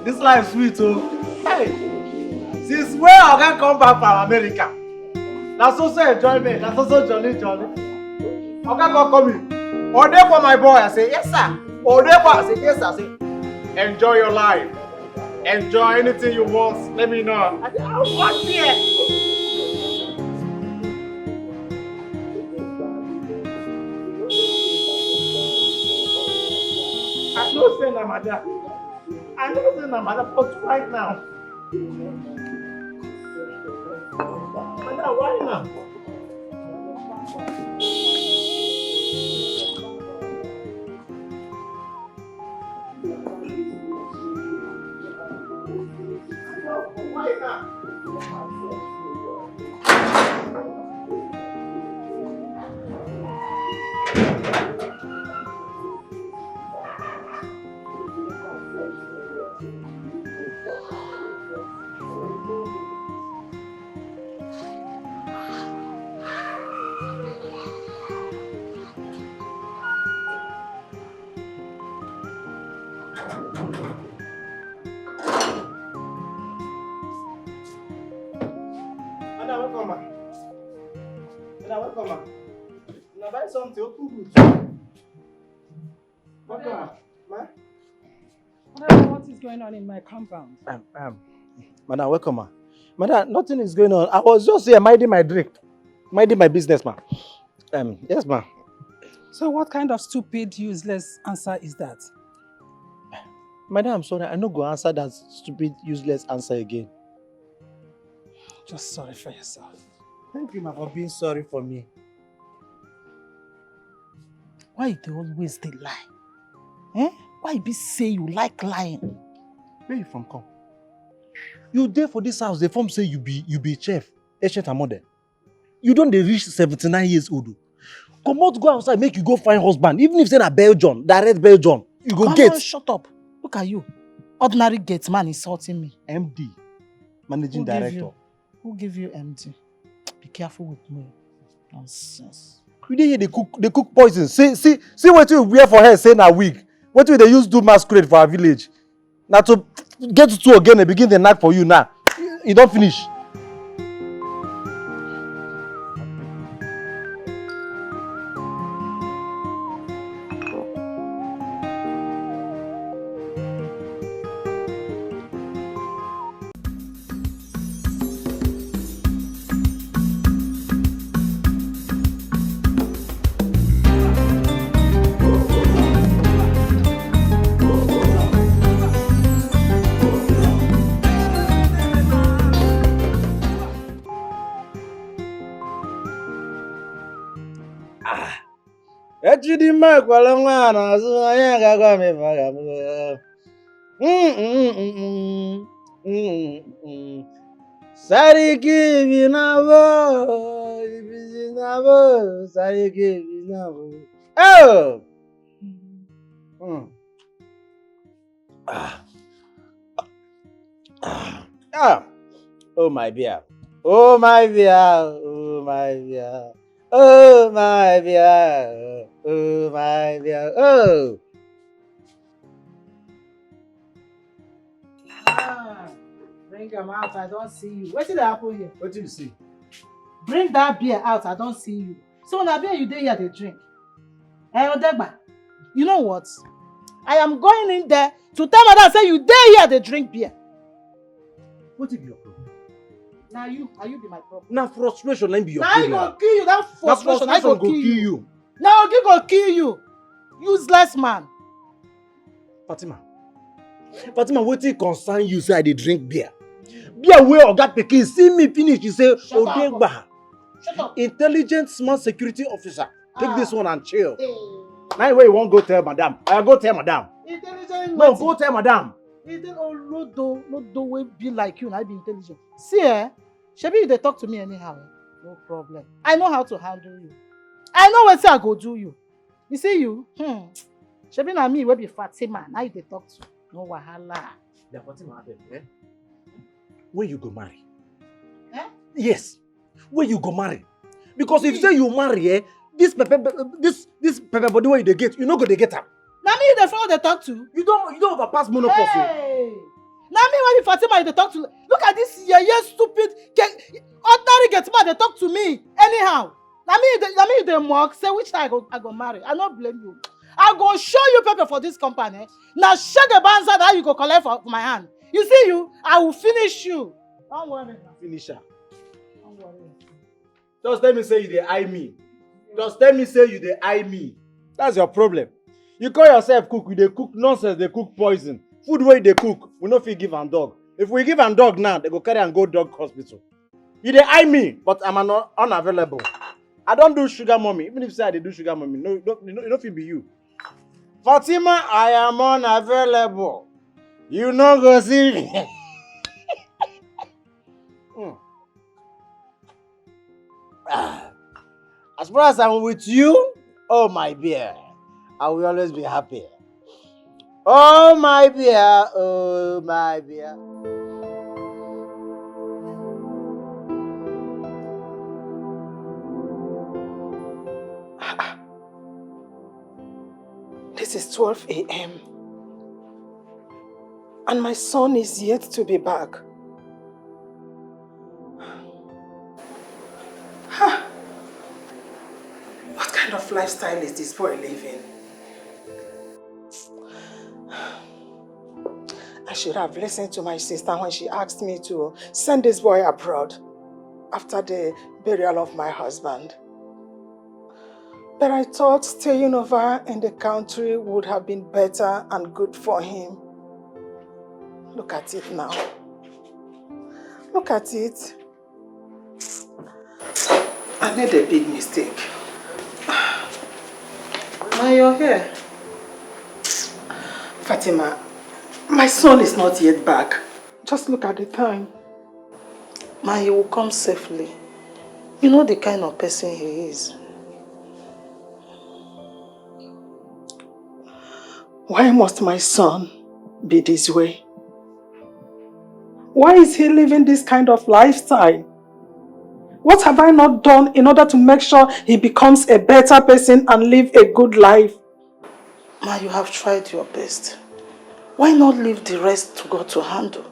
This life sweet, oh. Hey, since when I can come back from America? That's also enjoyment. That's also jolly. I can go come in. Order for my boy. I say yes, sir. Order for I say yes, sir. I say enjoy your life. Enjoy anything you want. Let me know. I say I'll watch here. I don't say no, madam. I don't say no, madam, but right now. Madam, why now? Why now? Welcome. Now buy something open good. Welcome, ma. What is going on in my compound? Madam, welcome, ma. Madam, nothing is going on. I was just here minding my drink, minding my business, ma. Yes, ma. So what kind of stupid, useless answer is that? Madam, I'm sorry. I'm not going to answer that stupid, useless answer again. Just sorry for yourself. Thank you, ma, for being sorry for me. Why do you always lie? Eh? Why be say you like lying? Where you from come? You there for this house, they form say you be chef, a chef and mother. You don't reach 79 years old. Come out, go outside, make you go find husband. Even if say na Belgium, direct Belgium, you go Come get. on, shut up. Look at you. Ordinary gate man insulting me. MD, managing director. Who give you MD? Be careful with me. Nonsense. You dey hear they cook poison. See what you wear for hair, say na wig. What will they use do masquerade for our village? Now to get to two again and begin the knack for you now. You don't finish. Echidima kwala mwana azu anya kwa mefaga Sariki binabo ibinabo sariki binabo oh oh my dear, oh my dear, oh my dear. Oh my dear, oh my dear, oh. Bring them out, I don't see you. What did happen here? What do you see? Bring that beer out, I don't see you. So when that beer you dey here, they drink. Odegba, you know what? I am going in there to tell mother say you dey here, they drink beer. What is your problem? Now you be my problem. Now frustration let be your problem. Now I go kill you, that frustration I go kill you. Now I go kill you. Useless man. Fatima, wetin concern you say I dey drink beer? Beer wey oga pikin see me finish, you say Odegba. Shut up. Intelligent smart security officer. Take this one and chill. Now where you won't go tell madam. I go tell madam. Intelligent. No, go tell madam. No way be like you, and I be intelligent. See, Shebi, they talk to me anyhow. No problem. I know how to handle you. I know what I go do you. You see you? Shebi na me will be Fatima. Now you they talk to. No wahala. The Fatima, eh? Where you go marry? Eh? Yes. Where you go marry? Because if you say you marry, this pepper body where you dey get, you no go dey get am. Now me the fellow they talk to. You don't overpass menopause. Hey! Now me when Fatima they talk to, look at this stupid ordinary get man they talk to me anyhow. Now me they mock say which I go marry. I don't blame you. I go show you paper for this company. Now shake a banza that you go collect for my hand. You see you, I will finish you. Don't worry. Finish her. Don't worry. Just let me say you they eye me. Just tell me say you they eye me. That's your problem. You call yourself cook, you they cook nonsense, they cook poison. Food where they cook, we no fit give am dog. If we give am dog now, they go carry and go dog hospital. You they eye me, but I'm unavailable. I don't do sugar mommy. Even if say I do sugar mommy, no, you know fit be you. Fatima, I am unavailable. You no go see me. As far as I'm with you, oh my dear, I will always be happy. Oh my dear, oh my dear. This is 12 a.m. and my son is yet to be back. What kind of lifestyle is this boy living? I should have listened to my sister when she asked me to send this boy abroad after the burial of my husband. But I thought staying over in the country would have been better and good for him. Look at it now. Look at it. I made a big mistake. Now you're here. Fatima, my son is not yet back. Just look at the time. Ma, he will come safely. You know the kind of person he is. Why must my son be this way? Why is he living this kind of lifestyle? What have I not done in order to make sure he becomes a better person and live a good life? Ma, you have tried your best. Why not leave the rest to God to handle?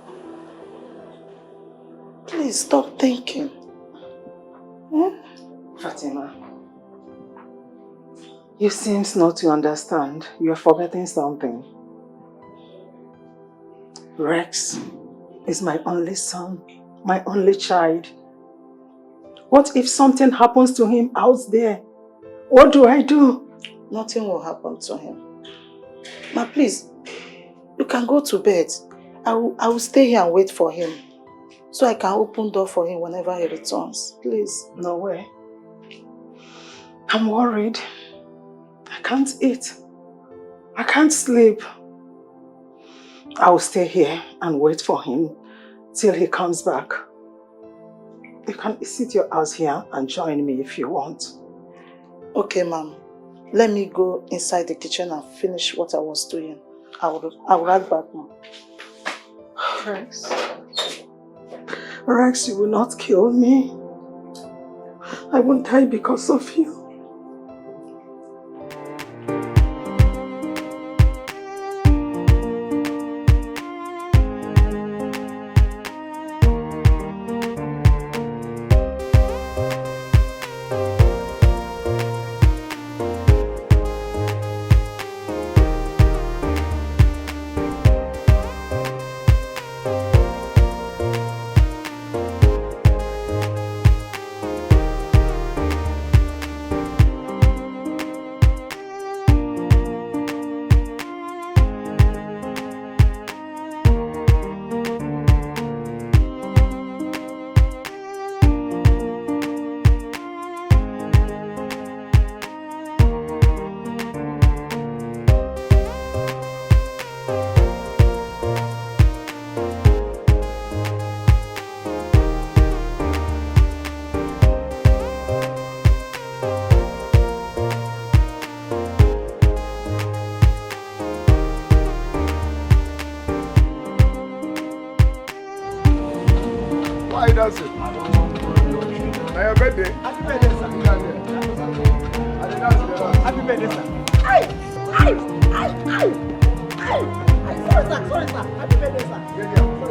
Please stop thinking. Fatima, you seem not to understand. You're forgetting something. Rex is my only son, my only child. What if something happens to him out there? What do I do? Nothing will happen to him. Ma, please, you can go to bed. I will stay here and wait for him. So I can open door for him whenever he returns. Please. No way. I'm worried. I can't eat. I can't sleep. I will stay here and wait for him till he comes back. You can sit your ass here and join me if you want. Okay, ma'am. Let me go inside the kitchen and finish what I was doing. I will right back, ma'am. Rex. Rex, you will not kill me. I won't die because of you. Sorry, sir. Happy birthday, sir.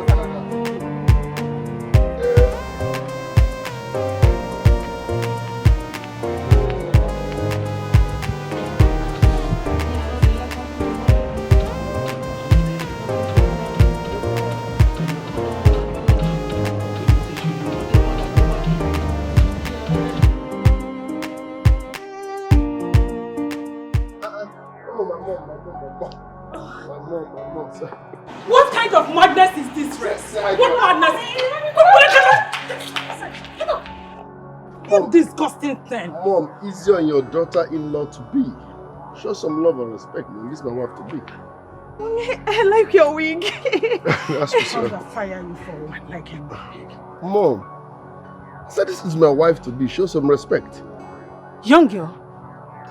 mom, sir. What kind of madness is this, Rex? What madness? What disgusting thing? Mom, easy on your daughter-in-law to be. Show some love and respect, man. This is my wife to be. Mommy, I like your wig. That's for sure. I'll fire you for what? Like him. Mom, I said this is my wife to be. Show some respect. Young girl,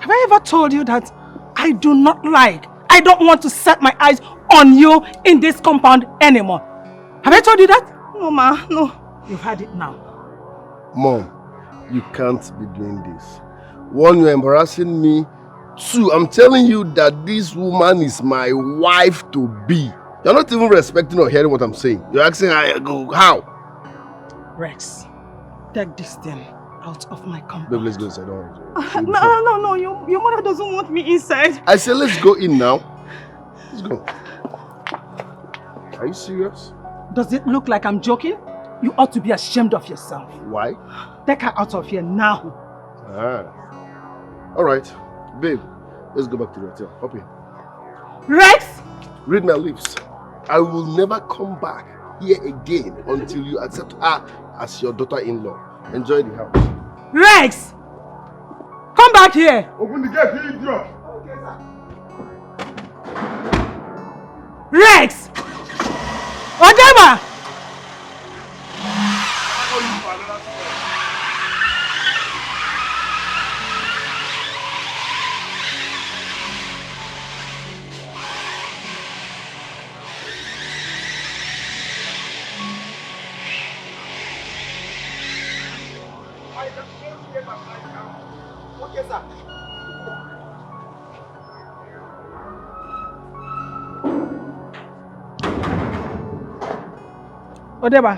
have I ever told you that I don't want to set my eyes on you in this compound anymore? Have I told you that? No, ma, no. You've had it now. Mom, you can't be doing this. One, you're embarrassing me. Two, I'm telling you that this woman is my wife to be. You're not even respecting or hearing what I'm saying. You're asking how? Rex, take this thing out of my compound. Babe, let's go inside. No, your mother doesn't want me inside. I said let's go in now. Let's go. Are you serious? Does it look like I'm joking? You ought to be ashamed of yourself. Why? Take her out of here now. Alright. Babe, let's go back to the hotel. Up here. Rex! Read my lips. I will never come back here again until you accept her as your daughter-in-law. Enjoy the house. Rex! Come back here! Open the gate, you idiot! Rex! Odema! Okay, sir. Odeba.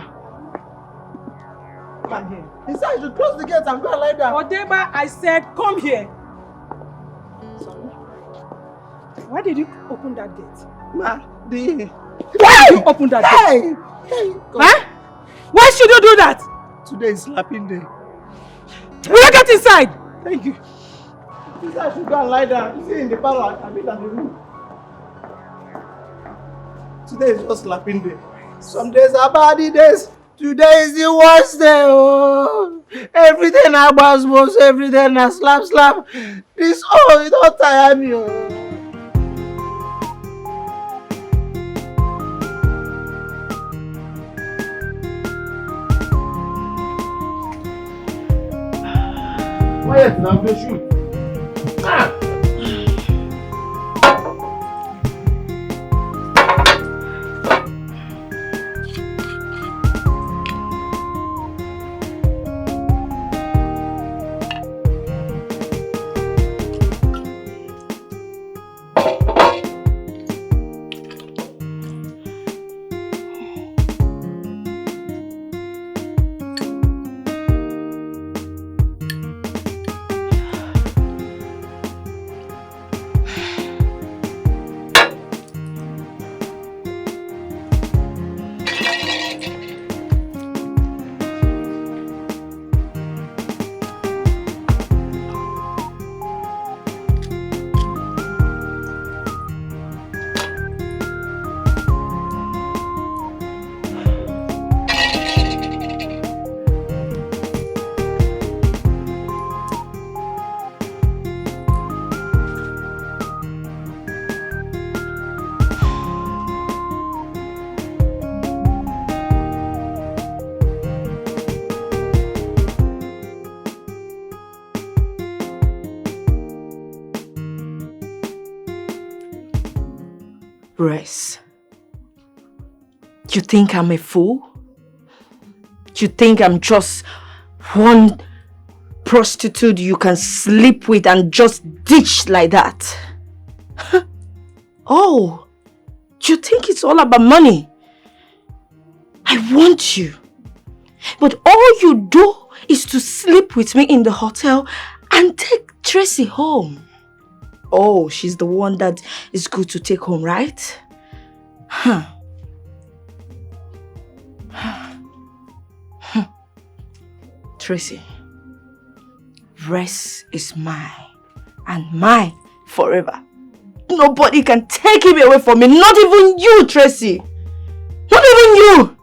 Come here. He said I should close the gate and go and lie down. Odeba, I said come here. Sorry. Why did you open that gate? Ma, Why did you open that gate? Huh? Why should you do that? Today is slapping day. Will you get inside? Thank you. He said I should go and lie down. You see in the parlor, I mean in the room. Today is just slapping day. Some days are bad days. Today is the worst day. Oh, everything I was everything I slap. This it don't tire me. Oh. Quiet now, please shoot. Rex, you think I'm a fool? You think I'm just one prostitute you can sleep with and just ditch like that? Oh, you think it's all about money? I want you. But all you do is to sleep with me in the hotel and take Tracy home. Oh, she's the one that is good to take home, right? Huh. Tracy, Rex is mine and mine forever. Nobody can take him away from me. Not even you, Tracy. Not even you.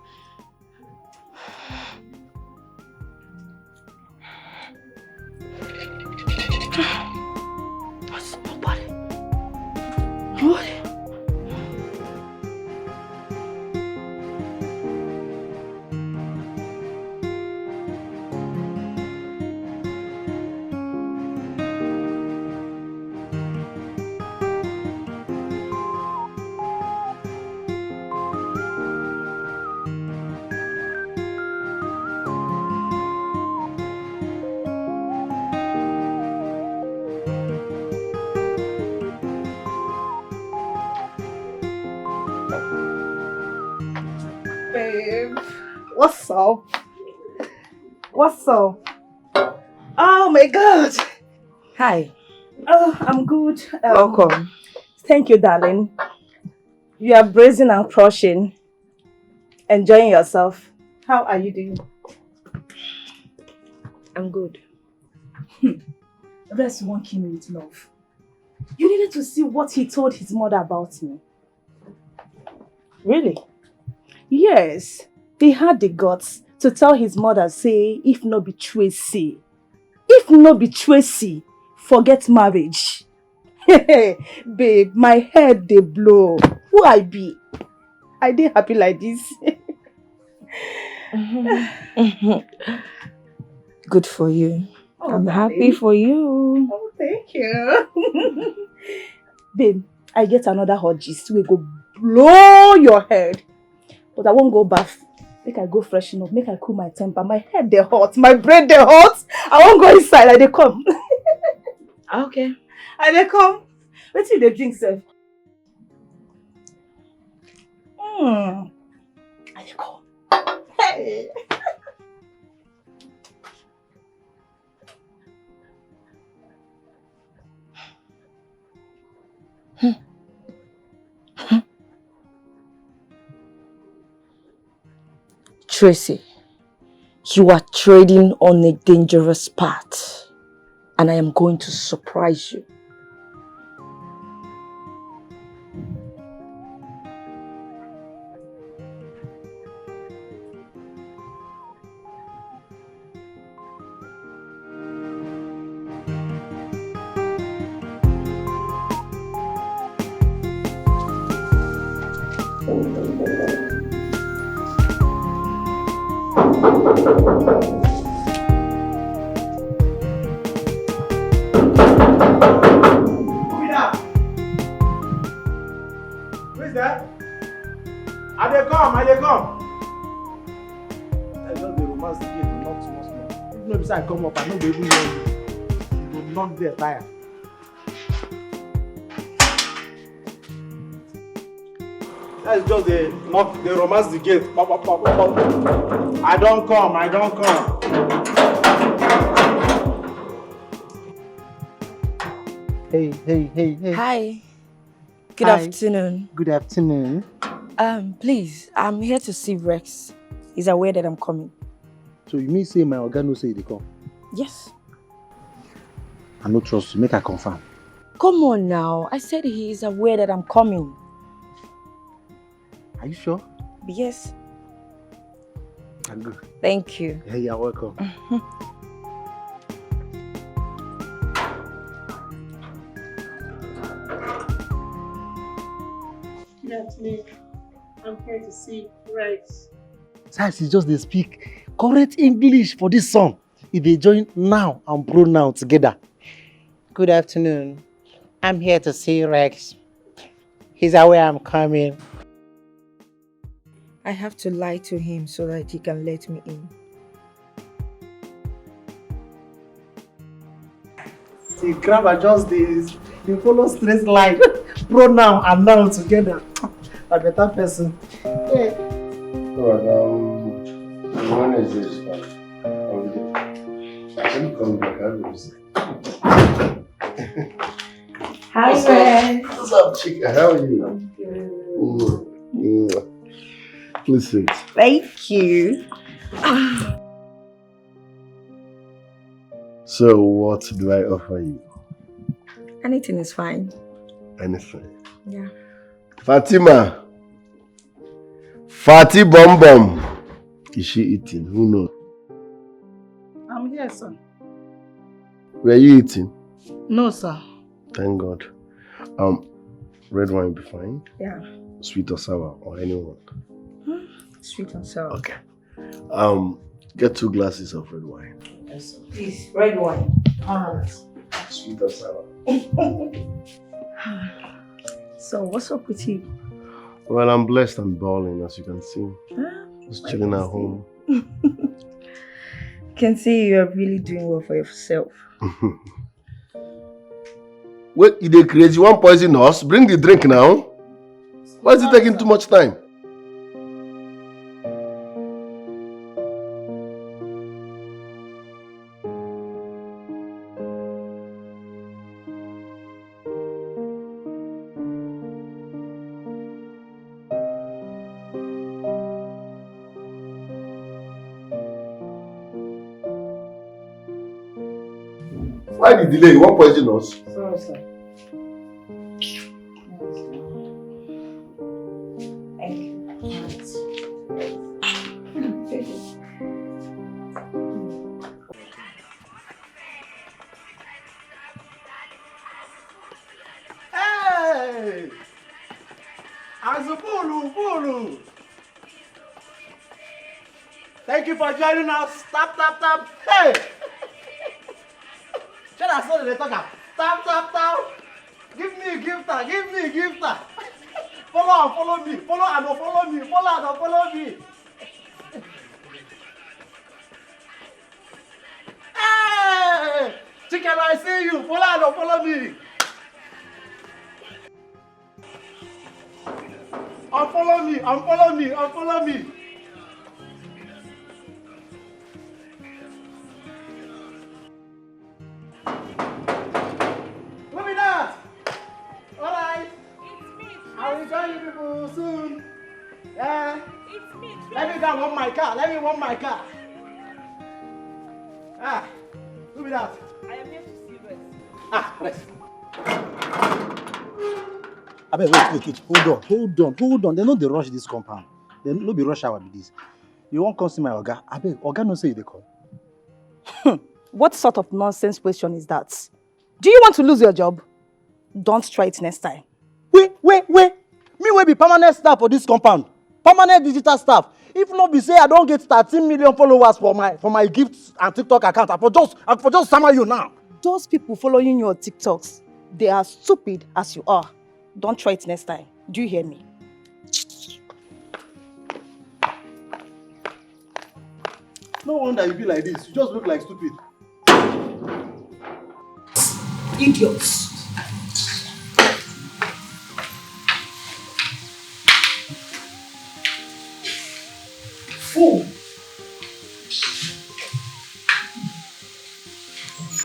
What's nobody? Nobody. Babe, what's up? What's up? Oh my God. Hi. Oh, I'm good. Welcome. Thank you, darling. You are brazen and crushing. Enjoying yourself. How are you doing? I'm good. Rest one kill me with love. You needed to see what he told his mother about me. Really? Yes. He had the guts to tell his mother, say, if no be Tracy, forget marriage. Babe, my head they blow. Who I be? I dey happy like this. Good for you. Oh, I'm darling. happy for you. Oh, thank you. Babe, I get another hot gist. We go blow your head. But I won't go bath. Make I go freshen up. Make I cool my temper. My head they hot. My brain they hot. I won't go inside. I they come. Okay. I they come. Let's see the drink, sir. I they come. Hey. Tracy, you are trading on a dangerous path, and I am going to surprise you. Who is that? I dey come. I just the romance the gate, knock small. If no be say I come up, I no go even hear you. You go knock there tire. That's just the knock, the romance the gate. Pop. I don't come. Hey. Hi. Good Hi. afternoon. Good afternoon. Please, I'm here to see Rex. He's aware that I'm coming. So you mean say my oga no say you dey come? Yes. I no trust you. Make I confirm. Come on now. I said he is aware that I'm coming. Are you sure? Yes. I'm good. Thank you. Hey, you're welcome. Good afternoon. I'm here to see Rex. Size is just they speak correct English for this song. If they join now and pronoun together. Good afternoon. I'm here to see Rex. He's aware I'm coming. I have to lie to him so that he can let me in. See, grab adjust this. You follow straight line. Pronoun and noun together. A better person. Yeah. Alright, when is this? Let me come back. Hi, Rex. What's up, chica? How are you? I'm good. Please sit. Thank you. So, what do I offer you? Anything is fine. anything. Yeah. Fatima. Fati Bom Bom. Is she eating? Who knows? I'm here, sir. Were you eating? No, sir. Thank God. Red wine will be fine. Yeah. Sweet or sour or anyone. Sweet and sour. Okay. Get 2 glasses of red wine. Yes, please, red wine. Sweet or sour. So, what's up with you? Well, I'm blessed and balling, as you can see. Just chilling at home. Can see you're really doing well for yourself. Wait, you crazy? You want poison us? Bring the drink now. Why is it taking too much time? Why the delay? You want poison us? Sorry, sir. Thank you. Hey! Azubulu, Bulu! Thank you for joining us. Tap, tap, tap. Hey! Should I saw the talker? Tap, tap, tap. Give me a gifter. Give me a gifter. Follow and follow me. Follow and don't follow me. Follow and don't follow me. Hey! Chicken, I see you. Follow and don't follow me. Unfollow me. Unfollow me. Unfollow me. Soon. Yeah. It's me. Let me go warm my car. Let me warm my car. Ah, who be that? I am here to see Rex. Ah, Rex. Abeg, wait. Hold on. They no dey rush this compound. They no be rush hour be this. You won't come see my Oga? Abeg, Oga no say you dey come. What sort of nonsense question is that? Do you want to lose your job? Don't try it next time. Wait. Me will be permanent staff for this compound. Permanent digital staff. If not be say I don't get 13 million followers for my gifts and TikTok account, I for just summon you now. Those people following your TikToks, they are stupid as you are. Don't try it next time. Do you hear me? No wonder you be like this. You just look like stupid. Idiots. Fool.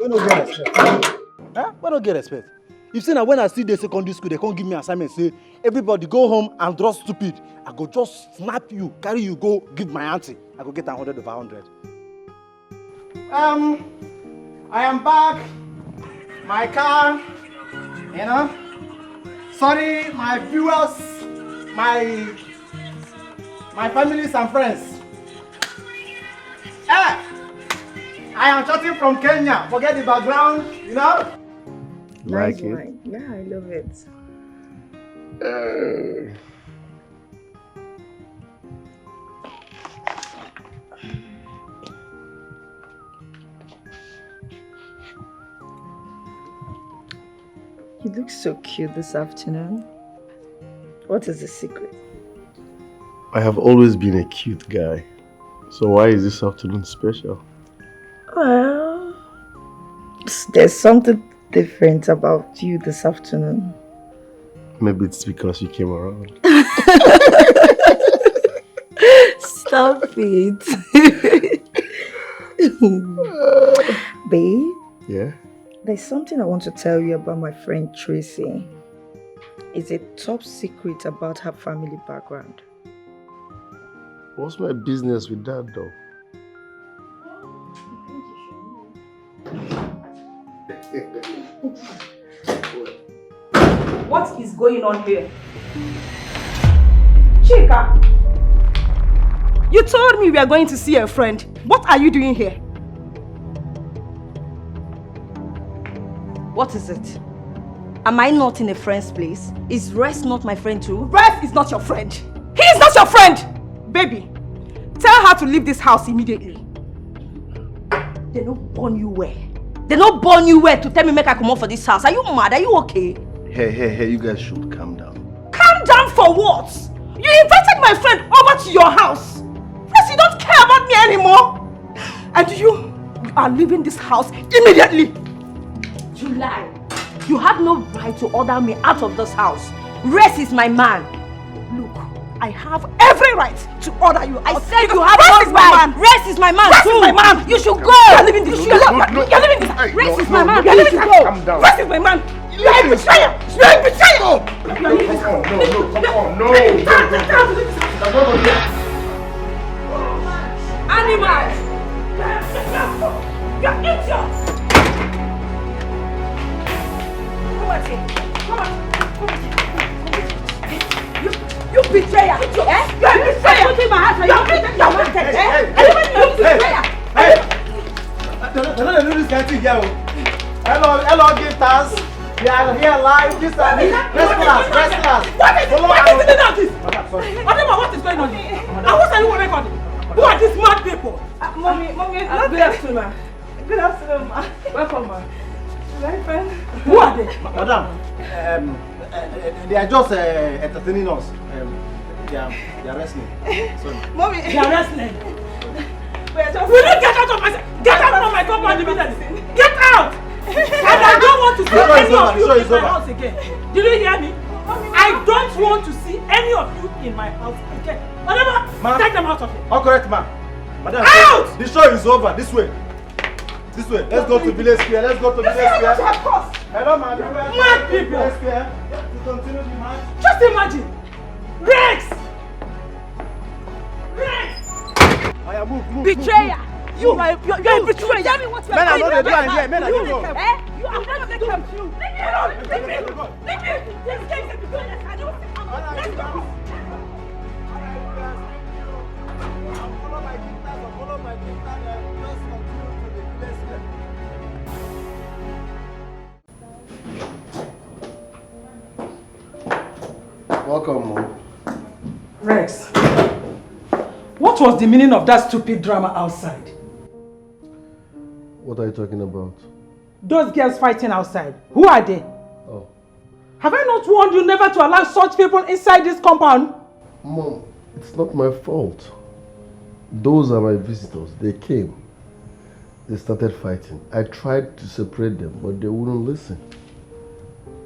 We no get respect. Huh? We no get respect. If say na when I still dey secondary school, they can't give me assignment. Say everybody go home and draw stupid. I go just snap you, carry you go give my auntie. I go get 100/100. I am back. My car. You know. Sorry, my viewers, my families and friends. Hey, I am chatting from Kenya. Forget the background, you know. Nice wine. Yeah, I love it. You look so cute this afternoon. What is the secret? I have always been a cute guy. So why is this afternoon special? Well, there's something different about you this afternoon. Maybe it's because you came around. Stop it. Babe? Yeah? There's something I want to tell you about my friend Tracy. It's a top secret about her family background. What's my business with that though? What is going on here? Chika! You told me we are going to see a friend. What are you doing here? What is it? Am I not in a friend's place? Is Rex not my friend too? Rex is not your friend. He is not your friend! Baby, tell her to leave this house immediately. They don't born you where? They don't born you where to tell me make I come out for this house. Are you mad? Are you okay? Hey, you guys should calm down. Calm down for what? You invited my friend over to your house. Plus you don't care about me anymore. And you are leaving this house immediately. July, you have no right to order me out of this house. Rex is my man. Look, I have every right to order you out. I said you have no right. Rex is my man. Rex is my man. You should go. You're leaving this. You're leaving this. Rex is my man. You're leaving this. Calm down. Rex is my man. You're a betrayer. You're a betrayer. You're leaving this. No. Animals. You're idiots. Come on. You betrayer! Eh? You're a betrayer! I'm putting my hands on you! You're wicked! Don't let this guy think here. Hello, gifters. We are here live. This is Rest class. What is this? What is going on here? And what are you recording? Who are these mad people? Mommy, good afternoon, ma. Good afternoon, ma. Welcome, ma. My friend. Who are they? Madam, they are just entertaining us. They are wrestling. Sorry. Mommy, they are wrestling. Will you get out of my... Get out from my compound immediately. Get out! And I don't want to see any of you in my house again. Did you hear me? I don't want to see any of you in my house again. Whatever, take them out of here. All correct, ma'am. Madam, out! the show is over. This way. Let's go to Village Square. Hello, ma'am. Mad people. Village Square. To continue the match. Just imagine. Rex! Move. Betrayer! You're a betrayer! Tell me what you are doing. Men are not doing here. Men are You doing leave him. You are not taking him. Leave me alone. Leave me. This case is between us. I don't think I'm... Let's go. Follow my gifters and just continue to the Village Square. Welcome, Mom. Rex, what was the meaning of that stupid drama outside? What are you talking about? Those girls fighting outside, who are they? Oh. Have I not warned you never to allow such people inside this compound? Mom, it's not my fault. Those are my visitors. They came. They started fighting. I tried to separate them, but they wouldn't listen.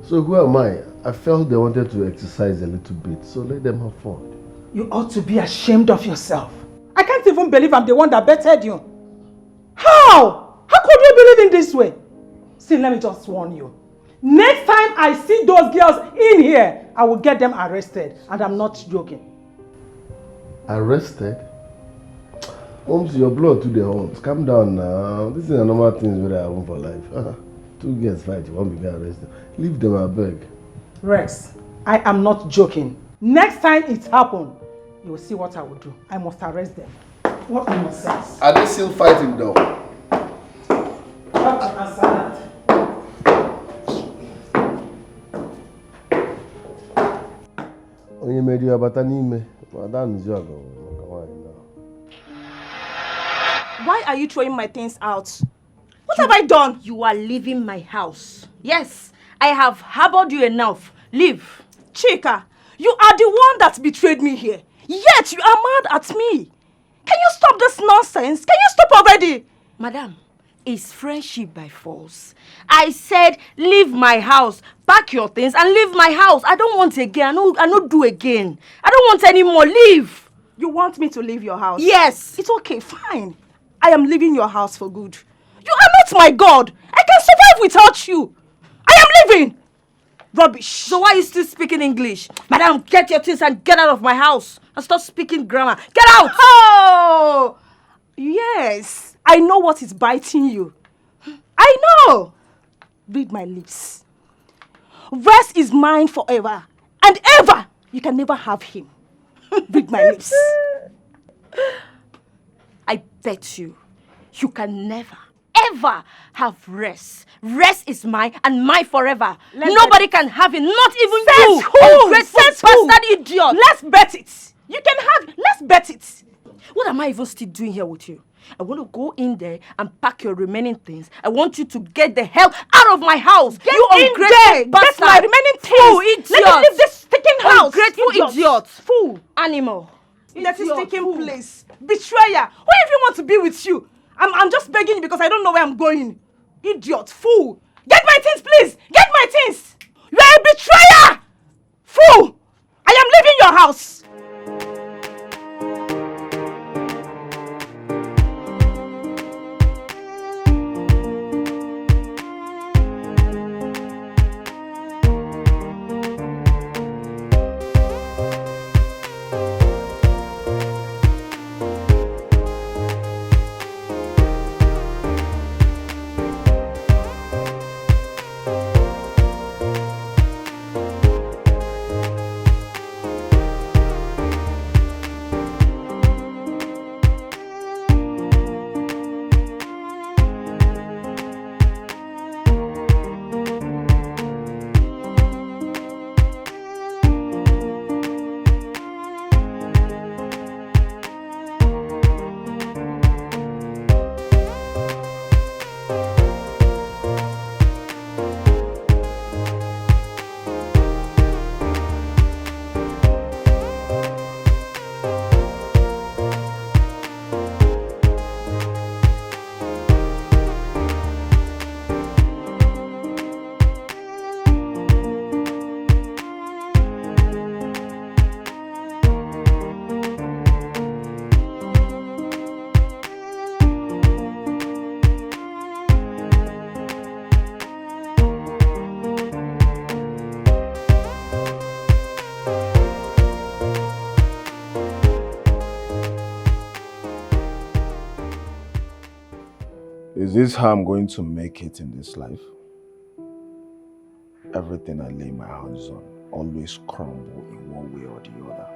So who am I? I felt they wanted to exercise a little bit, so let them have fun. You ought to be ashamed of yourself. I can't even believe I'm the one that betted you. How? How could you believe in this way? See, let me just warn you. Next time I see those girls in here, I will get them arrested. And I'm not joking. Arrested? Moms, your blood to the horns. Calm down now. This is a normal thing that I want for life. Two girls fight, you won't be arrested. Leave them, I beg. Rex, I am not joking. Next time it happens, you will see what I will do. I must arrest them. What nonsense. Are they still fighting though? What an answer Onye made you about an Madam Jogo. Why are you throwing my things out? What have I done? You are leaving my house. Yes, I have harbored you enough. Leave. Chika, you are the one that betrayed me here. Yet you are mad at me. Can you stop this nonsense? Can you stop already? Madam, it's friendship by force. I said leave my house. Pack your things and leave my house. I don't want again. I don't do again. I don't want any more. Leave. You want me to leave your house? Yes. It's okay, fine. I am leaving your house for good. You are not my God. I can survive without you. I am leaving. Rubbish. So why are you still speaking English? Madam, get your things and get out of my house. And stop speaking grammar. Get out! Oh! Yes. I know what is biting you. I know. Read my lips. Rest is mine forever and ever. You can never have him. Read my lips. I bet you can never, ever have rest. Rest is mine and mine forever. Nobody can have it, not even you. Ungrateful bastard idiot. Let's bet it. You can have, let's bet it. What am I even still doing here with you? I want to go in there and pack your remaining things. I want you to get the hell out of my house. Get you in there. Get my remaining things. Fool, idiot. Let me leave this stinking house. Ungrateful idiot. Fool. Animal. That is taking place. Betrayer. Who even want to be with you? I'm just begging you because I don't know where I'm going. Idiot. Fool. Get my things, please. Get my things. You are a betrayer. Fool. I am leaving your house. Is this how I'm going to make it in this life? Everything I lay my hands on always crumble in one way or the other.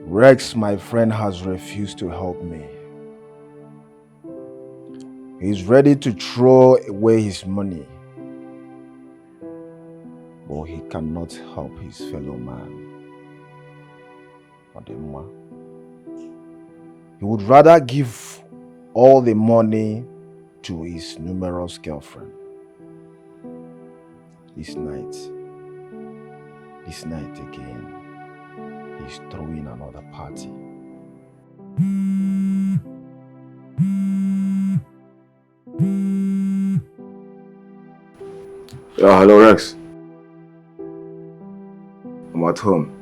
Rex, my friend, has refused to help me. He's ready to throw away his money, but he cannot help his fellow man. Odemwa. He would rather give all the money to his numerous girlfriend. This night again, he's throwing another party. Yeah, hello Rex. I'm at home.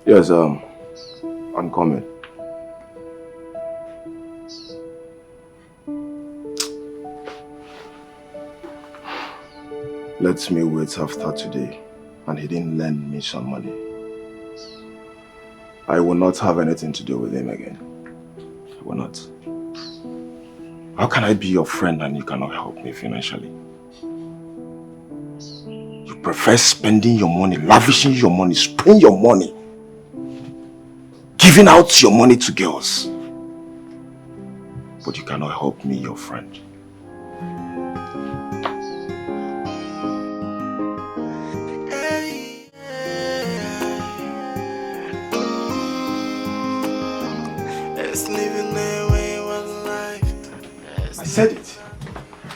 Yes, I'm coming. Let me wait after today, and he didn't lend me some money. I will not have anything to do with him again. I will not. How can I be your friend and you cannot help me financially? You prefer spending your money, lavishing your money, spending your money, giving out your money to girls. But you cannot help me, your friend.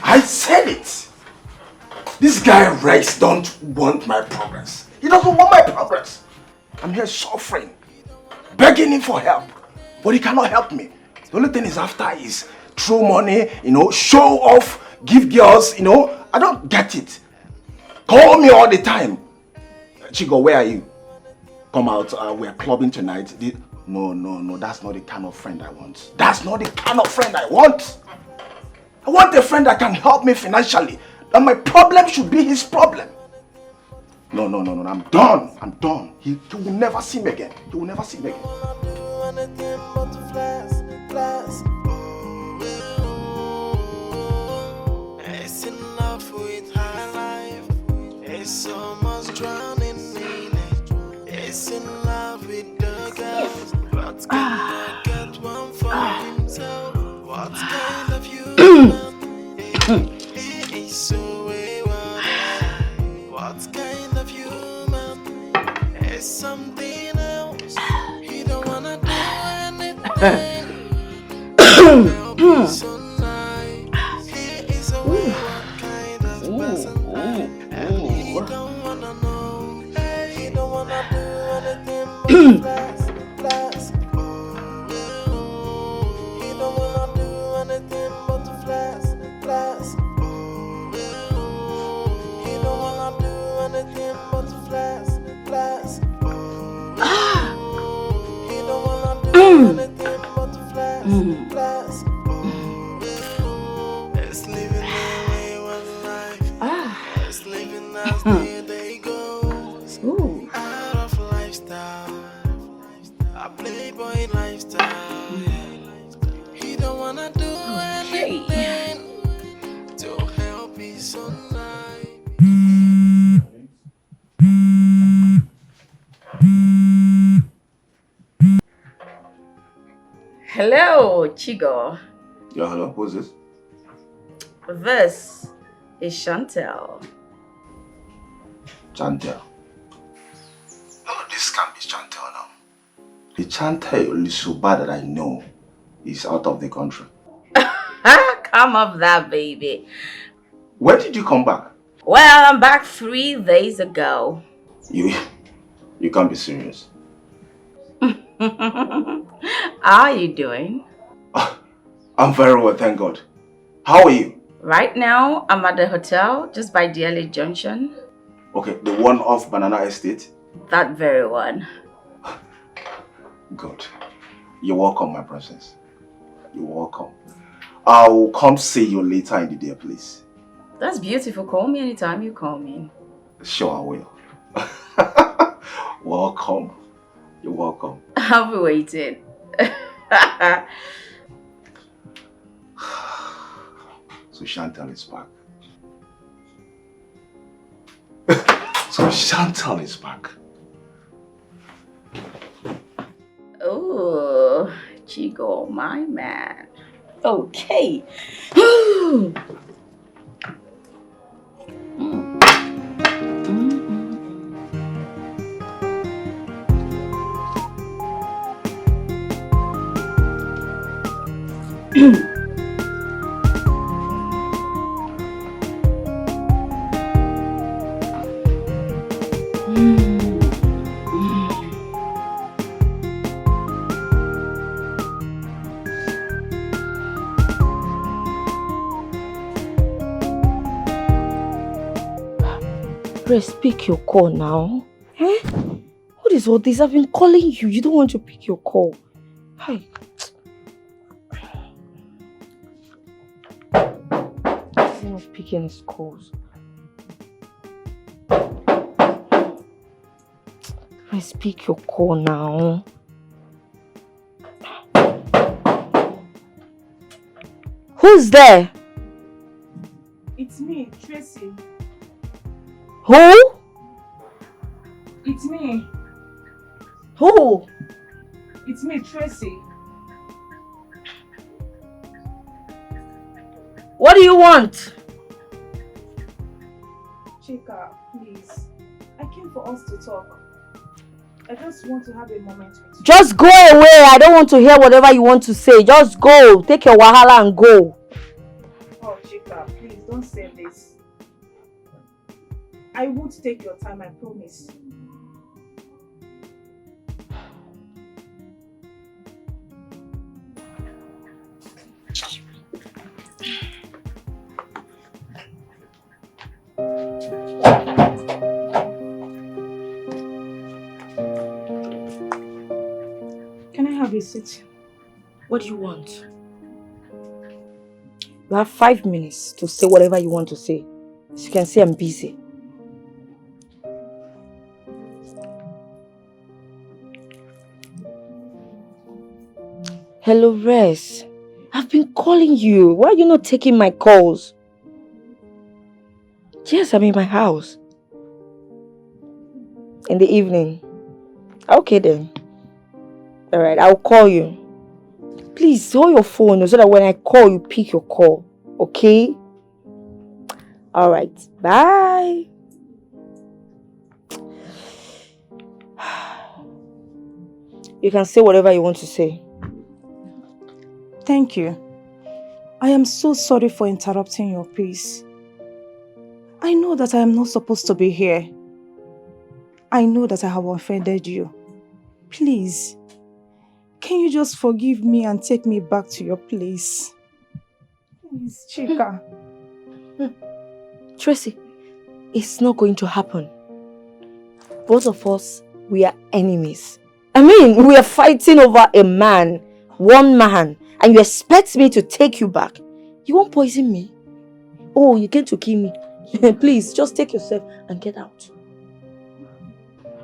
I said it. This guy Rex don't want my progress. He doesn't want my progress. I'm here suffering, begging him for help, but he cannot help me. The only thing he's after is throw money, show off, give girls, I don't get it. Call me all the time. Chico, where are you? Come out, we're clubbing tonight. No, that's not the kind of friend I want. That's not the kind of friend I want. I want a friend that can help me financially, That my problem should be his problem. No, I'm done. I'm done. He will never see me again. He will never see me again. It's in love with high life. It's almost drowning in it. It's in love with the girls. What can get one for himself? What kind of human? He is so wayward. What kind of human? It's something else. He don't wanna do anything. So nice. He is a wayward kind of person. And he don't wanna know. He don't wanna do anything but flex. He don't wanna do anything but flex. He don't wanna do anything but flex. He don't wanna do anything but flex. It's living the wayward life. It's living as they go. Out of lifestyle, a playboy lifestyle. He don't wanna do anything to help his own life. Hello, Chigo. Yeah, hello. Who's this? This is Chantel. Chantel. No, this can't be Chantel now. The Chantel Lisuba that I know is out of the country. Come up that baby. When did you come back? Well, I'm back 3 days ago. You can't be serious. How are you doing? I'm very well, thank God. How are you? Right now, I'm at the hotel just by DLA Junction. Okay, the one off Banana Estate? That very one. Good. You're welcome, my princess. You're welcome. I'll come see you later in the day, please. That's beautiful. Call me anytime you call me. Sure, I will. Welcome. You're welcome. I'll be waiting. So Chantal is back. So Chantal is back. Oh, Chigo, my man. Okay. Grace, pick your call now. Eh? What is all this? I've been calling you. You don't want to pick your call. Hi. He's not picking his calls. Grace, pick your call now. Who's there? It's me, Tracy. Who? It's me. Who? It's me, Tracy. What do you want? Chika, please. I came for us to talk. I just want to have a moment with you. Just go away. I don't want to hear whatever you want to say. Just go. Take your wahala and go. Oh, Chika, please don't say this. I would take your time, I promise. Can I have a seat? What do you want? You have 5 minutes to say whatever you want to say. As you can see, I'm busy. Hello, Res. I've been calling you. Why are you not taking my calls? Yes, I'm in my house. In the evening. Okay then. Alright, I'll call you. Please hold your phone so that when I call, you pick your call. Okay? Alright, bye. You can say whatever you want to say. Thank you. I am so sorry for interrupting your peace. I know that I am not supposed to be here. I know that I have offended you. Please, can you just forgive me and take me back to your place? Please, Chika. Tracy, it's not going to happen. Both of us, we are enemies. I mean, we are fighting over a man, one man, and you expect me to take you back. You won't poison me? Oh, you came to kill me. Please, just take yourself and get out.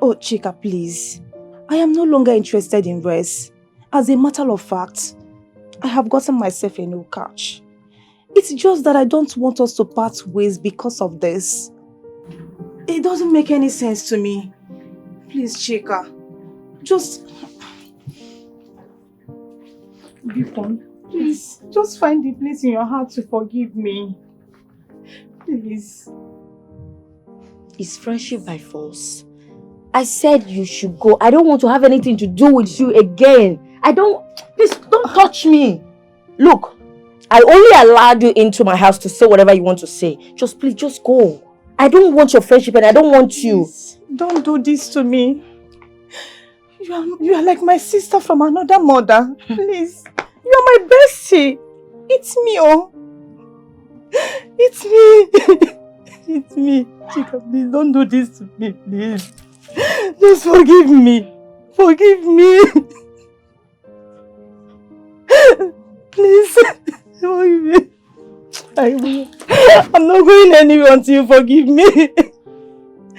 Oh, Chika, please. I am no longer interested in Res. As a matter of fact, I have gotten myself a new couch. It's just that I don't want us to part ways because of this. It doesn't make any sense to me. Please, Chika, just... Please, just find the place in your heart to forgive me. Please. It's friendship by force. I said you should go. I don't want to have anything to do with you again. Please, don't touch me. Look, I only allowed you into my house to say whatever you want to say. Please, just go. I don't want your friendship and I don't want you. Please, don't do this to me. You are like my sister from another mother. Please, you are my bestie. It's me, oh. It's me. It's me. Chika, please, don't do this to me, please. Just forgive me. Forgive me. Please, forgive me. I will. I'm not going anywhere until you forgive me.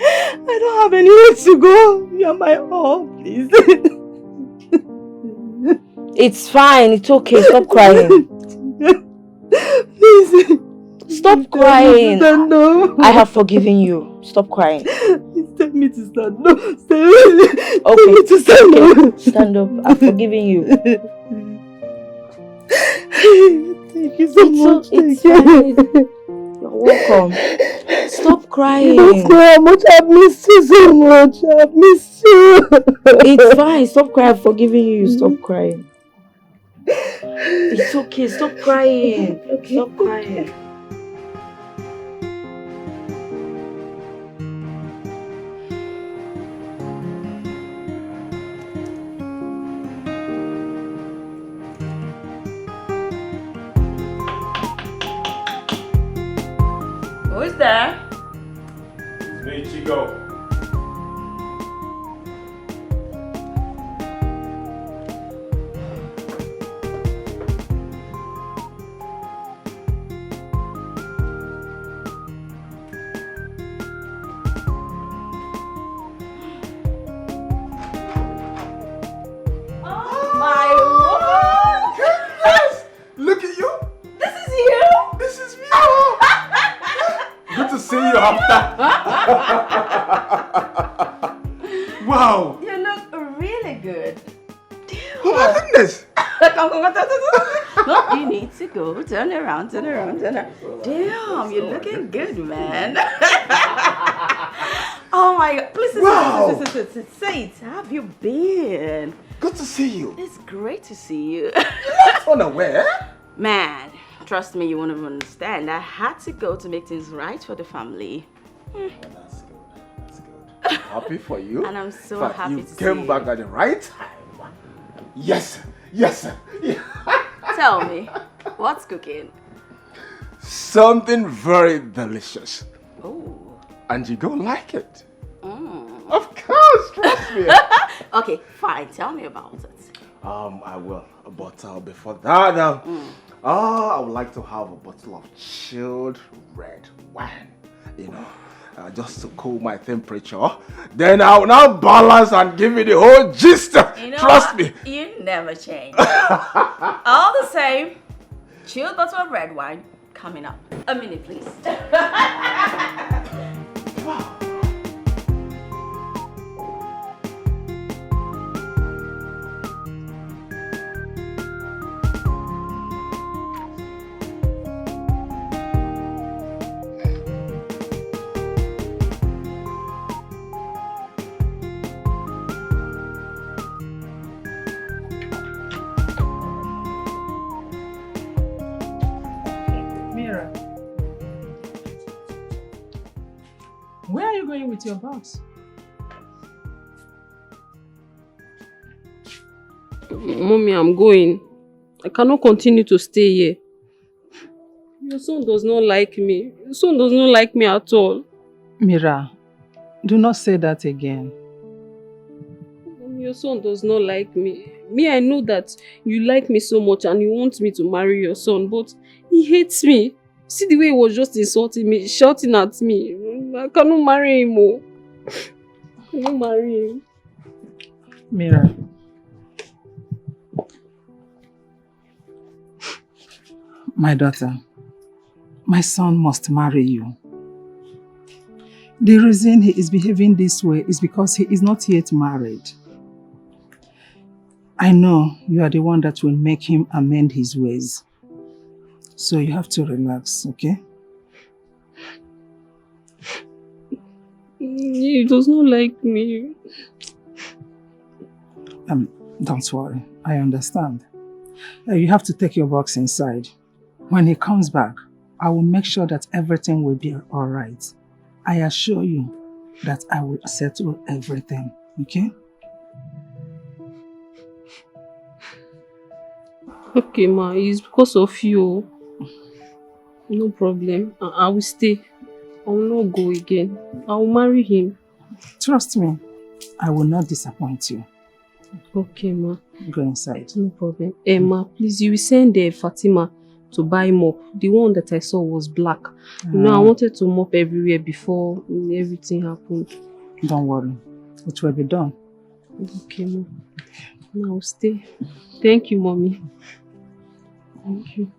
I don't have anywhere to go. You are my all, please. It's fine. It's okay. Stop crying. Please. Stop crying. Stand up. I have forgiven you. Stop crying. Tell me to stand up. Okay. To stand up. Stand up. I've forgiven you. Thank you so much. It's fine. You're welcome. Stop crying. Don't know how much I've missed you so much. I've missed you. It's fine. Stop crying. I've forgiven you. Stop crying. It's okay. Stop crying. Stop crying. Who's there? It's me, Chico. Look at you. This is you? This is me. Good to see you after. Wow. You look really good. Oh my goodness. No, you need to go. Turn around. Damn, you're looking good, man. Oh my God. Please, Wow. say it. How have you been? Good to see you. It's great to see you. Unaware? Man, trust me, you won't even understand. I had to go to make things right for the family. That's good. Happy for you. And I'm so But happy you to see came you. back at the right time. Yes. Yeah. Tell me, what's cooking? Something very delicious. Oh. And you gonna like it. Of course, trust me. Okay, fine. Tell me about it. I will. But before that, I would like to have a bottle of chilled red wine. you know, just to cool my temperature. Then I'll now balance and give you the whole gist. You know Trust what? me. You never change. All the same, chilled bottle of red wine coming up. A minute, please. Where are you going with your box? Mommy, I'm going. I cannot continue to stay here. Your son does not like me. Your son does not like me at all. Mira, do not say that again. Your son does not like me. Me, I know that you like me so much and you want me to marry your son, but he hates me. See the way he was just insulting me, shouting at me. I cannot marry him. Oh. I cannot marry him. Mira. My daughter, my son must marry you. The reason he is behaving this way is because he is not yet married. I know you are the one that will make him amend his ways. So you have to relax, okay? He does not like me. Don't worry, I understand. You have to take your box inside. When he comes back, I will make sure that everything will be alright. I assure you that I will settle everything, okay? Okay, ma, it's because of you. No problem. I will stay. I will not go again. I will marry him. Trust me, I will not disappoint you. Okay, ma. Go inside. No problem. Ma, please, you will send Fatima to buy mop. The one that I saw was black. You know, I wanted to mop everywhere before everything happened. Don't worry. It will be done. Okay, ma. Now stay. Thank you, mommy. Thank you.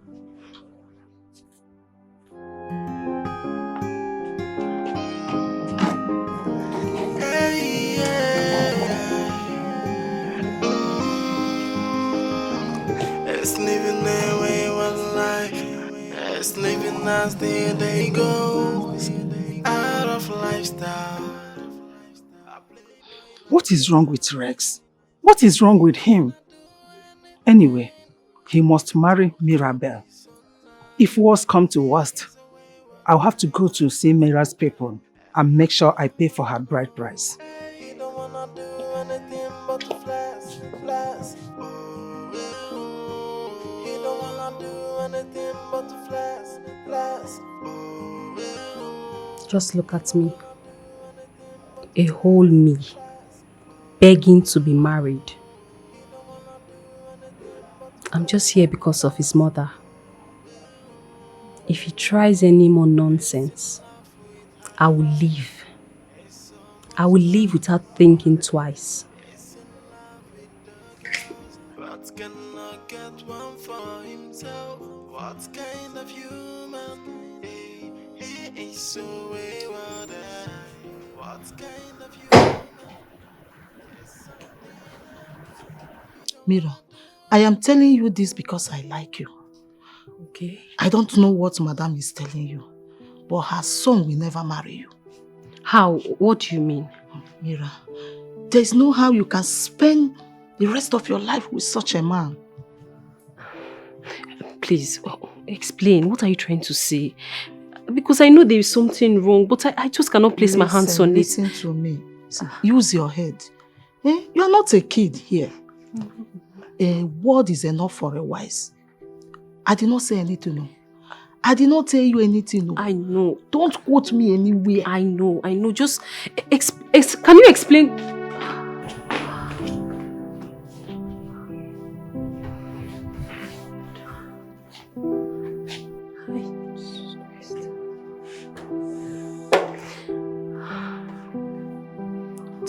It's living their way of life. It's living as the day goes. Out of lifestyle. What is wrong with Rex? What is wrong with him? Anyway, he must marry Mirabel. If worst come to worst, I'll have to go to see Mira's people and make sure I pay for her bride price. He don't wanna do anything but to flex, flex. He don't wanna do anything but to flex, flex. Just look at me. A whole me. Begging to be married. I'm just here because of his mother. If he tries any more nonsense, I will leave. I will leave without thinking twice. What cannot get one for himself? What kind of human? He is so wayward. What kind of human? Mira, I am telling you this because I like you. Okay. I don't know what Madame is telling you, but her son will never marry you. How? What do you mean? Mira, there's no how you can spend the rest of your life with such a man. Please, explain. What are you trying to say? Because I know there is something wrong, but I just cannot place my hands on it. Listen to me. Use your head. You are not a kid here. A word is enough for a wise. I did not say anything, no. I did not tell you anything, no. I know. Don't quote me anywhere. I know. Just can you explain?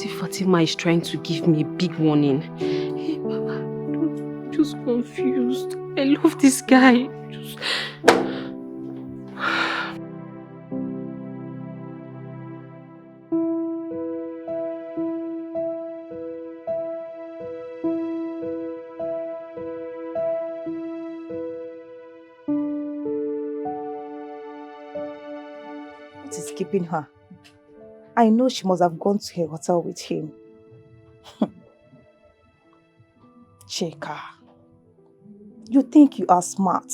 What if Fatima is trying to give me a big warning? Hey, Baba, I'm just confused. I love this guy. Just... What is keeping her? I know she must have gone to her hotel with him. Chika, you think you are smart.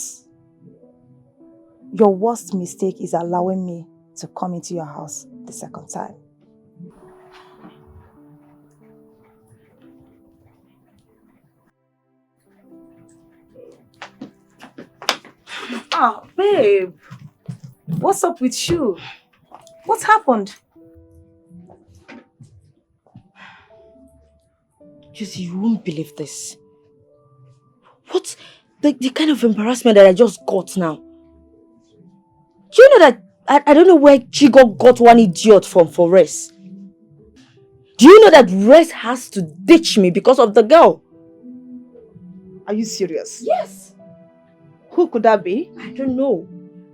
Your worst mistake is allowing me to come into your house the second time. Ah, babe. What's up with you? What happened? Josie, you won't believe this. What? The kind of embarrassment that I just got now. Do you know that I don't know where Chigo got one idiot from for Res? Do you know that Res has to ditch me because of the girl? Are you serious? Yes. Who could that be? I don't know.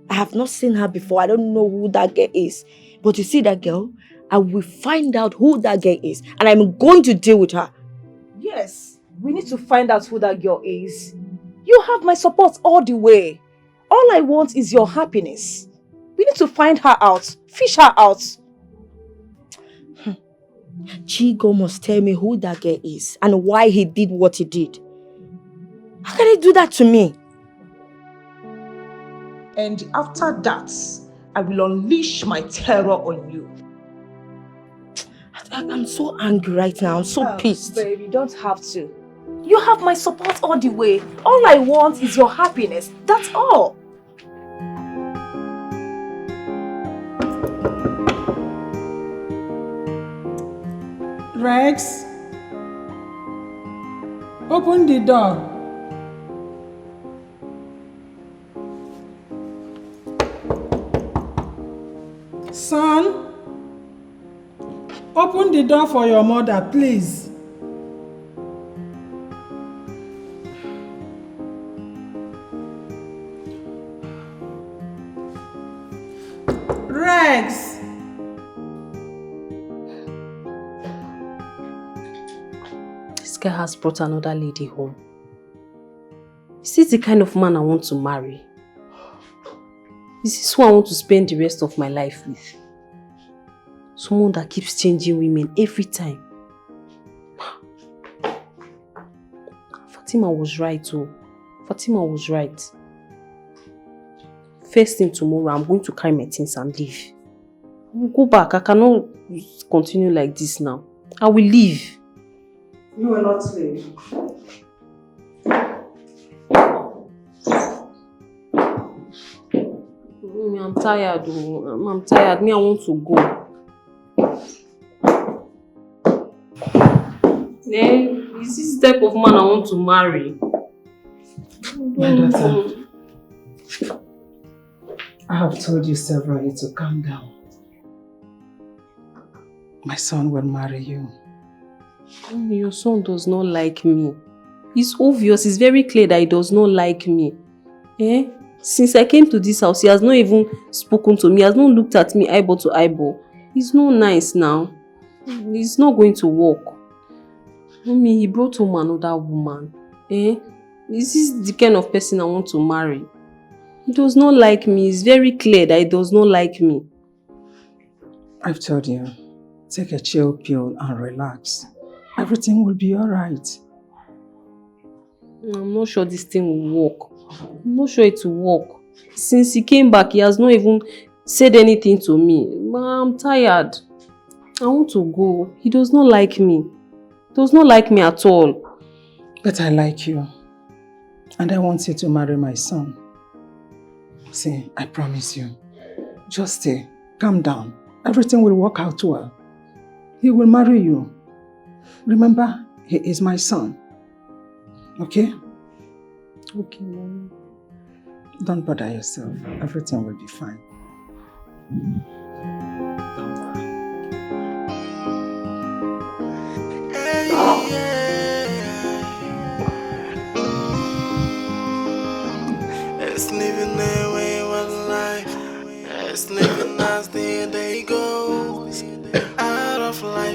I have not seen her before. I don't know who that girl is. But you see that girl, I will find out who that girl is. And I'm going to deal with her. Yes. We need to find out who that girl is. You have my support all the way. All I want is your happiness. We need to find her out. Fish her out. Chigo must tell me who that girl is and why he did what he did. How can he do that to me? And after that, I will unleash my terror on you. I'm so angry right now. I'm so pissed. Babe, you don't have to. You have my support all the way. All I want is your happiness. That's all. Rex, open the door. Son, open the door for your mother, please. Rex. This guy has brought another lady home. Is this the kind of man I want to marry? Is this who I want to spend the rest of my life with? Someone that keeps changing women every time. Fatima was right, oh. Fatima was right. First thing tomorrow, I'm going to carry my things and leave. I will go back. I cannot continue like this now. I will leave. You will not leave. I'm tired. Oh. I'm tired. Me, I want to go. Is this the type of man I want to marry? My daughter, I have told you severally to calm down. My son will marry you. Your son does not like me. It's obvious. It's very clear that he does not like me. Eh? Since I came to this house, he has not even spoken to me. He has not looked at me eyeball to eyeball. It's not nice now. It's not going to work. Mommy, he brought home another woman. Eh? Is this the kind of person I want to marry? He does not like me. It's very clear that he does not like me. I've told you, take a chill pill and relax. Everything will be alright. I'm not sure this thing will work. I'm not sure it will work. Since he came back, he has not even said anything to me. I'm tired. I want to go. He does not like me. He does not like me at all. But I like you. And I want you to marry my son. See, I promise you. Just stay. Calm down. Everything will work out well. He will marry you. Remember, he is my son. Okay? Okay, Mom. Don't bother yourself. Everything will be fine.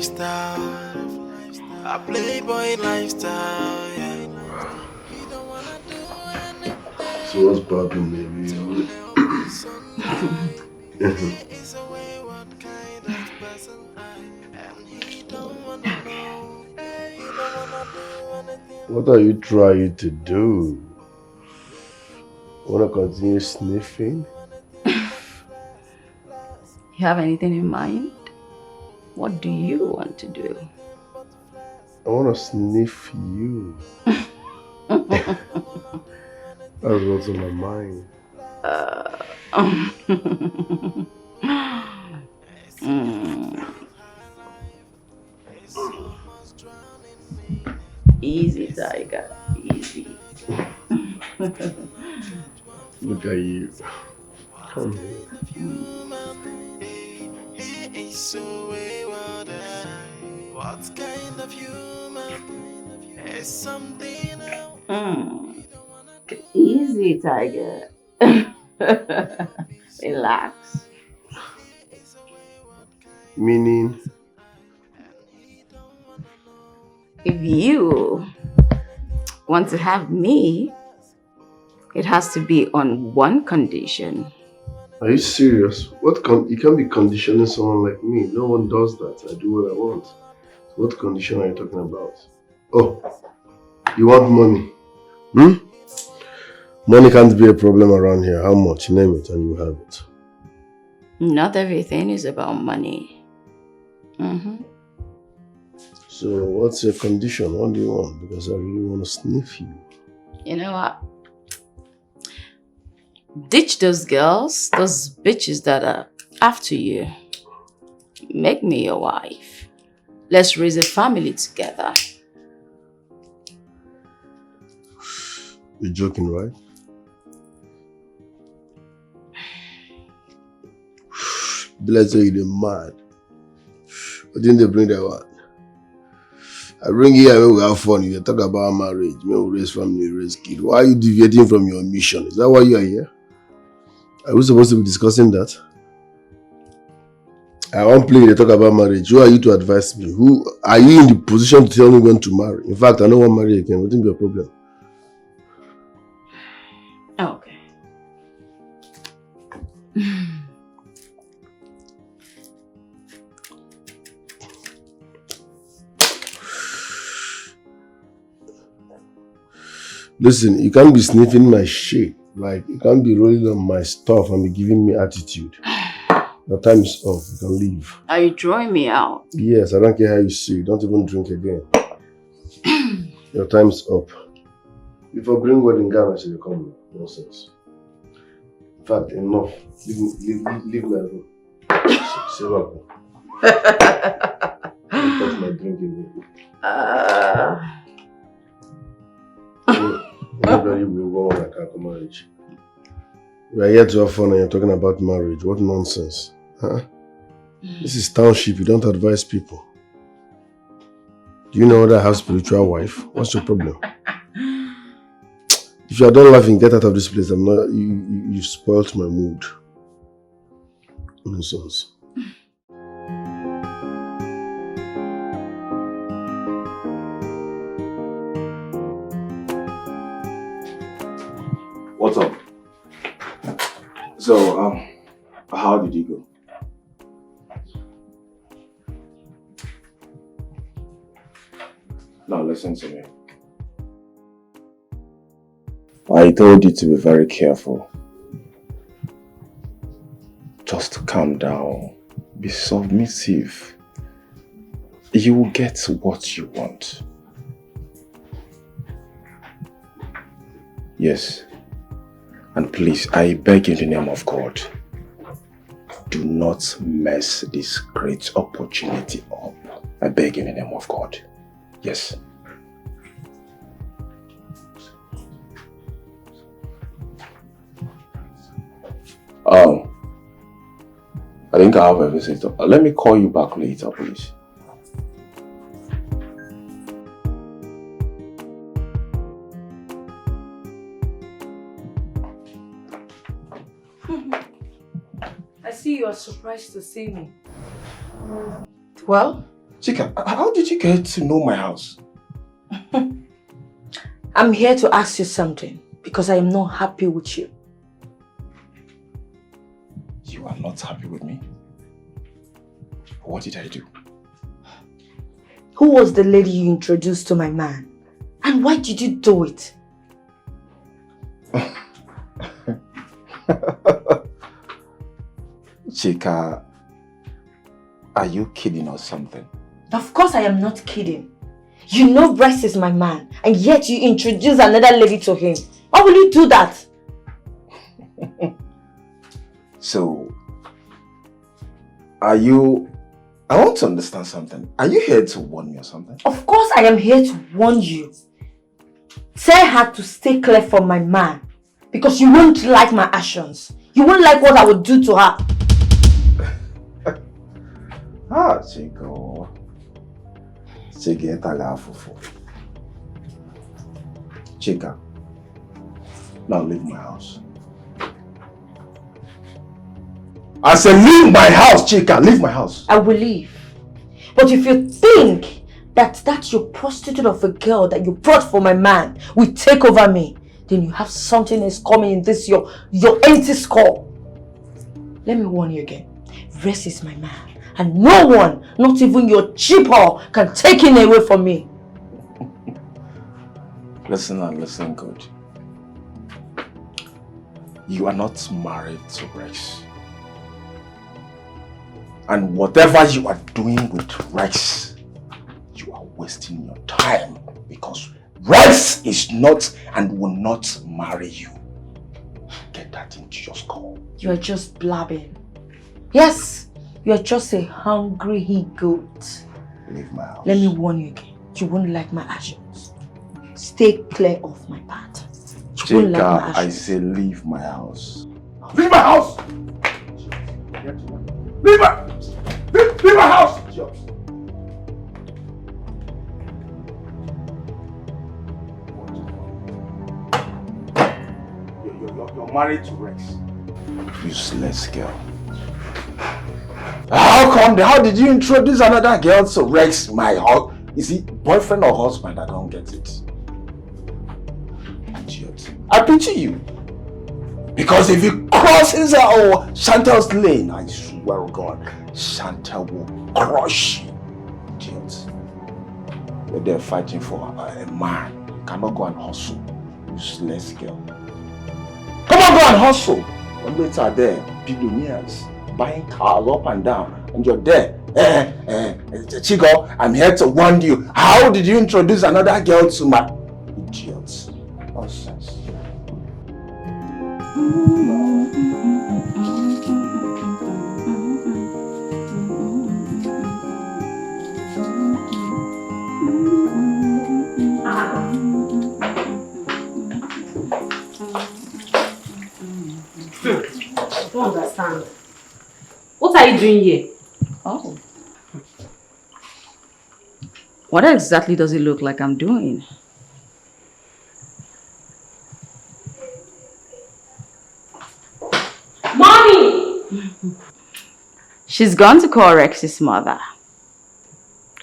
lifestyle, a playboy lifestyle, yeah. He don't wanna do anything. So what's poppin', baby? He's a wayward kind of person, and he don't wanna know. He don't wanna do anything. What are you trying to do? Wanna continue sniffing? You have anything in mind? What do you want to do? I wanna sniff you. That's what's on my mind. Easy, tiger. Easy. Look at you. Come here. He is so wayward. What kind of human is something else? Easy, tiger. Relax. Meaning? If you want to have me, it has to be on one condition. Are you serious? You can't be conditioning someone like me. No one does that. I do what I want. What condition are you talking about? Oh, you want money? Money can't be a problem around here. How much? Name it and you have it. Not everything is about money. So what's your condition? What do you want? Because I really want to sniff you. You know what? Ditch those girls, those bitches that are after you. Make me your wife. Let's raise a family together. You're joking, right? Let's say you're mad. But didn't they bring that one? I bring you here when we have fun. You talk about marriage, when we raise family, raise kids. Why are you deviating from your mission? Is that why you are here? Are we supposed to be discussing that? I won't play they talk about marriage. Who are you to advise me? Who are you in the position to tell me when to marry? In fact, I don't want to marry again. What will be a problem? Okay. Listen, you can't be sniffing my shit. Like, you can't be rolling on my stuff and be giving me attitude. Your time is up. You can leave. Are you drawing me out? Yes, I don't care how you see it. Don't even drink again. Your time is up. If I bring wedding gown, I should come. Nonsense. In fact, enough. Leave my room. Say welcome. Don't touch my drink again. Anybody will go on like a marriage. We are here to have fun and you're talking about marriage. What nonsense. Huh? This is township. You don't advise people. Do you know that I have spiritual wife? What's your problem? If you are done laughing, get out of this place. I'm not. You spoilt my mood. Nonsense. What's up? So, how did you go? Now listen to me. I told you to be very careful. Just calm down. Be submissive. You will get what you want. Yes. And please, I beg in the name of God, do not mess this great opportunity up. I beg in the name of God. Yes. I think I have a visitor. Let me call you back later, please. I see you are surprised to see me. Well, Chika, how did you get to know my house? I'm here to ask you something because I am not happy with you. You are not happy with me? What did I do? Who was the lady you introduced to my man? And why did you do it? Chika, are you kidding or something? Of course I am not kidding. You know Bryce is my man, and yet you introduce another lady to him. Why will you do that? So, I want to understand something. Are you here to warn me or something? Of course I am here to warn you. Tell her to stay clear from my man, because you won't like my actions. You won't like what I would do to her. Chico. Chika, now leave my house. I said leave my house, Chika, leave my house. I will leave. But if you think that your prostitute of a girl that you brought for my man will take over me, then you have something else coming in this your empty skull. Let me warn you again. Rex is my man. And no one, not even your cheaper, can take him away from me. Listen and listen good. You are not married to Rex. And whatever you are doing with Rex, you are wasting your time because Rex is not and will not marry you. Get that into your skull. You are just blabbing. Yes, you are just a hungry he-goat. Leave my house. Let me warn you again. You won't like my actions. Stay clear of my path. You won't like my actions. I say leave my house. Leave my house! Leave my house! You're married to Rex. Useless girl. How did you introduce another girl to Rex, my husband? Is he boyfriend or husband? I don't get it. Idiot. I pity you. Because if he crosses our Chantel's lane, I swear to God, Chantel will crush you. Idiot. You're there fighting for a man. You cannot go and hustle. Useless girl. Come on, go and hustle. When later there, billionaires buying cars up and down, and you're there. Chico, I'm here to warn you. How did you introduce another girl to my idiots? Nonsense. I don't understand. What are you doing here? Oh. What exactly does it look like I'm doing? Mommy! She's gone to call Rex's mother.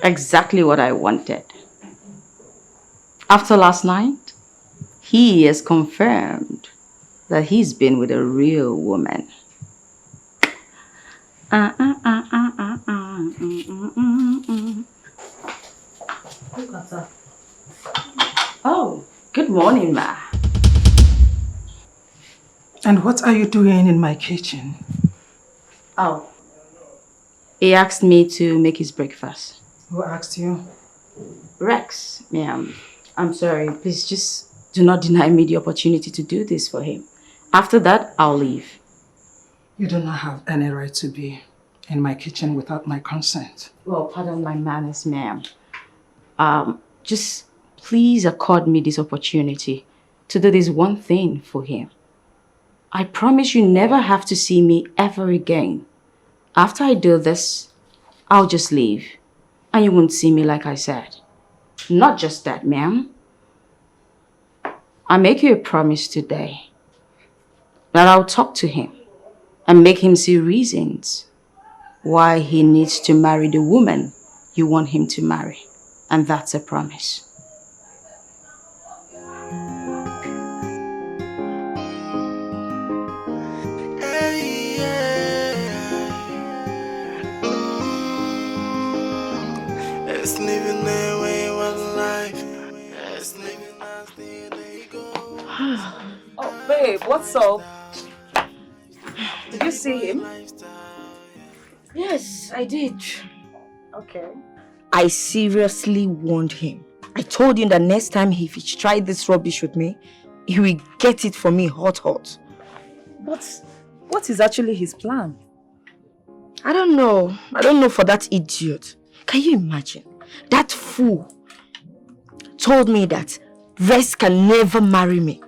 Exactly what I wanted. After last night, he has confirmed that he's been with a real woman. Look at that. Oh, good morning, Ma. And what are you doing in my kitchen? Oh. He asked me to make his breakfast. Who asked you? Rex, ma'am. I'm sorry. Please just do not deny me the opportunity to do this for him. After that, I'll leave. You do not have any right to be in my kitchen without my consent. Well, pardon my manners, ma'am. Just please accord me this opportunity to do this one thing for him. I promise you never have to see me ever again. After I do this, I'll just leave. And you won't see me like I said. Not just that, ma'am. I make you a promise today that I'll talk to him and make him see reasons why he needs to marry the woman you want him to marry. And that's a promise. It's living their way of life. It's living as they go. Oh, babe, what's up? Did you see him? Yes, I did. Okay. I seriously warned him. I told him that next time if he tried this rubbish with me, he will get it for me hot. But what is actually his plan? I don't know. I don't know for that idiot. Can you imagine? That fool told me that Rex can never marry me.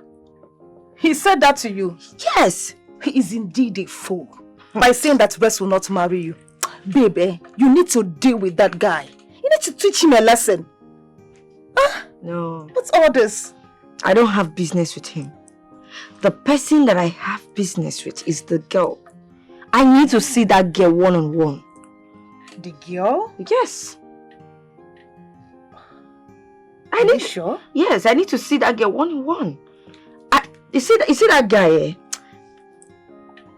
He said that to you? Yes. He is indeed a fool. By saying that Rex will not marry you. Baby, you need to deal with that guy. You need to teach him a lesson. No. What's all this? I don't have business with him. The person that I have business with is the girl. I need to see that girl one-on-one. The girl? Yes. Are you sure? Yes, I need to see that girl one-on-one. You see that guy,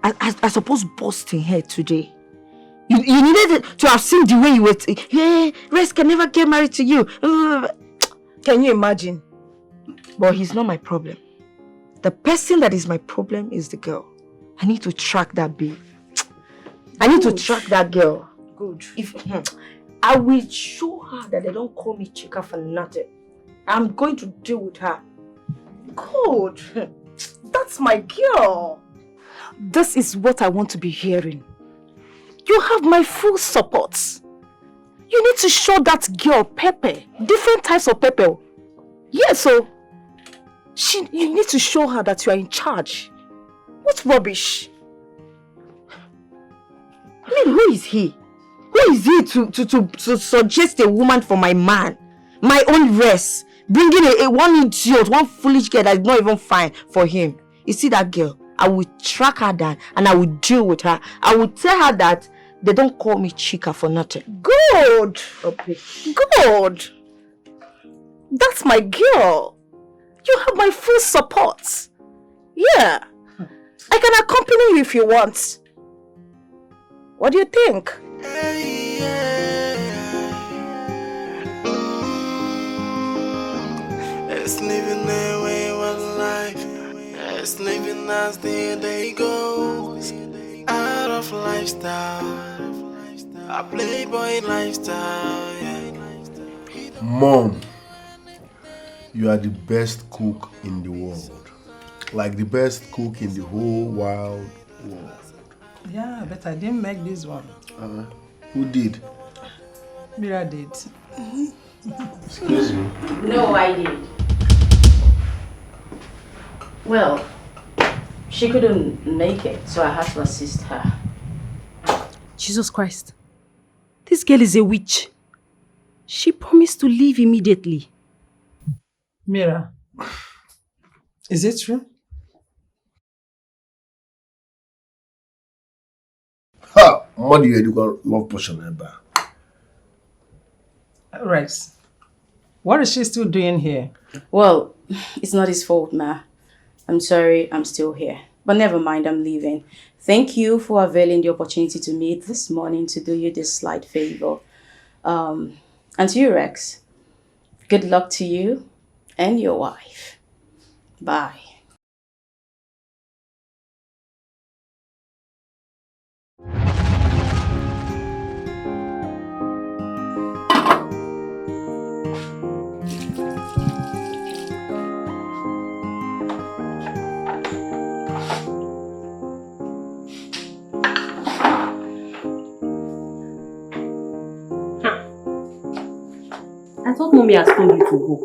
I suppose busting her today. You needed to have seen the way you were. Hey, Rex can never get married to you. Can you imagine? But he's not my problem. The person that is my problem is the girl. I need to track that babe. I need to track that girl. Good. I will show her that they don't call me Chika for nothing. I'm going to deal with her. Good. That's my girl. This is what I want to be hearing. You have my full support. You need to show that girl pepper. Different types of pepper. Yeah, so you need to show her that you are in charge. What rubbish? I mean, who is he? Who is he to suggest a woman for my man? My own Rex. Bringing a one idiot, one foolish girl that is not even fine for him. You see that girl? I will track her down and I will deal with her. I will tell her that they don't call me Chika for nothing. Good. Okay. Good. That's my girl. You have my full support. Yeah. I can accompany you if you want. What do you think? It's living their way of life. It's living as they go. Out of lifestyle. A playboy lifestyle. Yeah. Mom, you are the best cook in the world. Like the best cook in the whole wild world. Yeah, but I didn't make this one. Who did? Mira did. Excuse me? No, I did. Well, she couldn't make it, so I had to assist her. Jesus Christ. This girl is a witch. She promised to leave immediately. Mira, is it true? Ha! What do you do? Love potion ever. Rex, what is she still doing here? Well, it's not his fault, Ma. I'm sorry, I'm still here. But never mind, I'm leaving. Thank you for availing the opportunity to meet this morning to do you this slight favor. And to you, Rex, good luck to you and your wife. Bye. I thought Mommy had told you to go.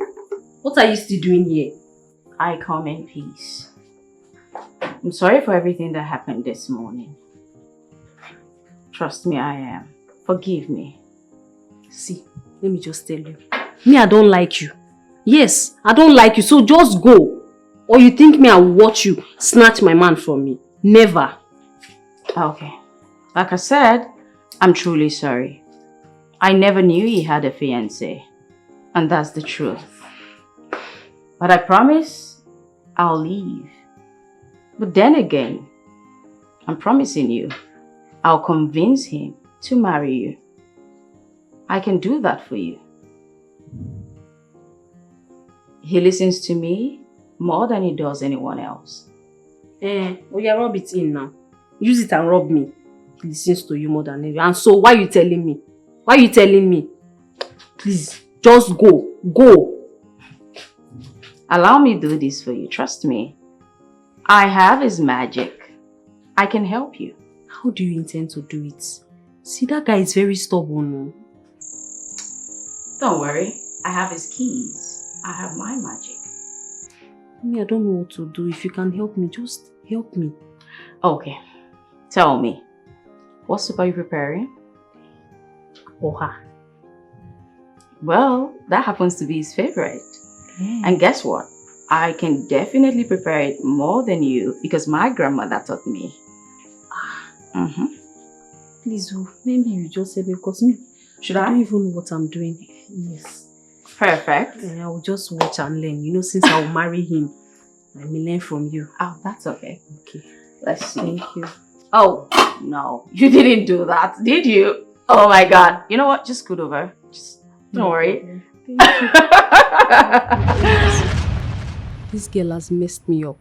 What are you still doing here? I come in peace. I'm sorry for everything that happened this morning. Trust me, I am. Forgive me. See, let me just tell you. Me, I don't like you. Yes, I don't like you, so just go. Or you think me I will watch you snatch my man from me? Never. Okay. Like I said, I'm truly sorry. I never knew he had a fiancé. And that's the truth. But I promise I'll leave. But then again, I'm promising you, I'll convince him to marry you. I can do that for you. He listens to me more than he does anyone else. Yeah, rub it in now. Use it and rub me. He listens to you more than anyone. And so why are you telling me? Why are you telling me? Please, just go. Go. Allow me to do this for you. Trust me. I have his magic. I can help you. How do you intend to do it? See, that guy is very stubborn. Don't worry. I have his keys. I have my magic. I don't know what to do. If you can help me, just help me. Okay. Tell me. What soup are you preparing? Oha. Well, that happens to be his favorite. And guess what? I can definitely prepare it more than you because my grandmother taught me. Please, maybe you just help me because me. Should I I? don't even know what I'm doing. Yes. Perfect. I will just watch and learn. You know, since I will marry him, I may learn from you. Oh, that's okay. Okay. Let's see. Thank you. Oh, no. You didn't do that, did you? Oh my God. You know what? Just scoot over. Just don't worry. Thank you. This girl has messed me up.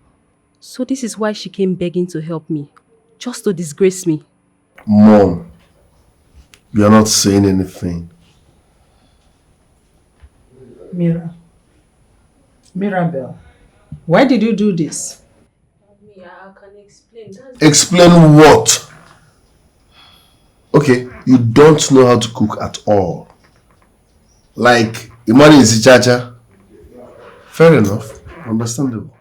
So this is why she came begging to help me. Just to disgrace me. Mom, you're not saying anything. Mirabel, why did you do this? Yeah, I can explain. Explain what? Okay, you don't know how to cook at all. Like, Imani is Chacha. Fair enough. Understandable.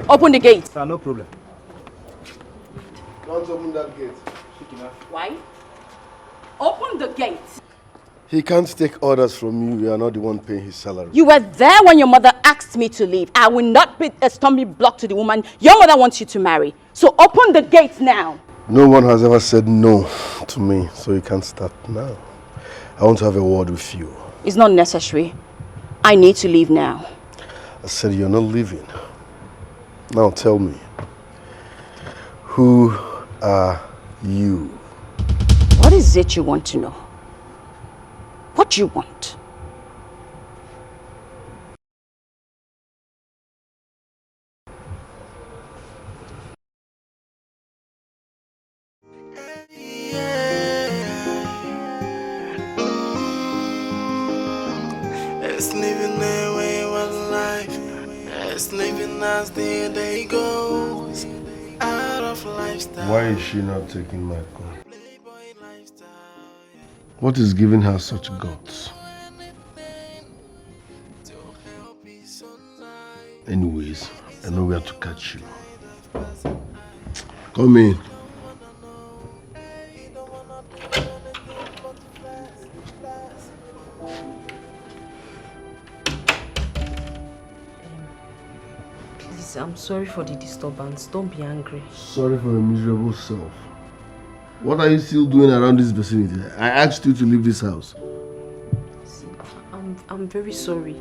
Open the gate. Sir, no problem. Don't open that gate. Why? Open the gate. He can't take orders from you. You are not the one paying his salary. You were there when your mother asked me to leave. I will not be a stumbling block to the woman your mother wants you to marry. So open the gate now. No one has ever said no to me, so you can't start now. I want to have a word with you. It's not necessary. I need to leave now. I said you're not leaving. Now tell me, who are you? What is it you want to know? What do you want? It's living their wayward life. It's living as the day goes. Out of lifestyle. Why is she not taking my call? What is giving her such guts? Anyways, I know where to catch you. Come in. Please, I'm sorry for the disturbance. Don't be angry. Sorry for your miserable self. What are you still doing around this vicinity? I asked you to leave this house. I'm very sorry.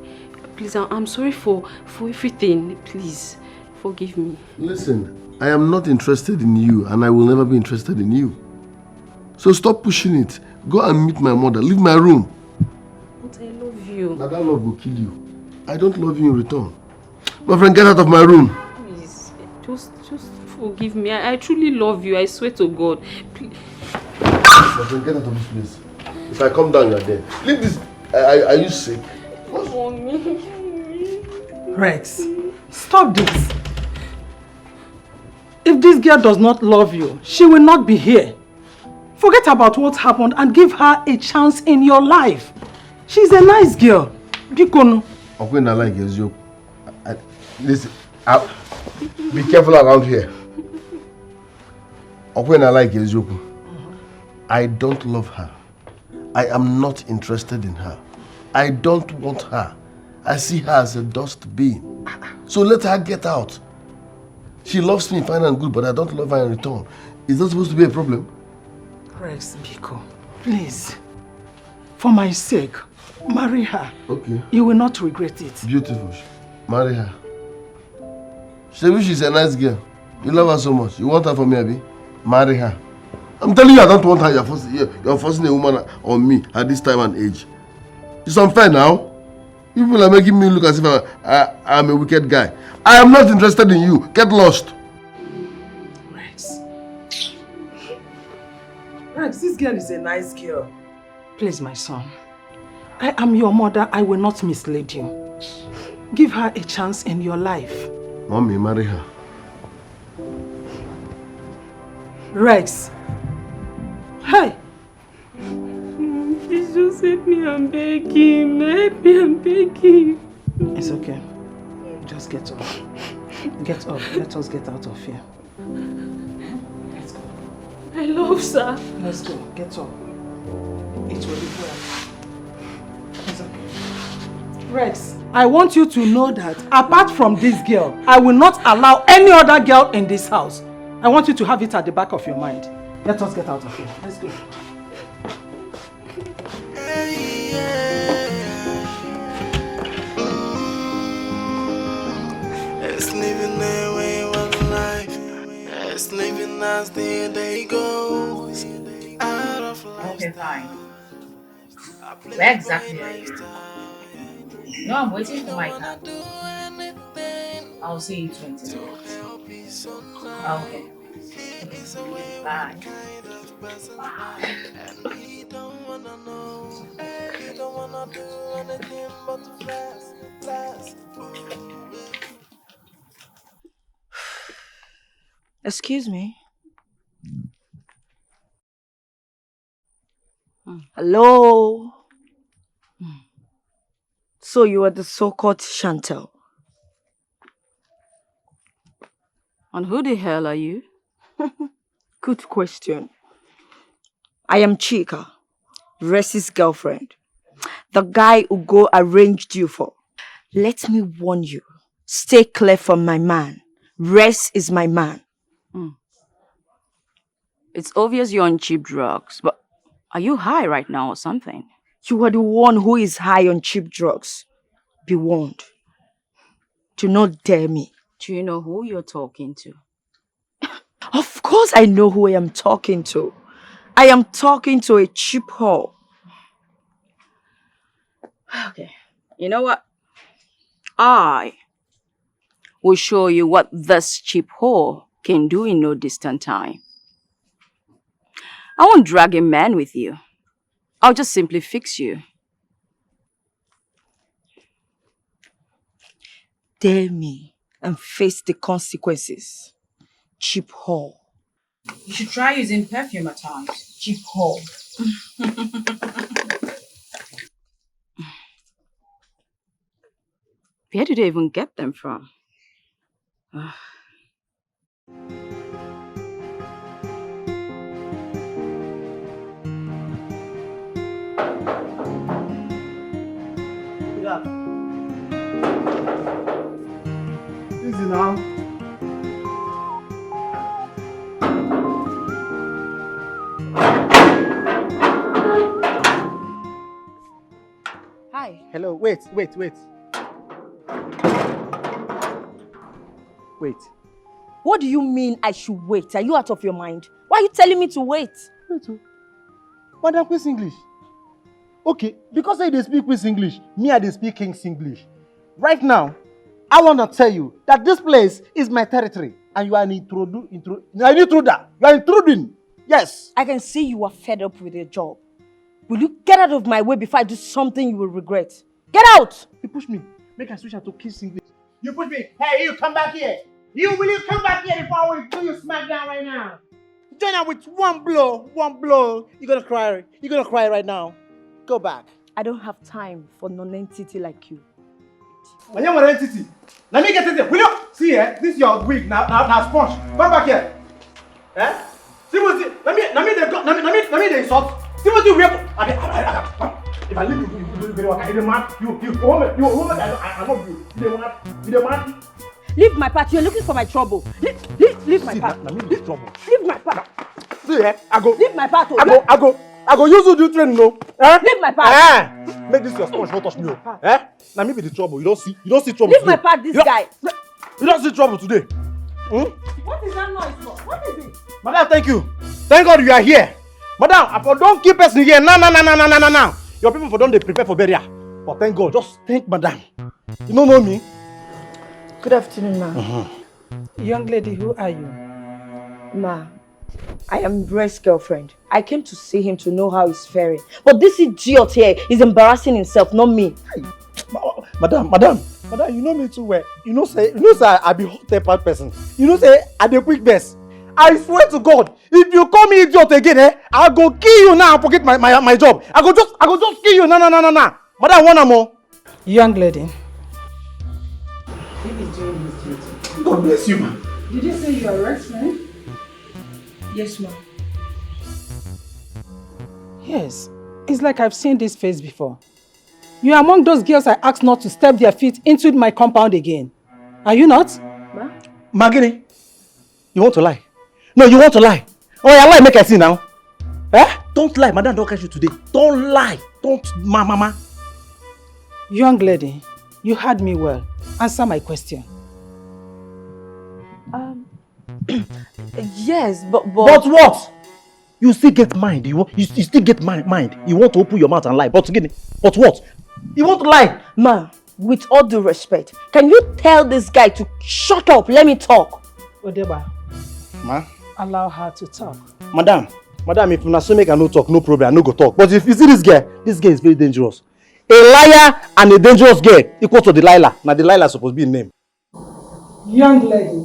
Please, I'm sorry for everything. Please, forgive me. Listen, I am not interested in you and I will never be interested in you. So stop pushing it. Go and meet my mother. Leave my room. But I love you. Now that love will kill you. I don't love you in return. My friend, get out of my room. Please, just forgive me. I truly love you. I swear to God. Please. My friend, get out of this place. If I come down, you are dead. Leave this. Are you sick? Rex, stop this. If this girl does not love you, she will not be here. Forget about what happened and give her a chance in your life. She's a nice girl. Bikono. Listen, be careful around here. I don't love her. I am not interested in her. I don't want her. I see her as a dustbin. So let her get out. She loves me fine and good, but I don't love her in return. Is that supposed to be a problem? Rex, Biko, please. For my sake, marry her. Okay. You will not regret it. Beautiful. Marry her. She's a nice girl. You love her so much. You want her for me, Abi? Marry her. I'm telling you, I don't want her. You're forcing a woman on me at this time and age. It's unfair now. People are making me look as if I'm a wicked guy. I am not interested in you. Get lost. Rex. Rex, this girl is a nice girl. Please, my son. I am your mother. I will not mislead you. Give her a chance in your life. Mommy, marry her. Rex. Hey. Please just help me, I'm begging. Help me, I'm begging. It's okay. Just get up. Get up. Let us get out of here. Let's go. I love sir. Let's go. Get up. It will be well. It's okay. Rex, I want you to know that apart from this girl, I will not allow any other girl in this house. I want you to have it at the back of your mind. Let us get out of here. Let's go. It's living their way of life. It's living as the day goes. Out of life. Okay, fine. Where exactly are you? No, I'm waiting for my car. I'll see you in 20 minutes. Okay. Bye. Excuse me. Hello? So you are the so-called Chantel? And who the hell are you? Good question. I am Chika, Rex's girlfriend. The guy Ugo arranged you for. Let me warn you. Stay clear from my man. Rex is my man. It's obvious you're on cheap drugs, but are you high right now or something? You are the one who is high on cheap drugs. Be warned. Do not dare me. Do you know who you're talking to? Of course I know who I am talking to. I am talking to a cheap whore. Okay. You know what? I will show you what this cheap whore can do in no distant time. I won't drag a man with you. I'll just simply fix you. Dare me and face the consequences. Cheap whore. You should try using perfume at times. Cheap whore. Where did they even get them from? Yeah. Easy now. Hi. Hello, wait. Wait. What do you mean I should wait? Are you out of your mind? Why are you telling me to wait? Wait. Madam Quiz English. Okay, because I dey speak Quiz English, me I dey speak King's English. Right now, I want to tell you that this place is my territory and you are an intruder. You are intruding. Yes. I can see you are fed up with your job. Will you get out of my way before I do something you will regret? Get out! You push me. Make I switch her to King's English. You push me. Hey, you come back here. Will you come back here before we do you smack down right now? Join her with one blow. You're gonna cry right now. Go back. I don't have time for non-entity like you. When you're an entity, let me get it there. Will you? See here, this is your wig. Now sponge. Come back here. Eh? Timothy, let me the insult. Timothy, we have. If I leave you, you're mad. You woman, I love you. You're mad. Leave my part. You're looking for my trouble. Leave my part. Leave trouble. Leave my part. See, I go. Leave my part. I go use you do train, no? Eh? Leave my part. Make this your sponge, don't touch me. Eh? Now me be the trouble. You don't see trouble. Leave today. my part, this guy. You don't see trouble today. What is that noise for? What is it? Madam, thank you. Thank God you are here. Madam, don't keep person here. Now. Your people don't they prepare for burial. But thank God, just thank Madam. You don't know me? Good afternoon, ma. Young lady, who are you? Ma, I am Brett's girlfriend. I came to see him to know how he's faring. But this idiot here is embarrassing himself, not me. Madam, you know me too well. You know say I be hot-tempered person. You know say I dey quick best. I swear to God, if you call me idiot again, I go kill you now and forget my job. I go just kill you. No. Madam, one more. Young lady. God bless you, man. Did you say you are Rex's friend? Yes, ma. Yes. It's like I've seen this face before. You are among those girls I asked not to step their feet into my compound again. Are you not? Ma? Magini, you want to lie? No, you want to lie. Oh, yeah, lie, make I see now. Eh? Don't lie, madam, don't catch you today. Don't lie. Don't, mama. Young lady, you heard me well. Answer my question. Yes, but... But what? You still get mind. You still get mind. You want to open your mouth and lie. But what? You want to lie? Ma, with all due respect, can you tell this guy to shut up? Let me talk. Odeba. Ma? Allow her to talk. Madam, if you not so make her no talk, no problem, I no go talk. But if you see this guy is very dangerous. A liar and a dangerous girl equal to Delilah. Now Delilah is supposed to be a name. Young lady,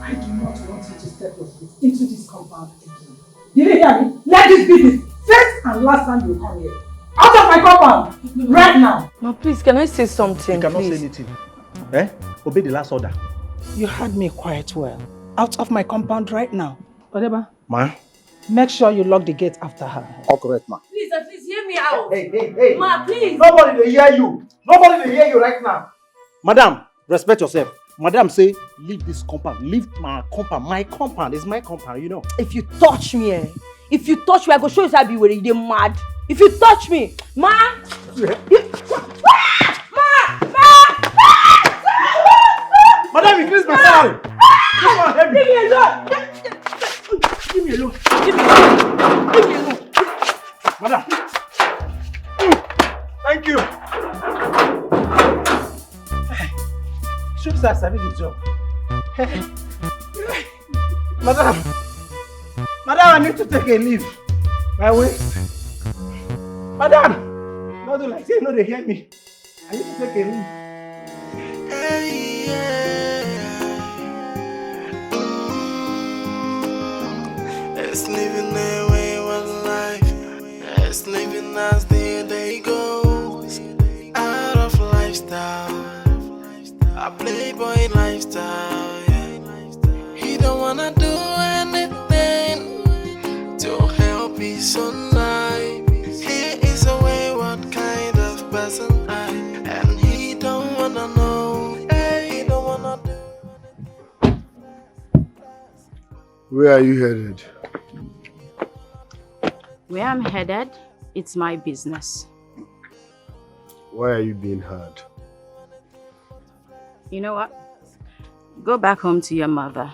I do not want you to step your feet into this compound again. Did you hear me? Let this be the first and last time you come here. Out of my compound! Right now! Ma, please, can I say something? You cannot please? say anything. Eh? Obey the last order. You heard me quite well. Out of my compound right now. Odeba. Ma? Make sure you lock the gate after her. All correct, ma. Please, at least hear me out. Hey. Ma, please. Nobody will hear you. Nobody will hear you right now. Madam, respect yourself. Madam say, leave this compound. Leave my compound. My compound is my compound, you know. If you touch me, I go show you how I be wearing. You're mad. If you touch me, ma! Madam, increase my salary. Come on, help me. Leave me alone. Leave me alone. Madam. Thank you. Should I service this job? Madam, I need to take a leave. My waist. Madam, not do like say no, they hear me. I need to take a leave. It's living their wayward life. It's living as the day goes. Out of lifestyle, a playboy lifestyle. He don't wanna do anything to help his own life. He is a wayward kind of person, and he don't wanna know. He don't wanna do. Where are you headed? Where I'm headed, it's my business. Why are you being hard? You know what? Go back home to your mother.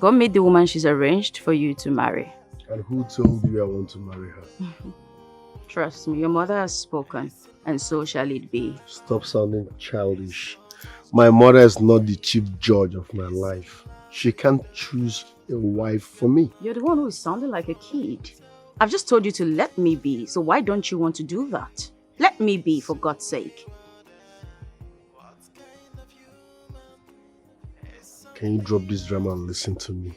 Go meet the woman she's arranged for you to marry. And who told you I want to marry her? Trust me, your mother has spoken, and so shall it be. Stop sounding childish. My mother is not the chief judge of my life. She can't choose a wife for me. You're the one who is sounding like a kid. I've just told you to let me be, so why don't you want to do that? Let me be, for God's sake. Can you drop this drama and listen to me?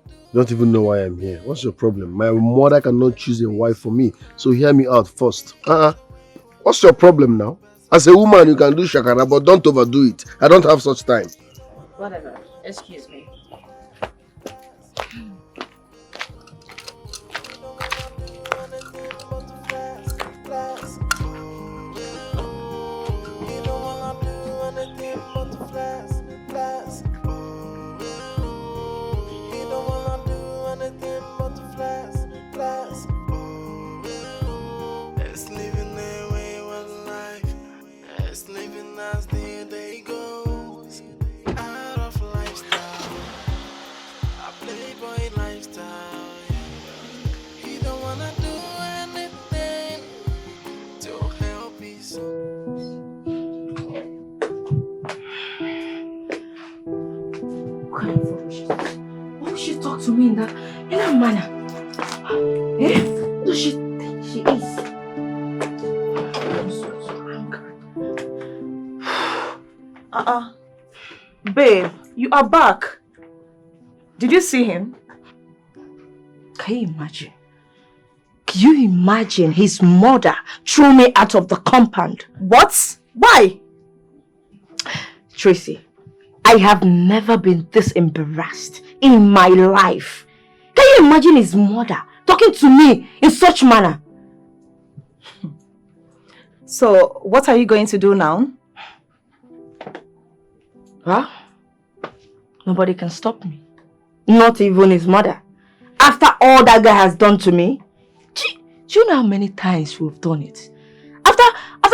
You don't even know why I'm here. What's your problem? My mother cannot choose a wife for me, so hear me out first. What's your problem now? As a woman, you can do shakara, but don't overdo it. I don't have such time. Whatever. Excuse me. that manner. Eh? So she thinks she is. I'm so angry. Babe, you are back. Did you see him? Can you imagine? Can you imagine his mother threw me out of the compound? What? Why? Tracy, I have never been this embarrassed in my life. Can you imagine his mother talking to me in such manner? So, what are you going to do now? Huh? Nobody can stop me. Not even his mother. After all that guy has done to me. Do you know how many times we've done it? After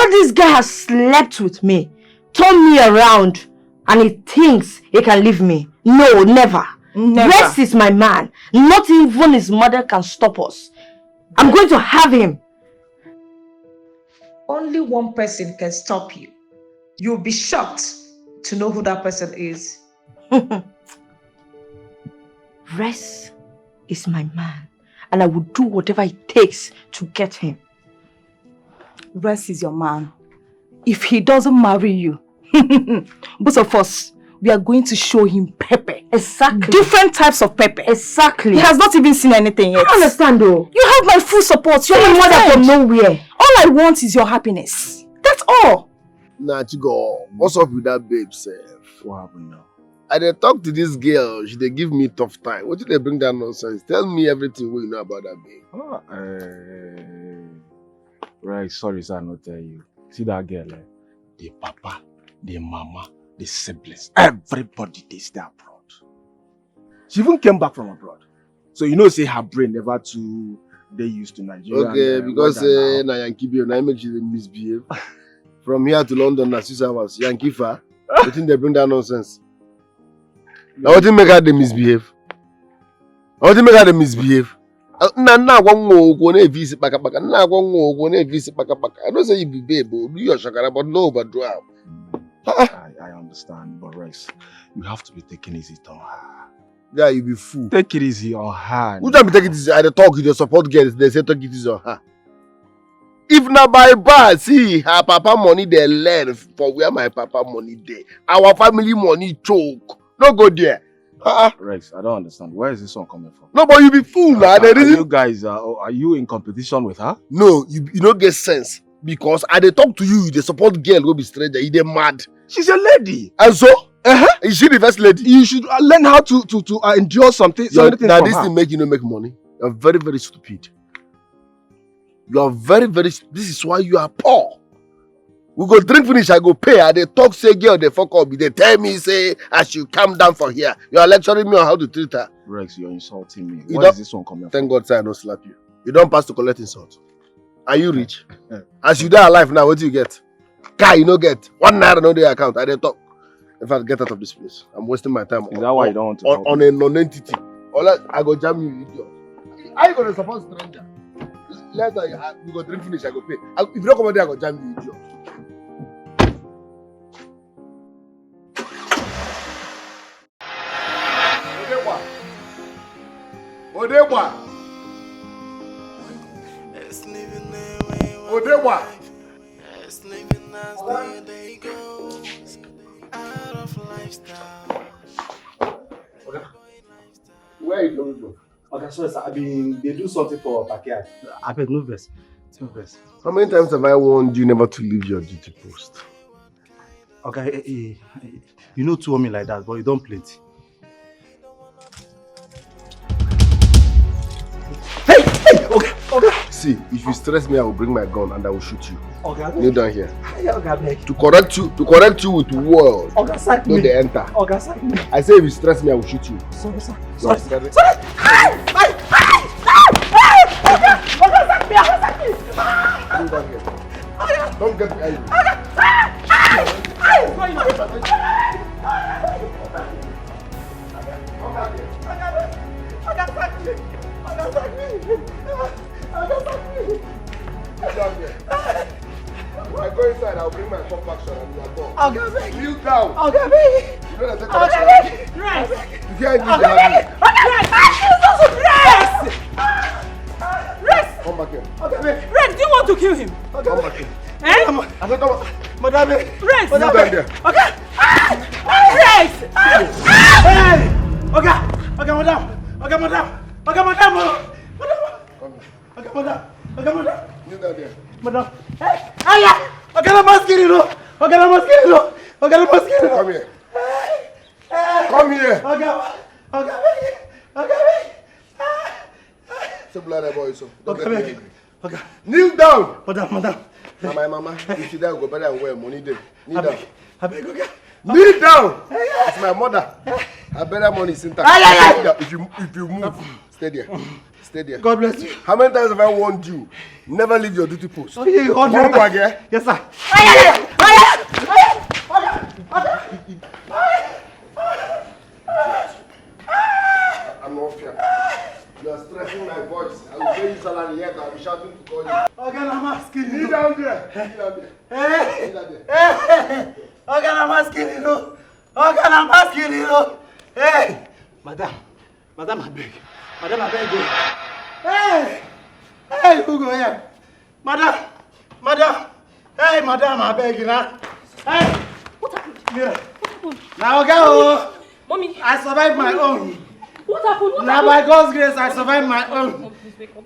this guy has slept with me, turned me around, and he thinks he can leave me. No, never. Rex is my man. Not even his mother can stop us. I'm going to have him. Only one person can stop you. You'll be shocked to know who that person is. Rex is my man, and I will do whatever it takes to get him. Rex is your man. If he doesn't marry you, both of us, we are going to show him pepper. Exactly. Different types of pepper. Exactly. He has not even seen anything yet. I understand though. You have my full support. You're my mother from nowhere. All I want is your happiness. That's all. Nah, Chigo, what's up with that babe, self? What happened now? I dey talk to this girl, she dey give me tough time. What did they bring that nonsense? Tell me everything what you know about that babe. Right, sorry sir, I not tell you. See that girl, the papa, the mama, the siblings, everybody they stay abroad. She even came back from abroad. So you know say her brain never too they used to Nigeria. Okay, because na Yankee babe, na make she misbehave. From here to London na 6 hours. Yankee far. You think they bring that nonsense? Now what do you make her they misbehave? What do you make her they misbehave? I don't say you be babe, do your shakara, but no, but do I understand, but Rex, you have to be taking it easy on her. Yeah, you be fool. Take it easy on her. Who don't be taking it easy? I talk, you support girls, they say take it easy on her. If na by bad, see, her papa money they learn for where my papa money dey. Our family money choke. No go there. Rex, I don't understand. Where is this one coming from? No, but you be fool, man. You guys, are you in competition with her? No, you don't get sense. Because I dey talk to you, the support girl will be stranger. You dey mad. She's a lady. And so? Is she the first lady? You should learn how to endure something. Now this thing make you no make money. You're very, very stupid. You are very, very. This is why you are poor. We go drink finish, I go pay. I they talk say girl, they fuck up. They tell me say I should come down for here. You are lecturing me on how to treat her. Rex, you're insulting me. Where is this one coming from? Thank God, sir, I don't slap you. You don't pass to collect insult. Are you rich? As you die alive now, what do you get? Car, you no get. 1 naira no day account. I they talk. In fact, get out of this place. I'm wasting my time. Is that why you don't want to on a non-entity? I go jam you, idiot. Are you gonna support stranger? Later, you go drink finish, I go pay. If you don't come out there, I go jam you, idiot. Odewa. Odewa. Where are you going to? Okay, sorry, sir. They do something for backyard. I beg no verse. No verse. How many times have I warned you never to leave your duty post? Okay, you know two of me like that, but you don't plenty. Hey, okay. See, if you stress me, I will bring my gun and I will shoot you. Okay. Kneel down here. Okay, to correct you with word. Okay, sack no, me. they enter. Okay, sack me. I say if you stress me, I will shoot you. Sorry, sir. Sorry. Okay, sack me. Kneel down here. Don't get angry. When I go inside, I'll bring my compaction and you are gone. Okay, kneel down. Okay, you know that right. You can't kneel down. Rex! Come back here. Okay, Rex, do you want to kill him? Come back here. Eh? Madam. Rex! You back there. Okay! Rex! Hey! Okay, madam. Okay, madam. You back there. Madam. Hey! Aya! Okay, the masquerade. Come here. Come here. Okay. Say blood boy, so. Okay. Kneel down. Madam. Now my mama, if you go better and wear money there. Kneel down. Okay. Kneel down. It's my mother. I better money is intact. If you move, stay there. God bless you. How many times have I warned you? Never leave your duty post. Oh, yeah, Come back here. Yes, sir. I'm not fair. You are stressing my voice. I will pay you salary yet. I will be shouting to call you. Okay, I'm asking you. Kneel down there. Hey! Okay, I'm asking you. Hey! Madam, I beg. Hey, who go here? Madam. Hey, madam, I beg you now. Hey! What happened? Mira. What happened? Now, okay, Mommy. I survived my own. What happened? Now, by God's grace, I survived my own.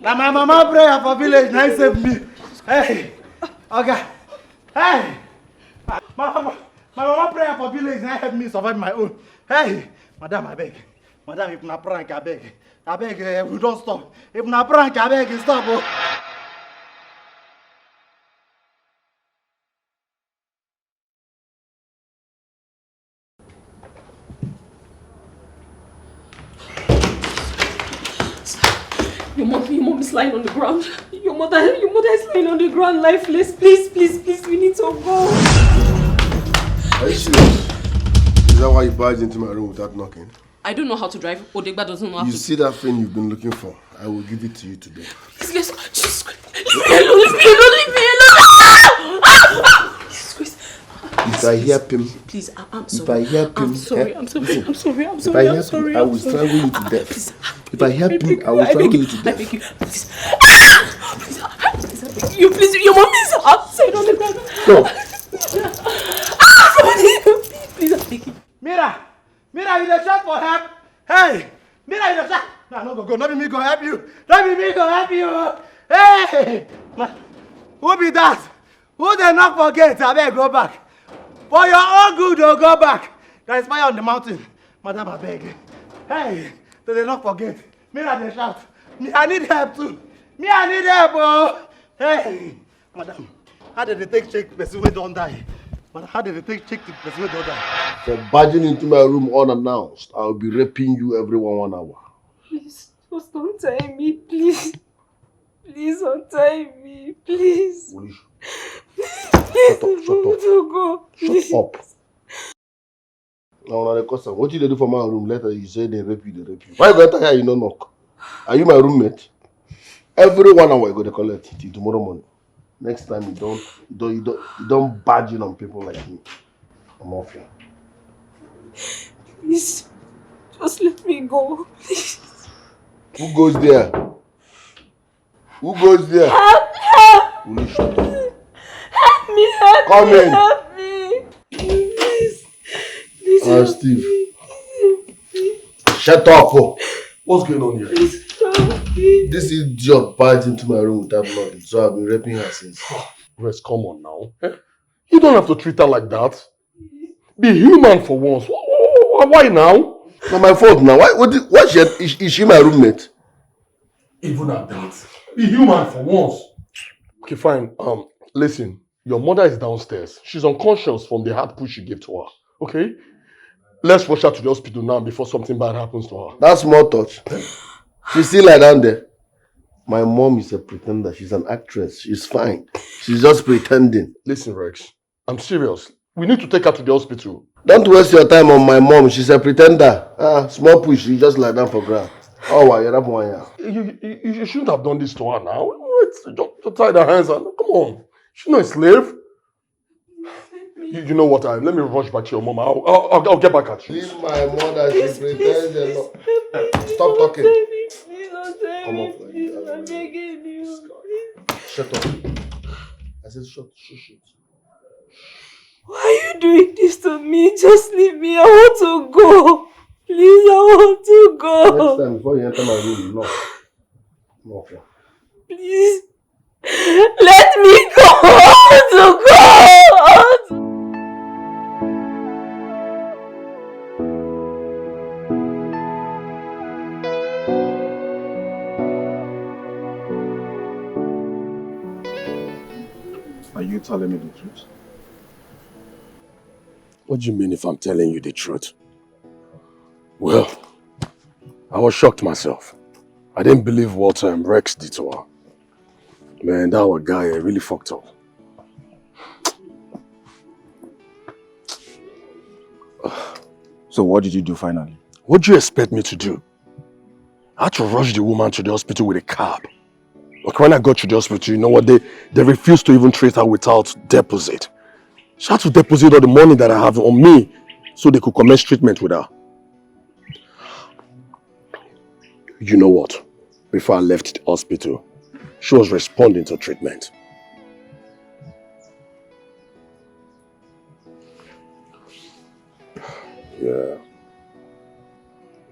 Now, my mama prayer for village, now save me. Hey! Okay. Hey! My mama prayer for village, now help me survive my own. Hey! Madam, I beg. Madam, if not prank, I beg. We don't stop. If not prank, I beg, stop. Oh. Your mom is lying on the ground. Your mother is lying on the ground, lifeless. Please, we need to go. Are you serious? Is that why you barged into my room without knocking? I don't know how to drive. Odegba doesn't know how to. You see that thing you've been looking for? I will give it to you today. Please, let's go. Jesus Christ. Leave me alone. Jesus Christ. If I hear him, please, I'm sorry. If I hear him, I'm sorry. If I hear him, I will strangle you to death. If I hear him, I will strangle you to death. I beg you, please. Please, I beg you, please. Your mom is outside on the ground. No. Please, I beg you. Mira, you dey shout for help. Hey, Mira, you dey shout. No, go. Not be me go help you. Hey, who be that? Who dey knock for gate? I beg, go back. For your own good, go back. There is fire on the mountain. Madam, I beg. Hey, they knock for gate. Mira, they shout. Me, I need help too. Oh. Hey, madam, how did they take check the person who don't die? Madam, how did they take check the person who don't die? For barging into my room unannounced, I will be raping you every 1 hour. Please, just don't tie me, please. Please don't tie me, please. Please, Shut up. Go. Shut up. Now, the question, what did they do for my room? Later, you say they rape you. Why you got here, you don't knock? Are you my roommate? Every 1 hour, you go to collect till tomorrow morning. Next time, you don't barge in on people like me. I'm off here. Please, just let me go, please. Who goes there? Help! Will you shut up? Help me! Come in. Help me! Please, Steve. Shut up! Oh. What's going on here? Please help me. This idiot barged into my room without knocking, so I've been raping her since. Rex, come on now. You don't have to treat her like that. Be human for once. Why now? Not my fault now. Why is she my roommate? Even at that. Be human for once. Okay, fine. Listen. Your mother is downstairs. She's unconscious from the hard push you gave to her. Okay? Let's rush her to the hospital now before something bad happens to her. That's small touch. She's still like down there. My mom is a pretender. She's an actress. She's fine. She's just pretending. Listen, Rex. I'm serious. We need to take her to the hospital. Don't waste your time on my mom. She's a pretender. Small push. She just lie down for ground. Oh, why? You're not one. You shouldn't have done this to her now. Just tie her hands and come on. She's not a slave. You know what? Let me rush back to your mom. I'll get back at you. Leave my mother. She pretends a lot. Stop talking. Come on. I'm begging you. Shut up. I said shut. Why are you doing this to me? Just leave me. I want to go. Please, I want to go. Next time before you enter my room, no. Okay. Please. Let me go. I want to go. Are you telling me the truth? What do you mean if I'm telling you the truth? Well, I was shocked myself. I didn't believe what Rex did to her. Man, that one guy really fucked up. So what did you do finally? What do you expect me to do? I had to rush the woman to the hospital with a cab. But when I got to the hospital, you know what? They refused to even treat her without deposit. She had to deposit all the money that I have on me so they could commence treatment with her. You know what? Before I left the hospital, she was responding to treatment. Yeah,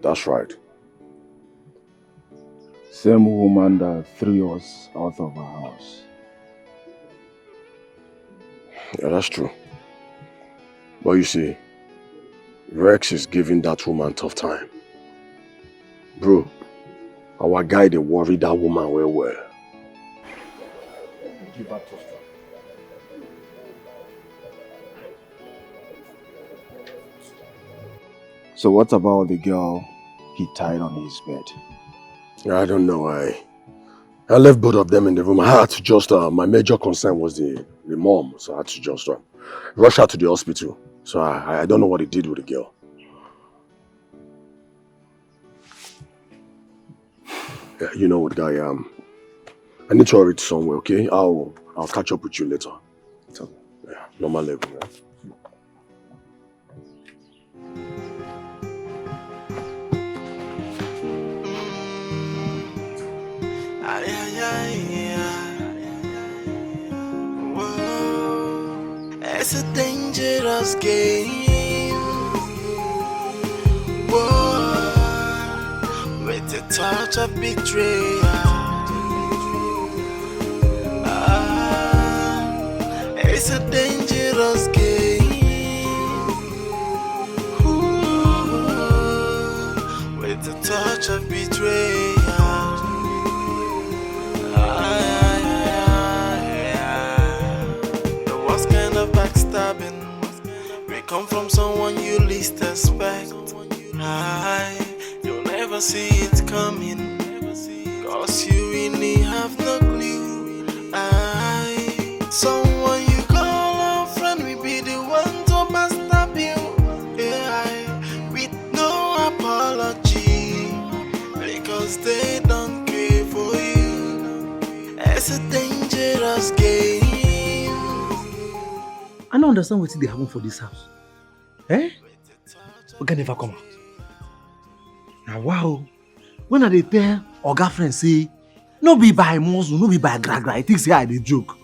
that's right. Same woman that threw us out of our house. Yeah, that's true. But you see, Rex is giving that woman a tough time. Bro, our guy, they worried that woman well. Give her tough time. So what about the girl he tied on his bed? I don't know. I left both of them in the room. I had to just, my major concern was the mom. So I had to just rush her to the hospital. So I don't know what he did with the girl. Yeah, you know what, guy, I need to hurry to somewhere, okay? I'll catch up with you later. So, yeah, normal level, yeah. It's a dangerous game. Whoa, with a touch of betrayal. It's a dangerous game. Ooh, with a touch of betrayal. Backstabbing, we come from someone you least expect. You'll never see it coming, cause you really have no clue. Someone you call a friend will be the one to backstab you, with no apology, because they don't care for you. It's a dangerous game. I don't understand what they happen for this house. Eh? We can never come out. Now wow. When are they tell Oga friend say, no be by muscle, no be by gra-gra. I think say I dey joke.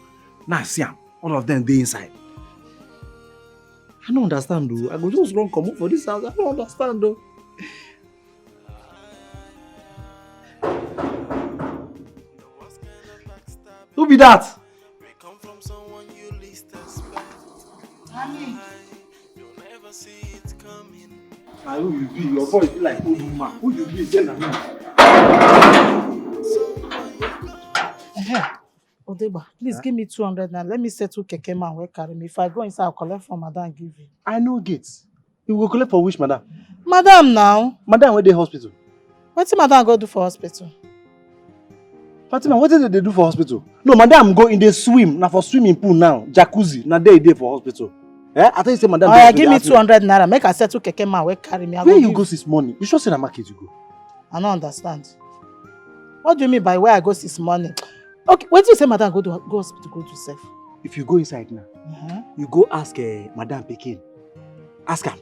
Now see am, all of them they inside. I don't understand though. I go just run come out for this house. I don't understand though. Who be that? You'll never see it coming. Now who you be? Your voice be like old woman. Who you be? Tell me. Odeba, please give me 200 now. Let me settle keke man wey carry me. If I go inside, I'll collect from madam and give you. I know gates. You will collect for which madam? Madam now. Madam where dey hospital? Wetin madam go do for hospital? Fatima, what did they do for hospital? No, madam go in the swim. Now for swimming pool now. Jacuzzi. Now they for hospital. Eh? I thought you said madam. Oh, yeah, give me 200 naira. Make I settle keke man wey carry me. Where you go this morning? You sure say na market you go? I don't understand. What do you mean by where I go this morning? Okay, what do you say madam go hospital go do safe? If you go inside now, you go ask Madam Pekin. Ask her,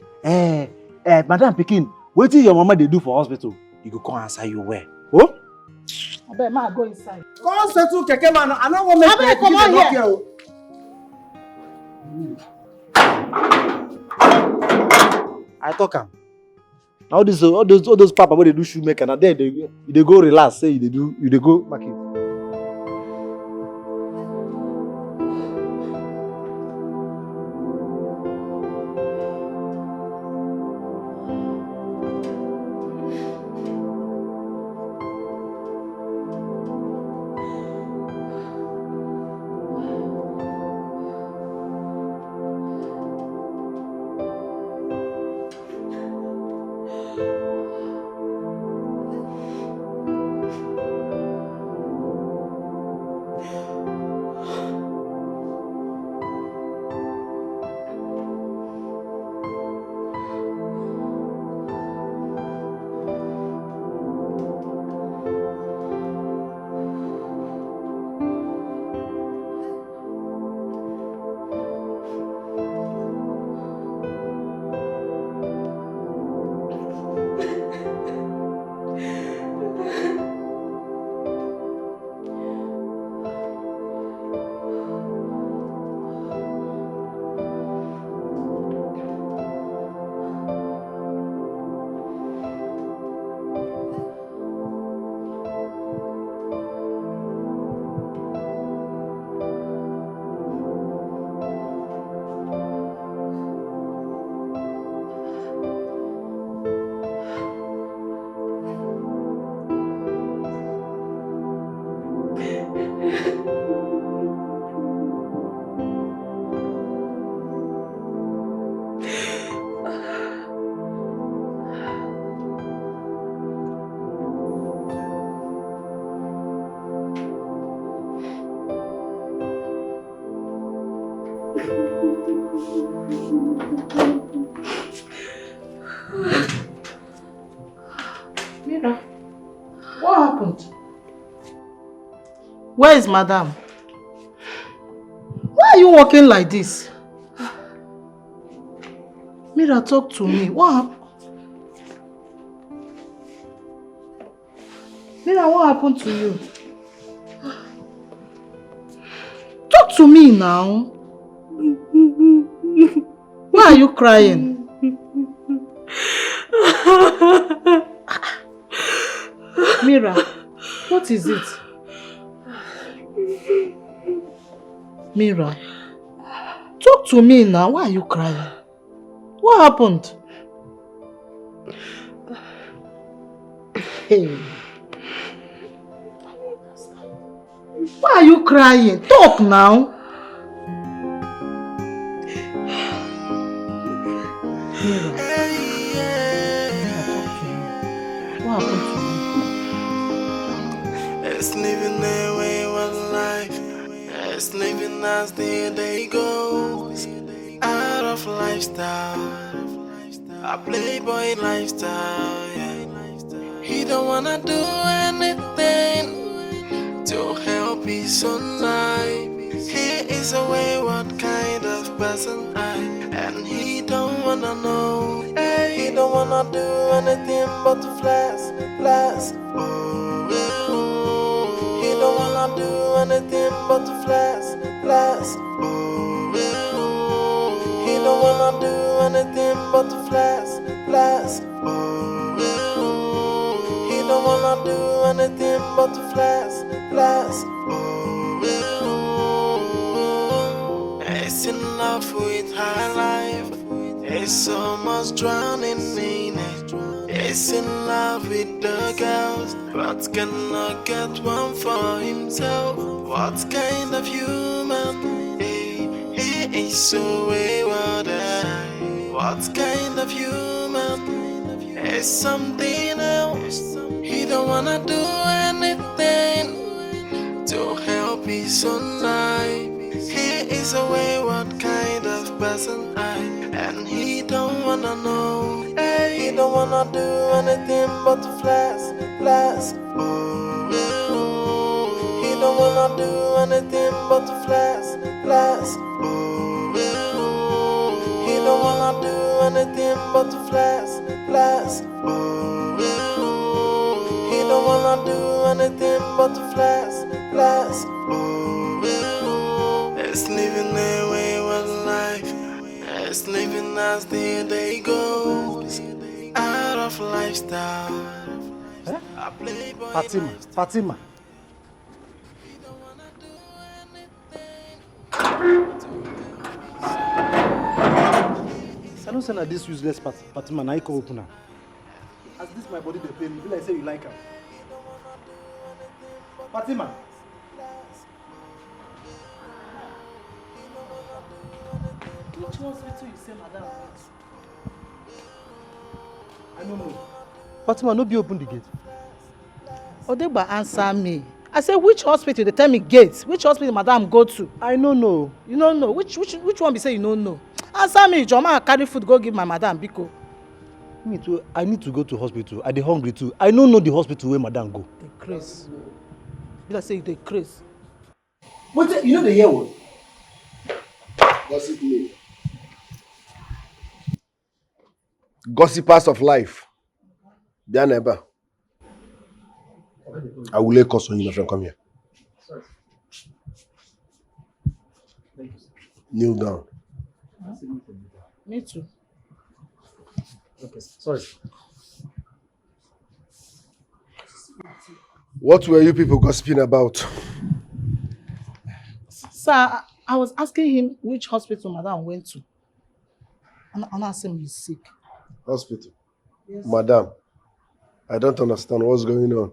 Madam Pekin, what did your mama they do for hospital? You go come answer you where? Oh? I bet ma go inside. Come settle keke man. I don't want to make Abeg, come on here. here. I talk am. All those papa where they do shoemaker, and then they go relax, say they go market. Mira, what happened? Where is Madam? Why are you walking like this? Mira, talk to me. What happened? Mira, what happened to you? Talk to me now. Why are you crying? Mira, what is it? Mira, talk to me now. Why are you crying? What happened? Hey. Why are you crying? Talk now. Mira. Mira, talk to me. What happened to you? It's living their wayward life. It's living as the day goes. Out of lifestyle, a playboy lifestyle. Yeah. He don't wanna do anything to help his own life. He is a wayward kind of person, and he don't wanna know. He don't wanna do anything but to flash. Oh, he don't wanna do anything but to flash. Oh, he don't wanna do anything but to flash. Oh, he don't wanna do anything but to flash. Oh, he's in love with high life. He's almost drowning in it. He's in love with the girls, but cannot get one for himself. What kind of human? He is so wayward. What kind of human? Is something else. He don't wanna do anything to help his own life. He is a wayward kind of person, and he don't wanna know. He don't wanna do anything but to flash. Oh, he don't wanna do anything but to flash. Oh, anything but to flex. Oh, he don't wanna do anything but to flex. Oh, it's living their wayward life. It's living as the day goes. Out of lifestyle. Fatima. I don't say that this useless Fatima na go open her. As this my body dey pain, you be like say you like her. Fatima. Which hospital you say madam went? I don't know. Fatima, no be open the gate. Odegba, answer me. I say which hospital? They tell me gate. Which hospital madam go to? I don't know. You don't know? Which one be say you don't know? Answer me, Joma, carry food go give my madam Biko. Me too. I need to go to hospital. I dey hungry too. I don't know the hospital where madam go. They craze. You like say they craze. But you know the hear what? Gossip me. Gossipers of life. Their neighbor. I will lay curse on you, my friend. Come here. Sorry. Kneel down. Me too. Okay, sorry. What were you people gossiping about? Sir, I was asking him which hospital madam went to. And I asked him he's sick. Hospital? Yes. Madam, I don't understand what's going on.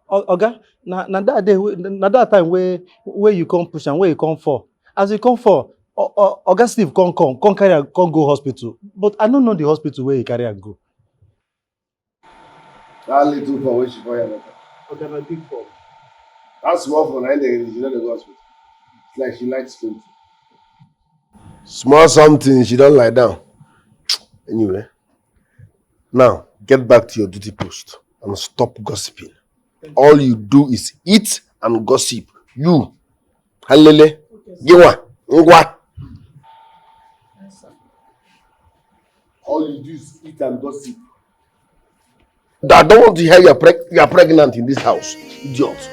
Oga, na that time where you come push and where you come for. As you come for, Oga Steve come go hospital. But I don't know the hospital where he carry and go. That little for which boy and Okay, my big for. That's small for 9 days, she not the hospital. It's like she likes food. Small something, she don't lie down. Anyway, now get back to your duty post and stop gossiping. All you do is eat and gossip. You, Halele, Giwa, Ngwa. All you do is eat and gossip. I don't want to hear you are pregnant in this house, idiot.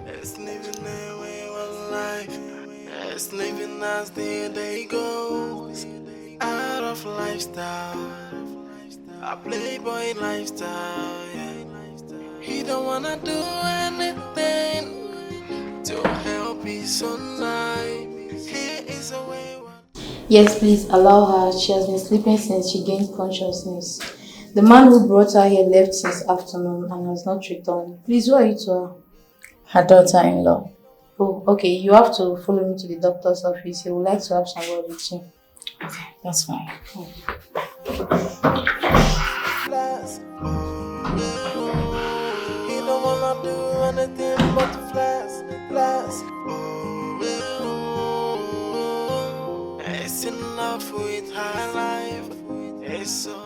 It's living their wayward life. It's living as the day goes. Out of lifestyle. A playboy lifestyle, yeah. He don't wanna do anything to help his son life. He is a wayward. Yes, please allow her. She has been sleeping since she gained consciousness. The man who brought her here left since afternoon and has not returned. Please, who are you to her? Her daughter-in-law. Oh, okay. You have to follow me to the doctor's office. He would like to have some word with you. Okay, that's fine. He don't wanna do anything but to flex. It's in love with high life. It's so.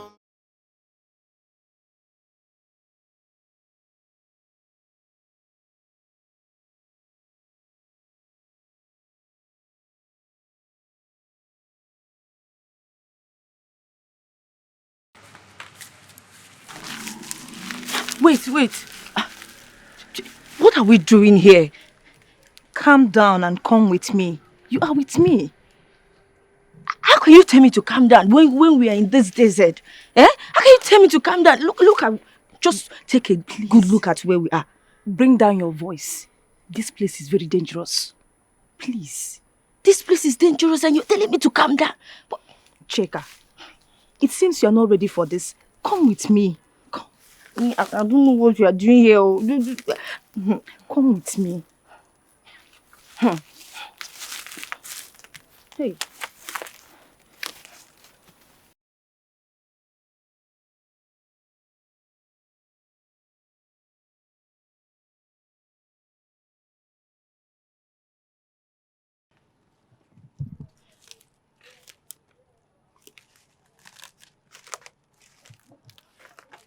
Wait. What are we doing here? Calm down and come with me. You are with me. How can you tell me to calm down when we are in this desert? How can you tell me to calm down? Look at, just take a good look at where we are. Bring down your voice. This place is very dangerous. Please. This place is dangerous and you're telling me to calm down. But Cheka, it seems you're not ready for this. Come with me. I don't know what you are doing here. Come with me. Hey.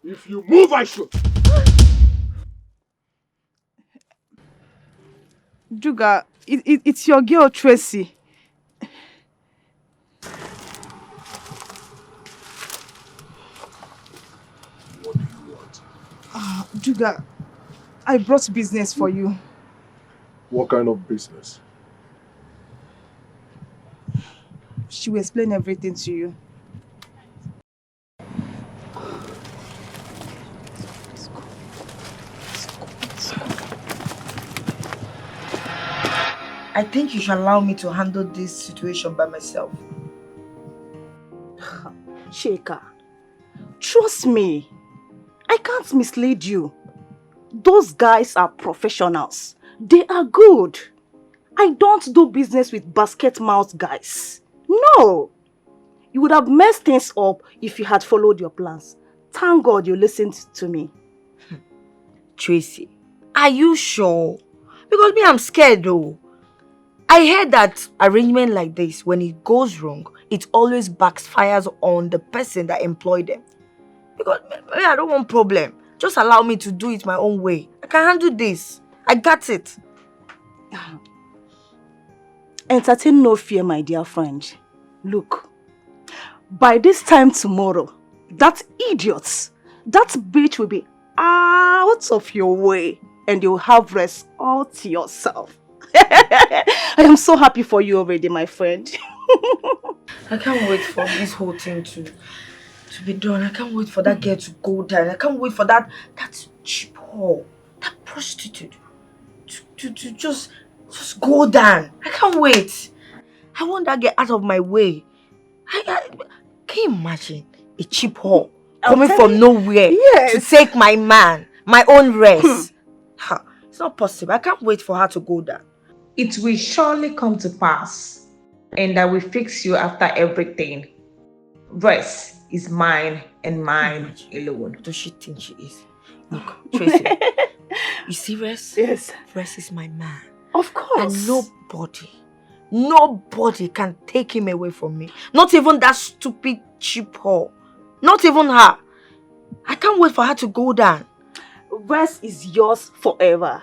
If you move, I shoot. Juga, it's your girl Tracy. Sugar, I brought business for you. What kind of business? She will explain everything to you. I think you should allow me to handle this situation by myself. Chika, trust me. I can't mislead you. Those guys are professionals. They are good. I don't do business with basket mouth guys. No. You would have messed things up if you had followed your plans. Thank God you listened to me. Tracy, are you sure? Because me, I'm scared though. I heard that arrangement like this, when it goes wrong, it always backfires on the person that employed them. Because me, I don't want problem. Just allow me to do it my own way. I can handle this. I got it. Entertain no fear, my dear friend. Look, by this time tomorrow, that idiot, that bitch will be out of your way and you'll have rest all to yourself. I am so happy for you already, my friend. I can't wait for this whole thing to be done. I can't wait for that girl to go down. I can't wait for that cheap whore, that prostitute to just go down. I can't wait. I want that girl out of my way. Can you imagine a cheap whore coming from nowhere to take my man, my own rest? It's not possible. I can't wait for her to go down. It will surely come to pass, and I will fix you after everything. Rest is mine and mine alone. What does she think she is? Look, Tracy, you see Rest? Yes. Rest is my man. Of course. And nobody can take him away from me. Not even that stupid cheap whore. Not even her. I can't wait for her to go down. Rest is yours forever.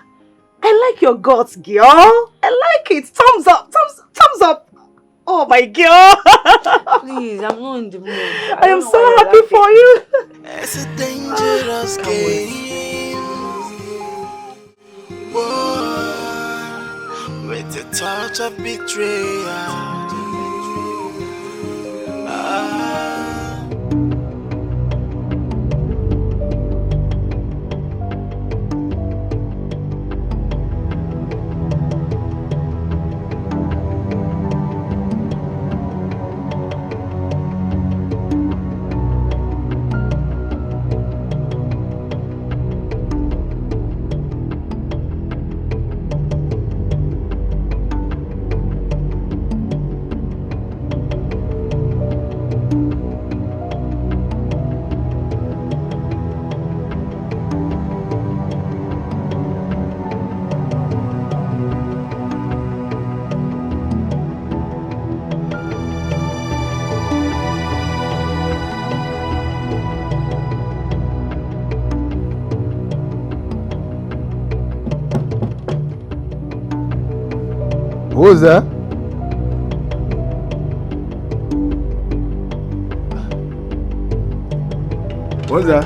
I like your guts, girl. I like it. Thumbs up. Thumbs up. Oh, my girl. Please, I'm not in the mood. I am so happy for you. It's a dangerous game. Whoa, with a touch of betrayal. Who's that? What's that?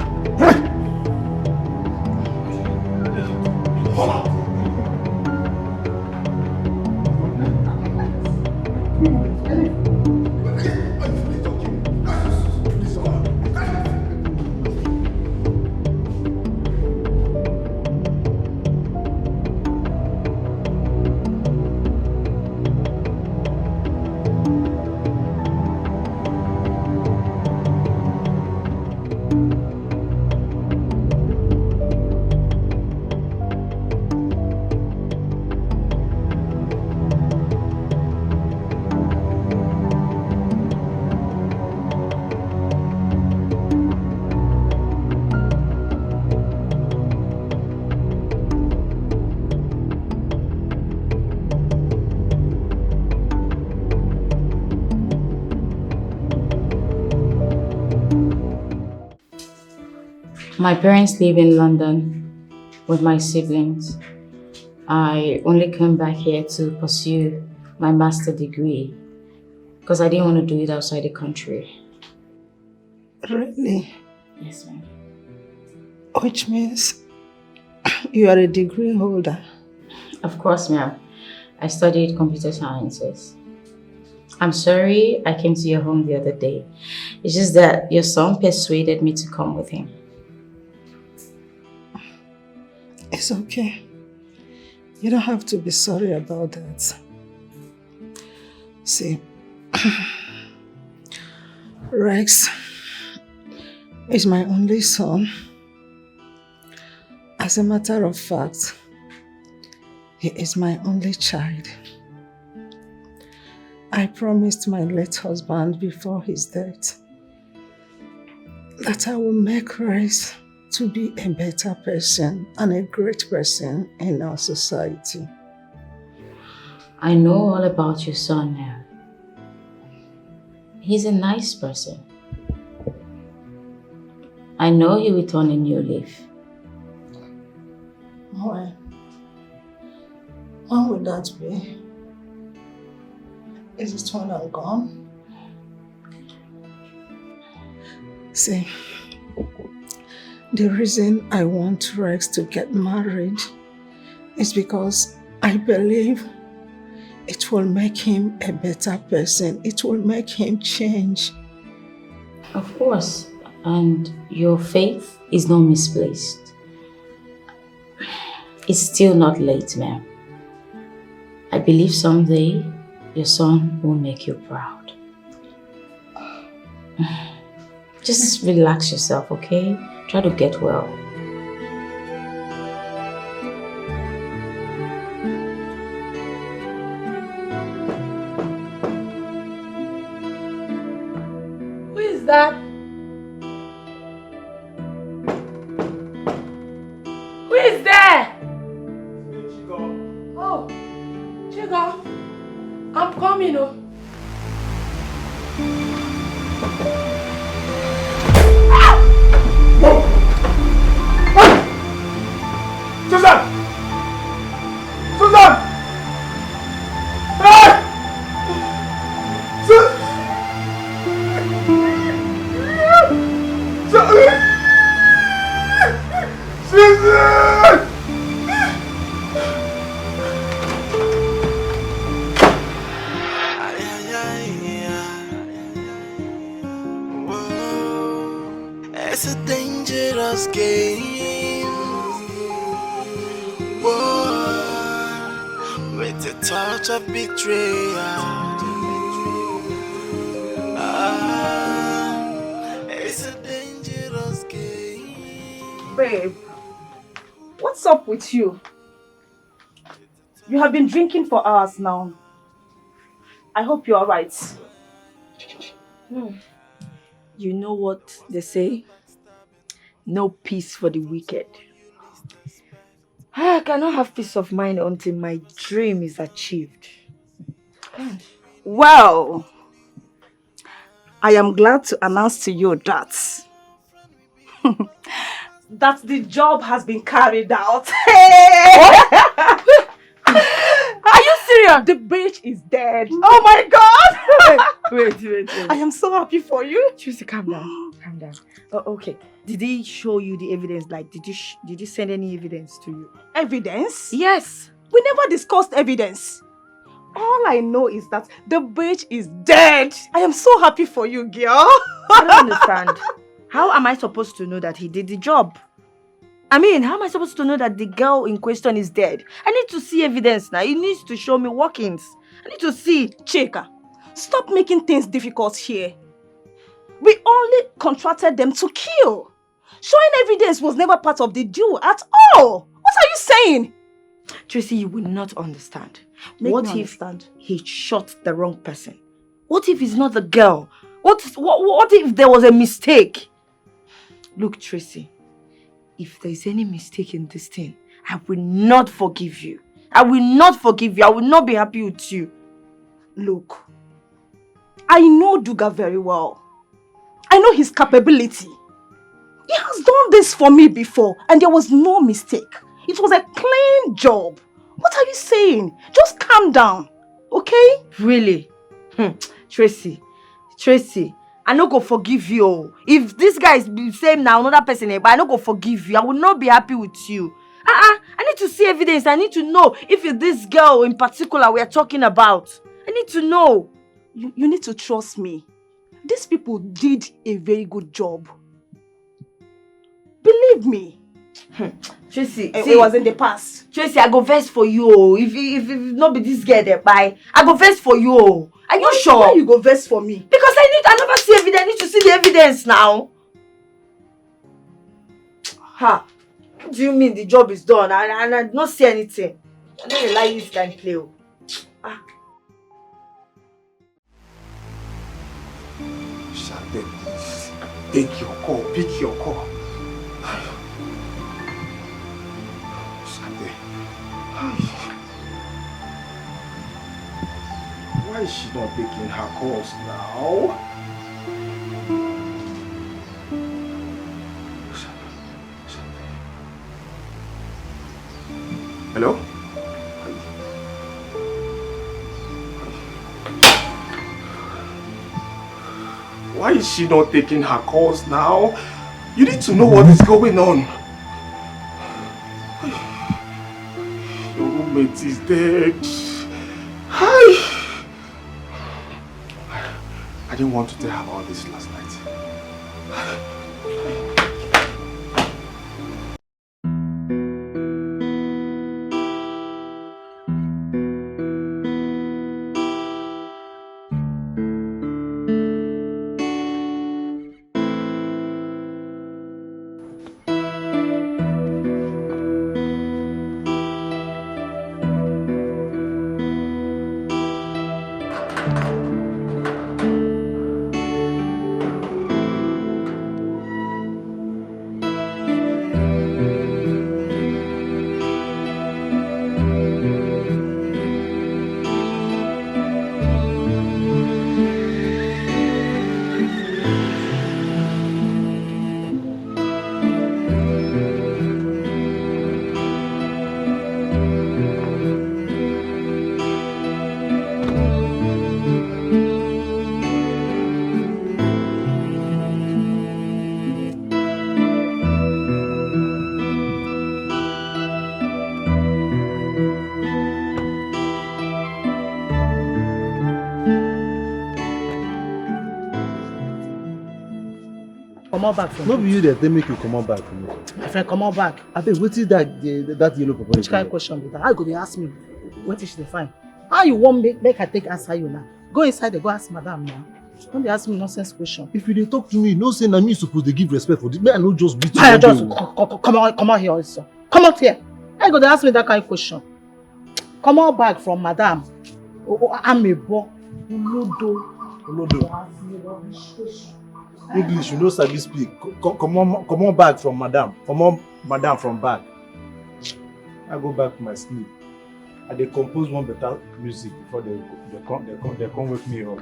My parents live in London with my siblings. I only came back here to pursue my master's degree because I didn't want to do it outside the country. Really? Yes, ma'am. Which means You are a degree holder. Of course, ma'am. I studied computer sciences. I'm sorry I came to your home the other day. It's just that your son persuaded me to come with him. It's okay. You don't have to be sorry about that. See, Rex is my only son. As a matter of fact, he is my only child. I promised my late husband before his death that I will make Rex to be a better person and a great person in our society. I know all about your son now. He's a nice person. I know he will turn a new leaf. When will that be? Is it when I'm gone? See, the reason I want Rex to get married is because I believe it will make him a better person. It will make him change. Of course, and your faith is not misplaced. It's still not late, ma'am. I believe someday your son will make you proud. Just relax yourself, okay? Try to get well. Who is that? Who is there? Oh, Chico, I'm coming. Oh. Susan! Susan! Hey! Susan! It's a dangerous game. Whoa, with a touch of betrayal. It's a dangerous game. Babe, what's up with you? You have been drinking for hours now. I hope you're alright. You know what they say? No peace for the wicked. I cannot have peace of mind until my dream is achieved. Well, I am glad to announce to you that that the job has been carried out. Are you serious? The bitch is dead. Oh my god! Wait. I am so happy for you. Tracy, calm down. Oh, okay. Did he show you the evidence? Like, did you send any evidence to you? Evidence? Yes. We never discussed evidence. All I know is that the bitch is dead. I am so happy for you, girl. I don't understand. How am I supposed to know that he did the job? I mean, how am I supposed to know that the girl in question is dead? I need to see evidence now. He needs to show me workings. I need to see. Chika, stop making things difficult here. We only contracted them to kill. Showing evidence was never part of the deal at all. What are you saying? Tracy, you will not understand. What if he shot the wrong person? What if it's not the girl? What if there was a mistake? Look, Tracy, if there's any mistake in this thing, I will not forgive you. I will not forgive you. I will not be happy with you. Look, I know Duga very well. I know his capability. He has done this for me before and there was no mistake. It was a clean job. What are you saying? Just calm down, okay? Really? Tracy, I no go forgive you. If this guy is the same now, another person, but I no go forgive you. I will not be happy with you. I need to see evidence. I need to know if it's this girl in particular we are talking about. I need to know. You need to trust me. These people did a very good job. Believe me. Tracy, it was in the past. Tracy, I go vex for you. Oh. If not be this girl there by, I go vex for you. Oh. Are you sure? Why you go vex for me? Because I never see evidence. I need to see the evidence now. Ha! What do you mean the job is done? I did not see anything. I don't like this kind of play. Shade, please. Take your call. Pick your call. Shade. Why is she not taking her calls now? Hello? Why is she not taking her calls now? You need to know what is going on. Your roommate is dead. Hi. I didn't want to tell her about this last night. Come on back from No be you that they make you come on back from me. My friend, come on back. I think what is that yellow papa? Which kind of question be that? How you go dey ask me? What is she find? How you want make I take answer you now? Go inside there, go ask madam now. Don't they ask me nonsense question. If you dey talk to me, no say na me supposed to give respect for this. May I not just beat you. Come on here also. Come out here. How you go dey ask me that kind of question? Come on back from madam. I'm a boy. Olodo. English, you know sabi speak. Come on back from madam. Come on, madam from back. I go back to my sleep. I dey compose one better music before they come wake me up.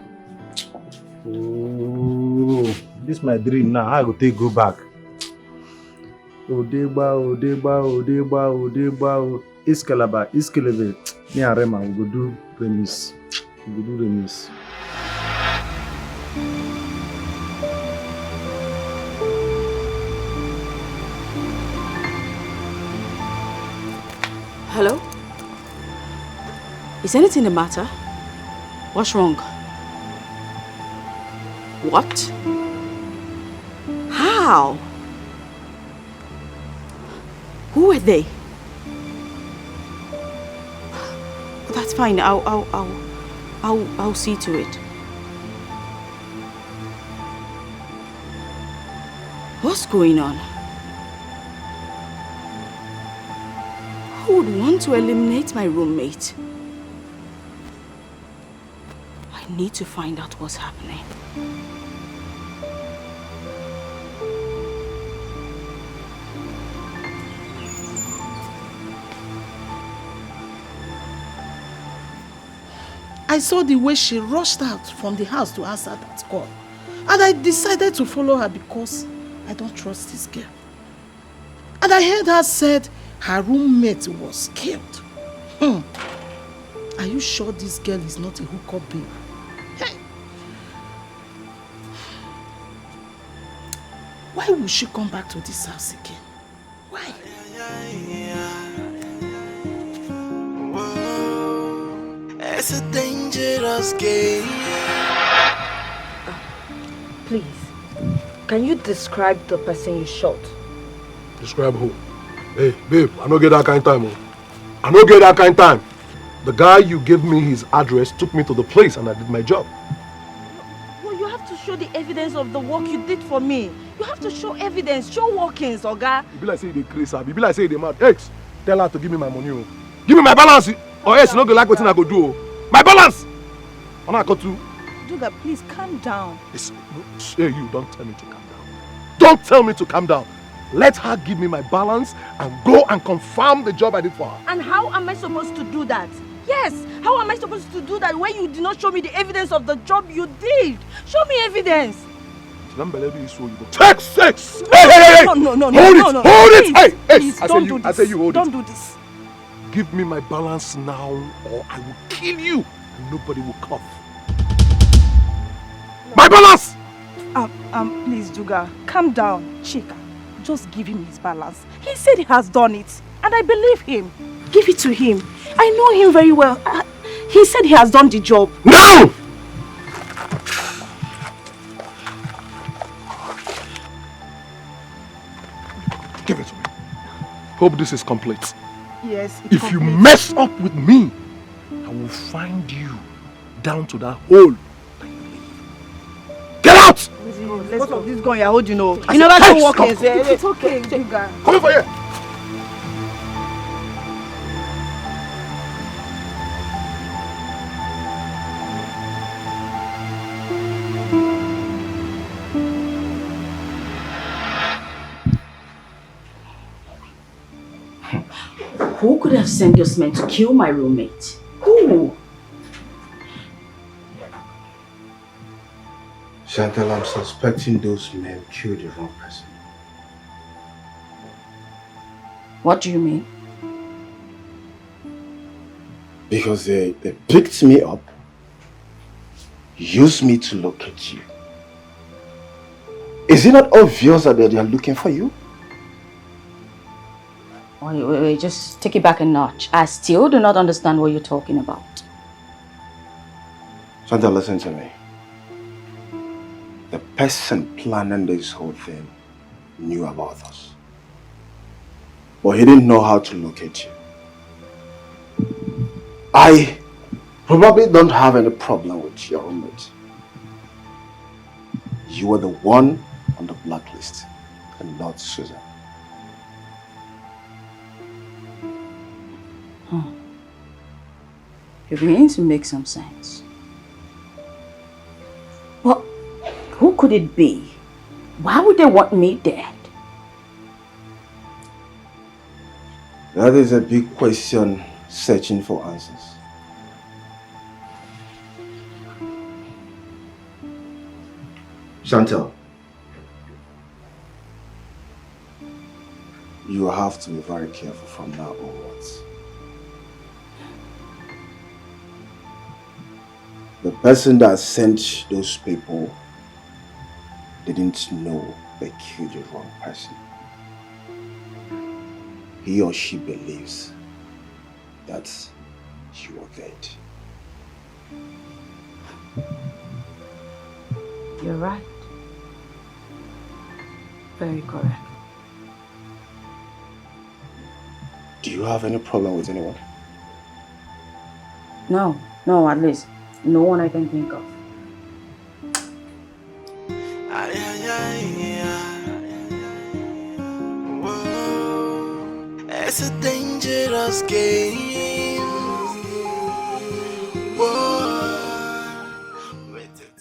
Oh, this my dream now. How I go take go back? Odeba. Iskelebe. Me and Rema, we go do remix. Hello? Is anything the matter? What's wrong? What? How? Who are they? That's fine. I'll see to it. What's going on? Who would want to eliminate my roommate? I need to find out what's happening. I saw the way she rushed out from the house to answer that call. And I decided to follow her because I don't trust this girl. And I heard her said her roommate was killed. Are you sure this girl is not a hookup babe? Hey. Why will she come back to this house again? Why? It's a dangerous game. Please, can you describe the person you shot? Describe who? Hey, babe, I don't get that kind of time. I don't get that kind of time. The guy you gave me his address took me to the place and I did my job. Well, you have to show the evidence of the work you did for me. You have to show evidence, show workings, Oga. You be like say they crazy, you be like say they mad. X, tell her to give me my money. Give me my balance, or else you not go like what I go do. My balance! I'm not going to. Duga, please calm down. Hey, you don't tell me to calm down. Don't tell me to calm down. Let her give me my balance and go and confirm the job I did for her. And how am I supposed to do that? Yes, how am I supposed to do that when you did not show me the evidence of the job you did? Show me evidence. Take 6! Hey! No. Hold it! Hey! Please, don't do this. I say you hold it. Don't do this. Give me my balance now or I will kill you and nobody will cough. My balance! Please, Duga, calm down. Chika, just give him his balance. He said he has done it, and I believe him. Give it to him. I know him very well. He said he has done the job. No! Give it to me. Hope this is complete. Yes, it's If complete. you mess up with me, I will find you down to that hole. Get out! Let's go. This gun you're holding, you I never said, go hey, walking. stop. It's okay, Duga. Come over here. Who could have sent those men to kill my roommate? Who? Chantal, I'm suspecting those men killed the wrong person. What do you mean? Because they picked me up, used me to locate you. Is it not obvious that they are looking for you? Wait, just take it back a notch. I still do not understand what you're talking about. Chantal, listen to me. The person planning this whole thing knew about us. But he didn't know how to locate you. I probably don't have any problem with your roommate. You were the one on the blacklist and not Susan. You're beginning to make some sense. But who could it be? Why would they want me dead? That is a big question searching for answers. Chantal, you have to be very careful from now onwards. The person that sent those people didn't know they killed the wrong person. He or she believes that you are dead. You're right. Very correct. Do you have any problem with anyone? No, at least no one I can think of. Whoa, it's a dangerous game. Whoa.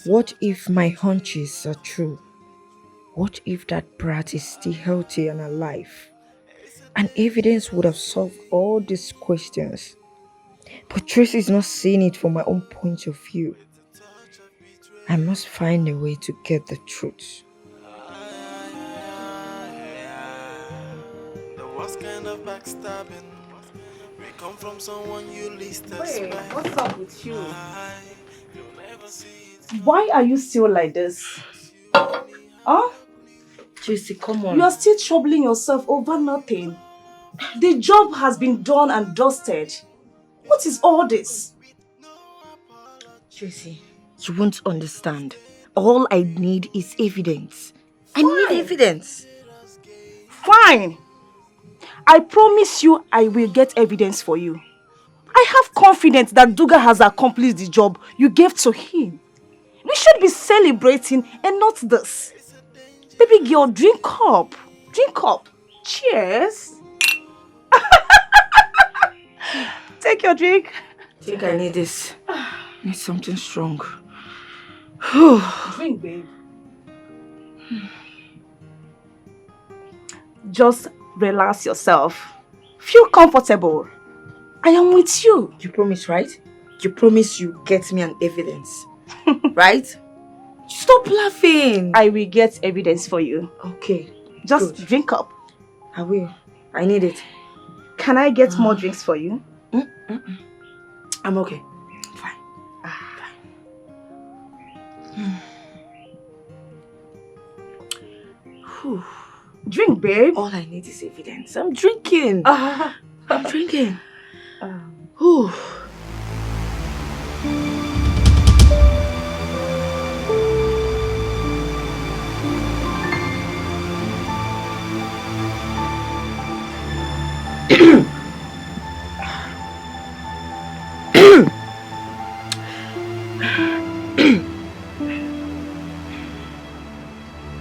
What if my hunches are true? What if that brat is still healthy and alive? And evidence would have solved all these questions. But Tracy is not seeing it from my own point of view. I must find a way to get the truth. The worst kind of backstabbing. We come from someone you least expect. Wait, what's up with you? Why are you still like this? Huh? Tracy, come on. You are still troubling yourself over nothing. The job has been done and dusted. What is all this? Tracy, you won't understand. All I need is evidence. I need evidence. Fine. I promise you I will get evidence for you. I have confidence that Duga has accomplished the job you gave to him. We should be celebrating and not this. Baby girl, drink up. Drink up. Cheers. Take your drink. I think I need this. I need something strong. Drink, babe. Just relax yourself. Feel comfortable. I am with you. You promise, right? You promise you get me an evidence. Right? Stop laughing. I will get evidence for you. Okay. Just drink up. I will. I need it. Can I get more drinks for you? I'm okay. Fine. Drink, babe. All I need is evidence. I'm drinking. I'm drinking.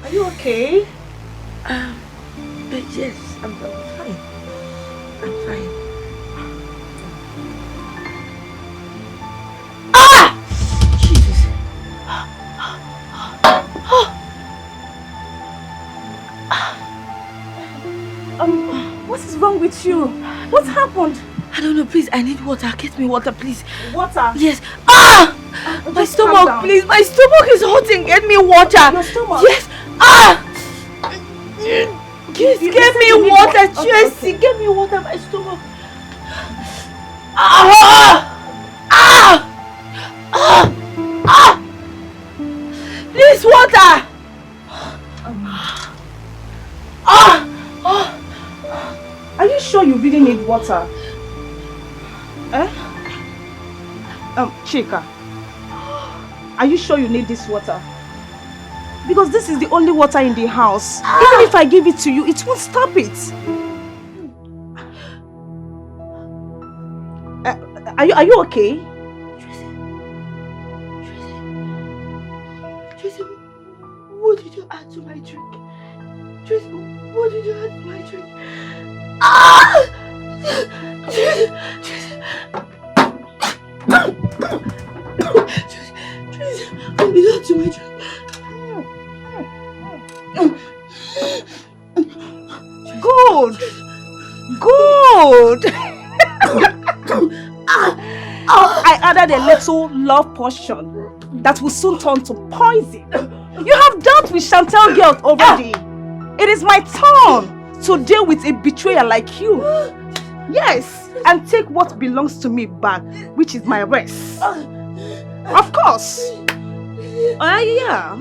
Are you okay? Yes, I'm fine. I'm fine. Jesus. What is wrong with you? What happened? I don't know, please. I need water. Get me water, please. Water? Yes. My stomach, please. My stomach is hurting. Get me water. Your stomach? Yes. Please, get me water, Tracy. Okay. Get me water, my stomach. Please, water. Are you sure you really need water? Chika, are you sure you need this water? Because this is the only water in the house. Even if I give it to you, it won't stop it. Are you okay? Tracy, what did you add to my drink? Tracy, what did you add to my drink? Tracy, what did you add to my drink? Good. I added a little love potion that will soon turn to poison. You have dealt with Chantel girls already. It is my turn to deal with a betrayer like you. Yes, and take what belongs to me back, which is my rest. Of course. Yeah.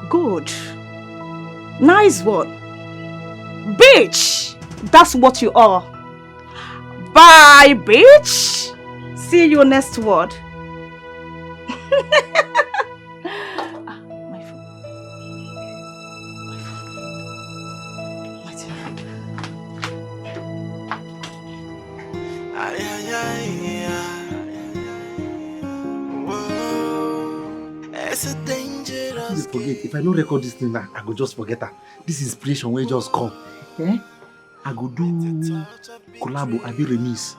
Good. Nice one. Bitch! That's what you are. Bye, bitch! See you next word. Please forget. If I don't record this thing now, I go just forget her. This inspiration will just come. I go do collabo, I be remix.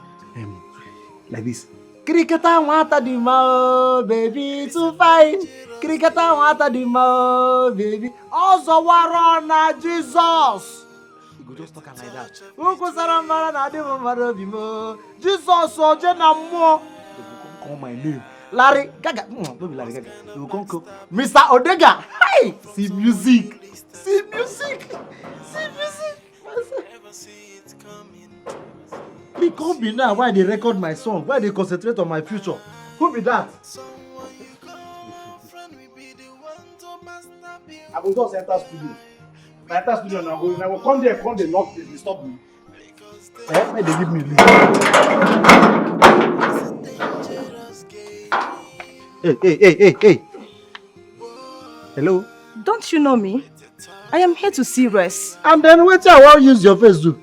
Like this. Cricketer wanta the mo, baby, too fine. Cricketer wanta the mo, baby. Also warona Jesus. You go just talk like that. Uko sarambara na de mo bimo. Jesus so je na mo. They go call my name. Larry Gaga. No be Larry Gaga. They go call Mr. Odega. Hey, see music. See music. See music. It can't be now why they record my song, why they concentrate on my future. Who be that? I will just enter studio. I enter studio and I will come there, come they knock, they stop me. Eh? May they give me leave. Hey. Hello? Don't you know me? I am here to see Res. And then wait till I won't use your face do.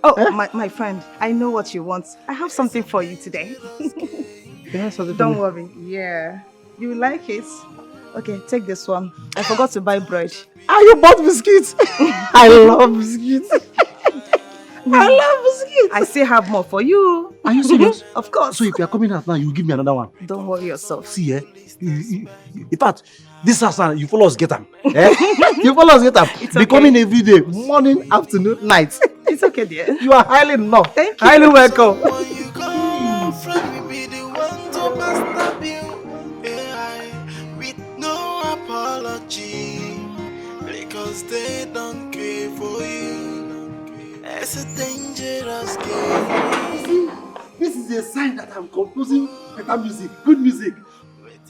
Oh, my friend, I know what you want. I have something for you today. Don't worry. Yeah. You like it? Okay, take this one. I forgot to buy bread. Ah, you bought biscuits? I love biscuits. I love biscuits. I still have more for you. Are you serious? Of course. So if you are coming out now, you give me another one. Don't worry yourself. See, in fact, this house, you follow us get them. You follow us get them. Be coming every day, morning, afternoon, night. It's okay, dear. You are highly enough. Thank you. Highly welcome. With no apology, because they don't care for you. It's a dangerous game. This is a sign that I'm composing better music, good music.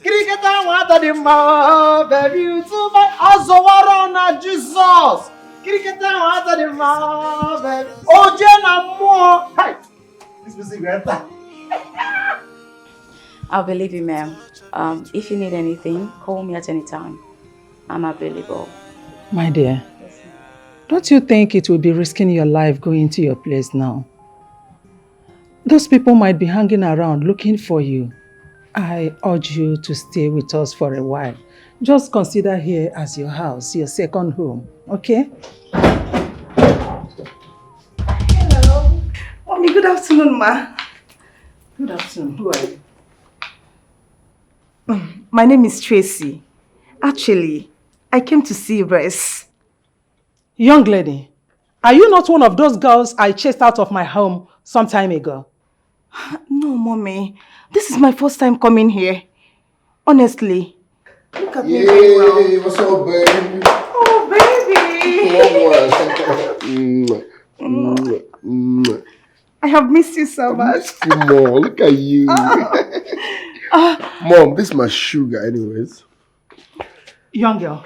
Cricketer wanted him more, baby, to my Azowarona Jesus. Cricketer wanted him more, baby. Oh, Jenna more. Hi. This music right there. I'll believe you, ma'am. If you need anything, call me at any time. I'm available. My dear, don't you think it will be risking your life going to your place now? Those people might be hanging around looking for you. I urge you to stay with us for a while. Just consider here as your house, your second home, okay? Hello. Mommy, good afternoon, ma. Good afternoon. Who are you? My name is Tracy. Actually, I came to see Res. Young lady, are you not one of those girls I chased out of my home some time ago? No, Mommy. This is my first time coming here. Honestly. Look at me very well. What's up, baby? Oh, baby. I have missed you so much. More. Look at you. Mom, this is my sugar anyways. Young girl,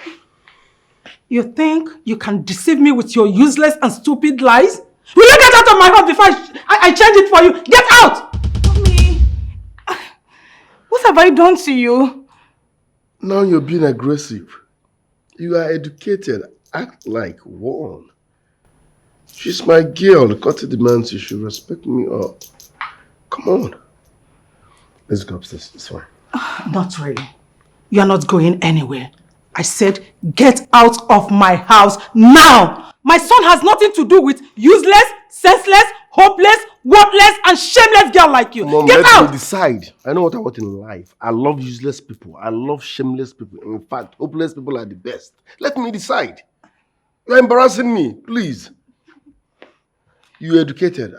you think you can deceive me with your useless and stupid lies? Will you get out of my house before I change it for you? Get out! Mommy, what have I done to you? Now you're being aggressive. You are educated. Act like one. She's my girl. The court demands you should respect me or... Come on. Let's go upstairs. It's fine. Not really. You are not going anywhere. I said, get out of my house now! My son has nothing to do with useless, senseless, hopeless, worthless, and shameless girl like you. Mom, get out! Me decide. I know what I want in life. I love useless people. I love shameless people. In fact, hopeless people are the best. Let me decide. You're embarrassing me. Please. You're educated.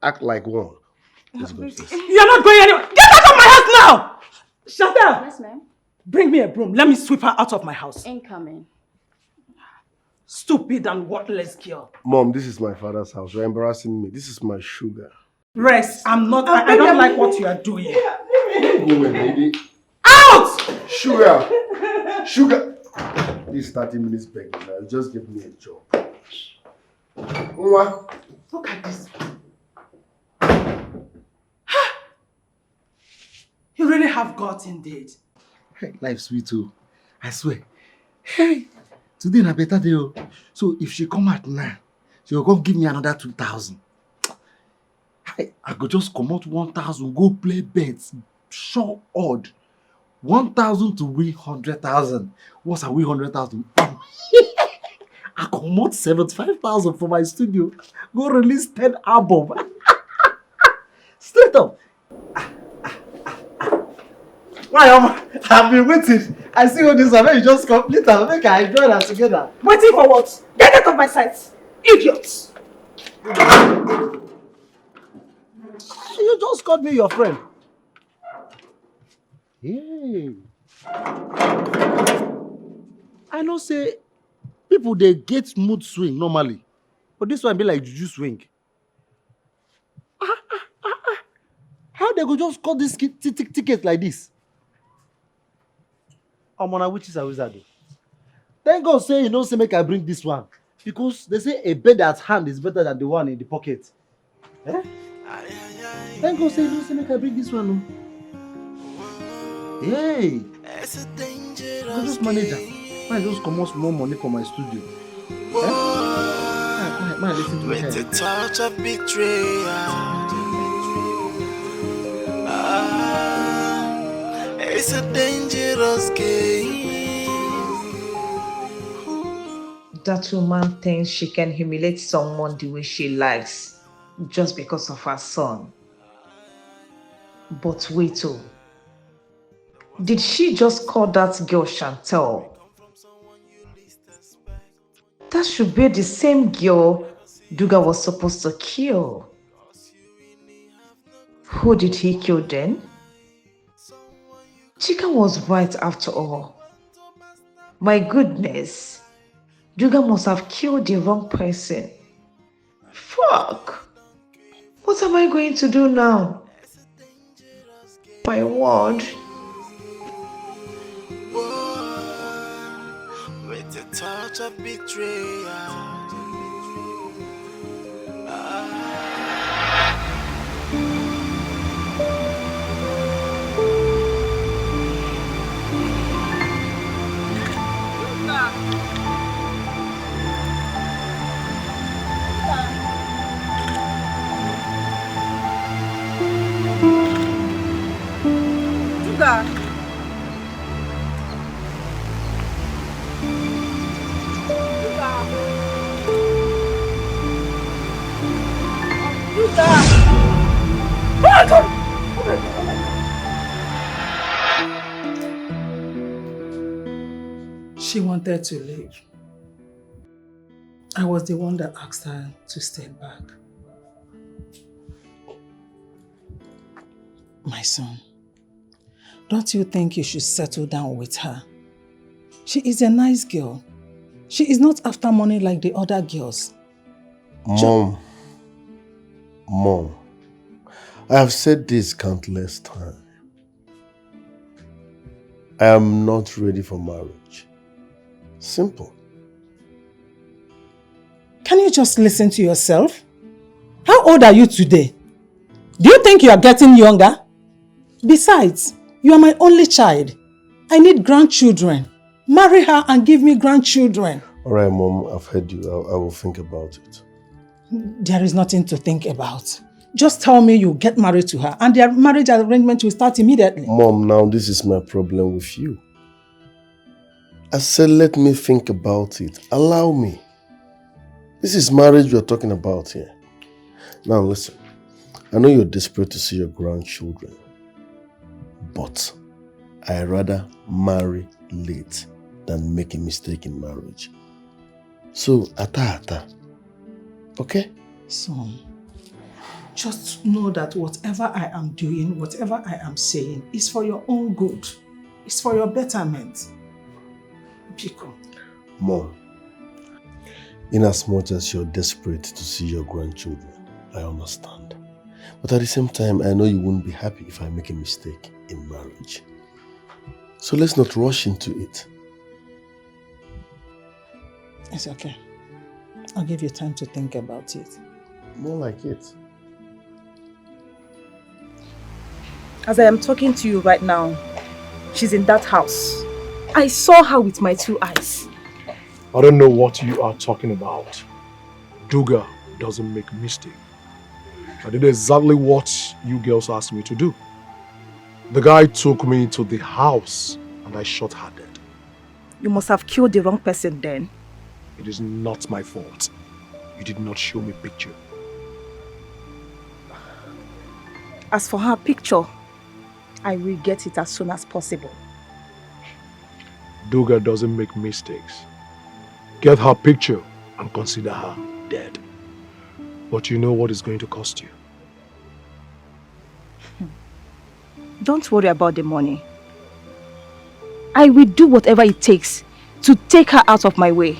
Act like one. Let's go upstairs. You're not going anywhere. Get out of my house now! Chantel! Yes, ma'am. Bring me a broom. Let me sweep her out of my house. Incoming. Stupid and worthless girl. Mom, this is my father's house. You're embarrassing me. This is my sugar. Rest. I'm not. I don't like what you are doing. Go away, baby. Out! Sugar. Sugar. This 30 minutes begging now. You just give me a job. Look at this. You really have got indeed. Hey, life's sweet too. I swear. Hey, today na better day. So if she come out now, she will come give me another 2,000. I go just come out 1,000, go play bets. Sure odd. 1,000 to win 100,000. Once I win 100,000, I come out 75,000 for my studio. Go release 10 album. Straight up. Why, I've been waiting. I see all this one. You just complete and make I join us together. Waiting for what? Get out of my sight. Idiots. You just called me your friend. Hey. I know say people they get mood swing normally. But this one be like juju swing. How they go just cut this ticket like this? I'm on a witches and wizard. Thank God say you know say make I bring this one. Because they say a bird at hand is better than the one in the pocket. Eh? Thank God say you know say make I bring this one. Hey! I just manage am. I just comot small money for my studio. Man, listen to With a touch of betrayal. It's a dangerous game. That woman thinks she can humiliate someone the way she likes just because of her son. But wait, oh. Did she just call that girl Chantel? That should be the same girl Duga was supposed to kill. Who did he kill then? Chika was right after all. My goodness. Duga must have killed the wrong person. Fuck. What am I going to do now? My word. With a touch of betrayal. She wanted to leave. I was the one that asked her to stay back. My son, don't you think you should settle down with her? She is a nice girl. She is not after money like the other girls. Mom, I have said this countless times. I am not ready for marriage. Simple. Can you just listen to yourself? How old are you today? Do you think you are getting younger? Besides, you are my only child. I need grandchildren. Marry her and give me grandchildren. Alright, Mom, I've heard you. I will think about it. There is nothing to think about. Just tell me you get married to her and their marriage arrangement will start immediately. Mom, now this is my problem with you. I said let me think about it. Allow me. This is marriage we are talking about here. Now listen, I know you're desperate to see your grandchildren, but I rather marry late than make a mistake in marriage. So, ata. Okay? Son, just know that whatever I am doing, whatever I am saying, is for your own good. It's for your betterment. Pico. Mom, in as much as you're desperate to see your grandchildren, I understand. But at the same time, I know you won't be happy if I make a mistake in marriage. So let's not rush into it. It's okay. I'll give you time to think about it. More like it. As I am talking to you right now, she's in that house. I saw her with my 2 eyes. I don't know what you are talking about. Duga doesn't make a mistake. I did exactly what you girls asked me to do. The guy took me to the house and I shot her dead. You must have killed the wrong person then. It is not my fault. You did not show me picture. As for her picture, I will get it as soon as possible. Duga doesn't make mistakes. Get her picture and consider her dead. But you know what it's going to cost you. Don't worry about the money. I will do whatever it takes to take her out of my way.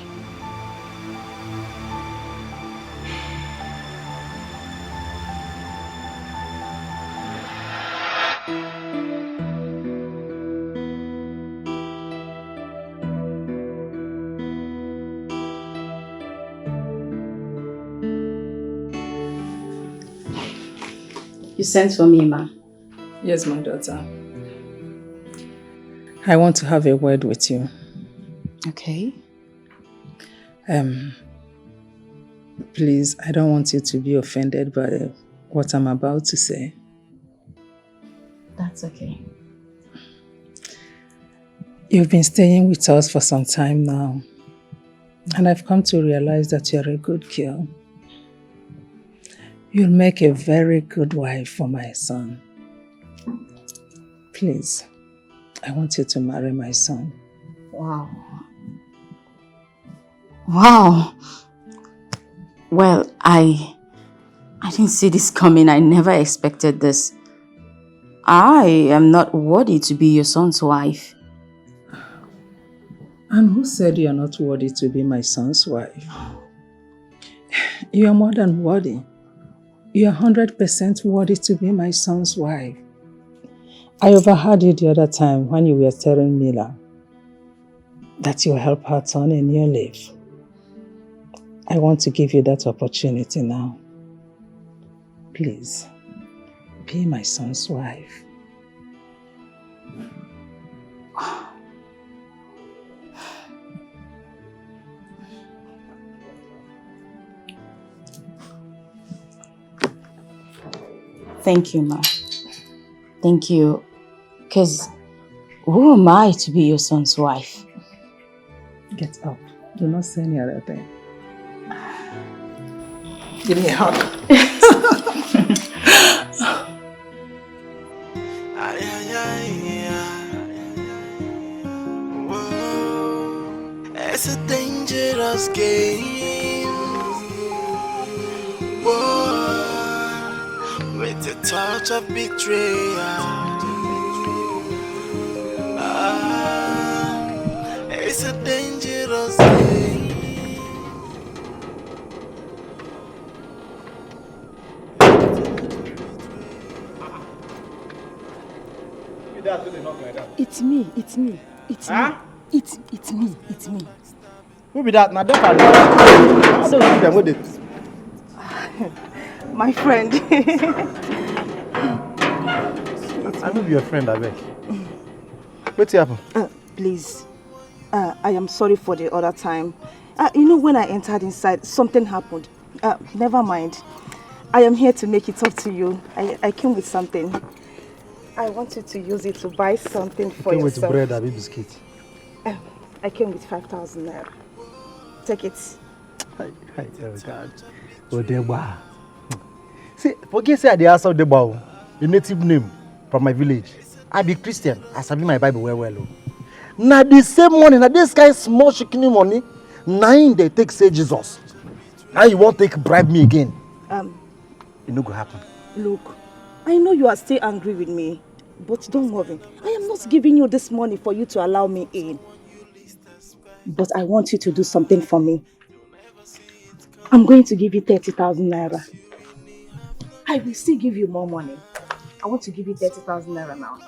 You sent for me, ma. Yes, my daughter. I want to have a word with you. Okay. Please, I don't want you to be offended by what I'm about to say. That's okay. You've been staying with us for some time now, and I've come to realize that you're a good girl. You'll make a very good wife for my son. Please, I want you to marry my son. Wow. Wow. Well, I didn't see this coming. I never expected this. I am not worthy to be your son's wife. And who said you're not worthy to be my son's wife? You are more than worthy. You are 100% worthy to be my son's wife. I overheard you the other time when you were telling Mila that you'll help her turn a new leaf. I want to give you that opportunity now. Please, be my son's wife. Thank you, ma. Thank you. Because who am I to be your son's wife? Get up. Do not say any other thing. Give me a hug. It's a dangerous game. Whoa. With a touch of betrayal. It's a dangerous game. It's me. It's me. It's me. It's me. It's me. Who be that? Madam, I don't see them with it. My friend. I will be your friend, I beg. What's happened? Please. I am sorry for the other time. You know, when I entered inside, something happened. Never mind. I am here to make it up to you. I came with something. I want you to use it to buy something for yourself. With bread and biscuit. I came with 5,000 naira. Take it. Hi, God. Odeba. See, forget say I dey ask Odeba, a native name from my village. I be Christian. I sabi my Bible well. Now the same money, now this guy small chicken money, now they take say Jesus. Now you won't take bribe me again. It no go happen. Look, I know you are still angry with me, but don't worry. I am not giving you this money for you to allow me in. But I want you to do something for me. I'm going to give you 30,000 naira. I will still give you more money. I want to give you 30,000 naira now.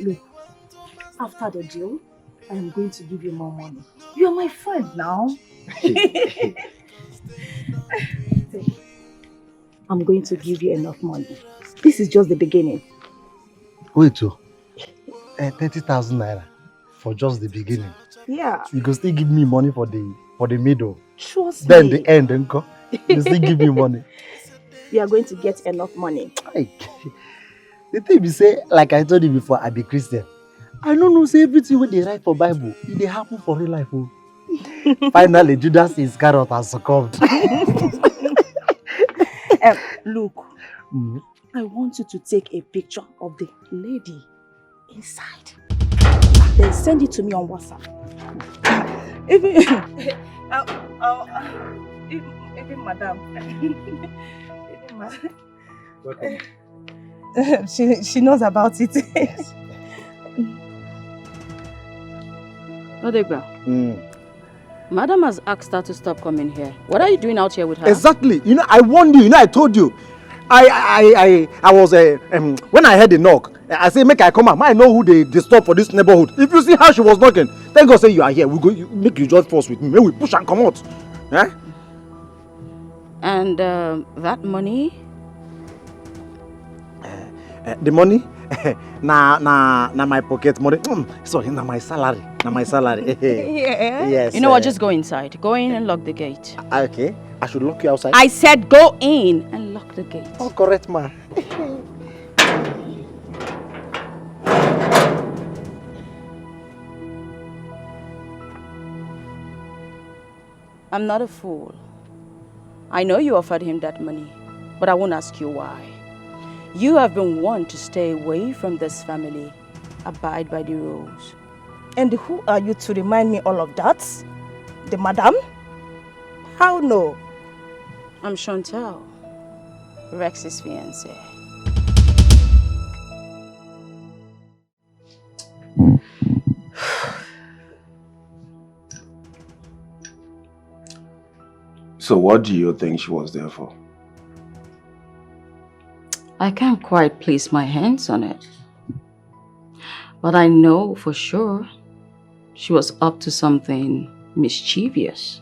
Look, after the deal, I am going to give you more money. You are my friend now. I'm going to give you enough money. This is just the beginning. Wait, 30,000 naira for just the beginning. Yeah. You can still give me money for the middle. Trust then me. the end, uncle. You still give me money. You are going to get enough money. The thing is, say, like I told you before, I be Christian. I don't know, say everything when they write for Bible, it they happen for real life. Oh. Finally, Judas Iscariot has succumbed. Look, I want you to take a picture of the lady inside. Then send it to me on WhatsApp. Even madam. She knows about it. Odegba. Madam has asked her to stop coming here. What are you doing out here with her? Exactly. You know, I warned you. You know, I told you. I was when I heard the knock, I say make I come out. I know who they disturb for this neighborhood. If you see how she was knocking, thank God say you are here. We go make you just force with me. May we push and come out. Eh? And that money? The money? na my pocket money. Sorry, na my salary. Na my salary. Yeah. Yes. You know what? Just go inside. Go in and lock the gate. Okay. I should lock you outside? I said go in and lock the gate. Oh, correct, ma. I'm not a fool. I know you offered him that money, but I won't ask you why. You have been warned to stay away from this family. Abide by the rules. And who are you to remind me all of that? The madam? How no? I'm Chantal, Rex's fiancée. So what do you think she was there for? I can't quite place my hands on it. But I know for sure she was up to something mischievous.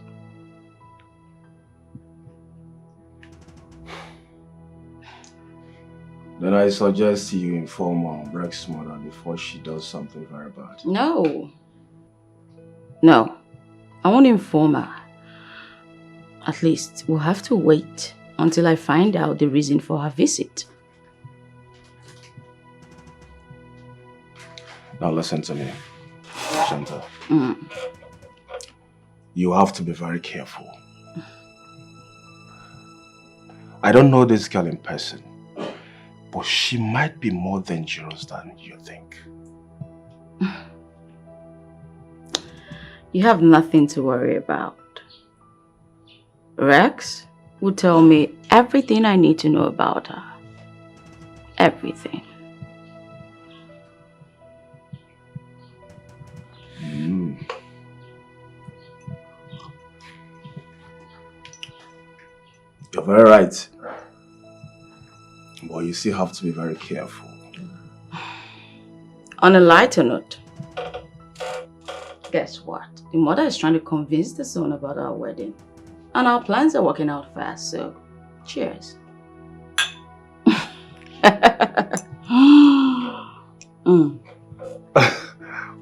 Then I suggest you inform Rex's mother before she does something very bad. No. No. I won't inform her. At least we'll have to wait until I find out the reason for her visit. Now listen to me, Chantal. You have to be very careful. I don't know this girl in person, but she might be more dangerous than you think. You have nothing to worry about. Rex will tell me everything I need to know about her. Everything. You're very right. But you still have to be very careful. On a lighter note, guess what? The mother is trying to convince the son about our wedding. And our plans are working out fast, so cheers.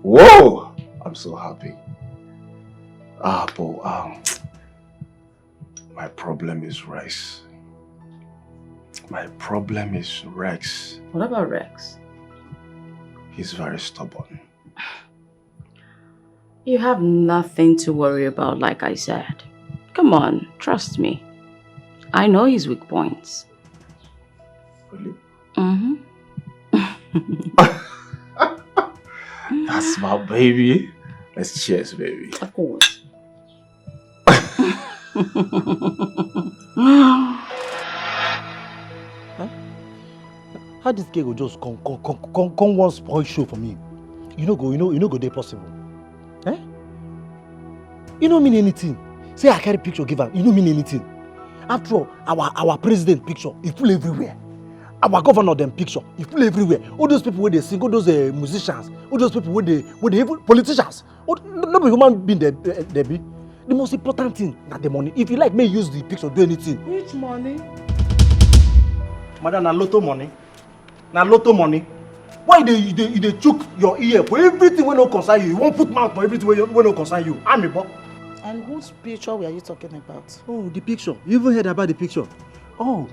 Whoa! I'm so happy. My problem is Rex. My problem is Rex. What about Rex? He's very stubborn. You have nothing to worry about, like I said. Come on, trust me. I know his weak points. Really? Mm-hmm. That's my baby. Let's cheers, baby. Of course. How this girl go just come one spoil show for me? You know go dey possible. Eh? You don't mean anything. Say I carry picture give her, you don't mean anything. After all, our president picture, he full everywhere. Our governor them picture, he full everywhere. All those people where they sing, all those musicians, all those people where they even politicians. No human being they be. The most important thing not the money. If you like, may use the picture do anything. Which money? Madam, na lotto money. Na lotto money. Why you chook your ear for everything when no concern you? You won't put mouth for everything when no concern you. I'm a boy. And whose picture were you talking about? Oh, the picture. You even heard about the picture? Oh,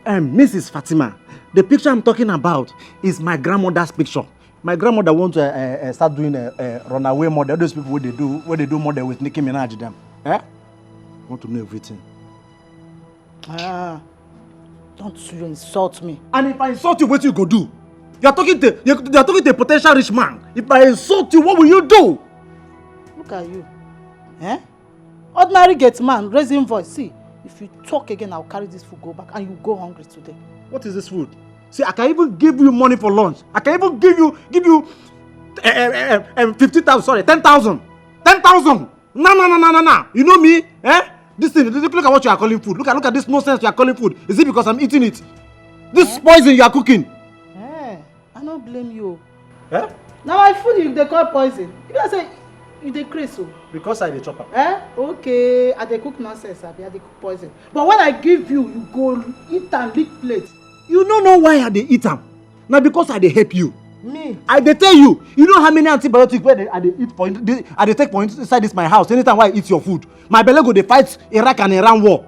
Mrs. Fatima. The picture I'm talking about is my grandmother's picture. My grandmother wants to start doing a runaway model. Those people where they do model with Nicki Minaj them. Eh? Want to know everything. Don't you insult me. And if I insult you, what you go do? You're talking to a potential rich man. If I insult you, what will you do? Look at you. Eh? Ordinary gate man, raising voice. See, if you talk again, I'll carry this food go back and you go hungry today. What is this food? See, I can even give you money for lunch. I can even give you 50,000, sorry, 10,000. 10,000. No. You know me? Eh? This thing, look at what you are calling food. Look at this nonsense you are calling food. Is it because I'm eating it? This poison you are cooking. I don't blame you. Eh? Now my food they call poison. You guys say you dey craze so. Because I dey chop am. Okay, I dey cook nonsense, I dey cook poison. But when I give you, you go eat and lick plate. You don't know why I dey eat am. Now because I dey help you. Me? I dey tell you, you know how many antibiotics where I dey eat for I dey take for inside this my house anytime I eat your food. My belly go dey fight Iraq and Iran war.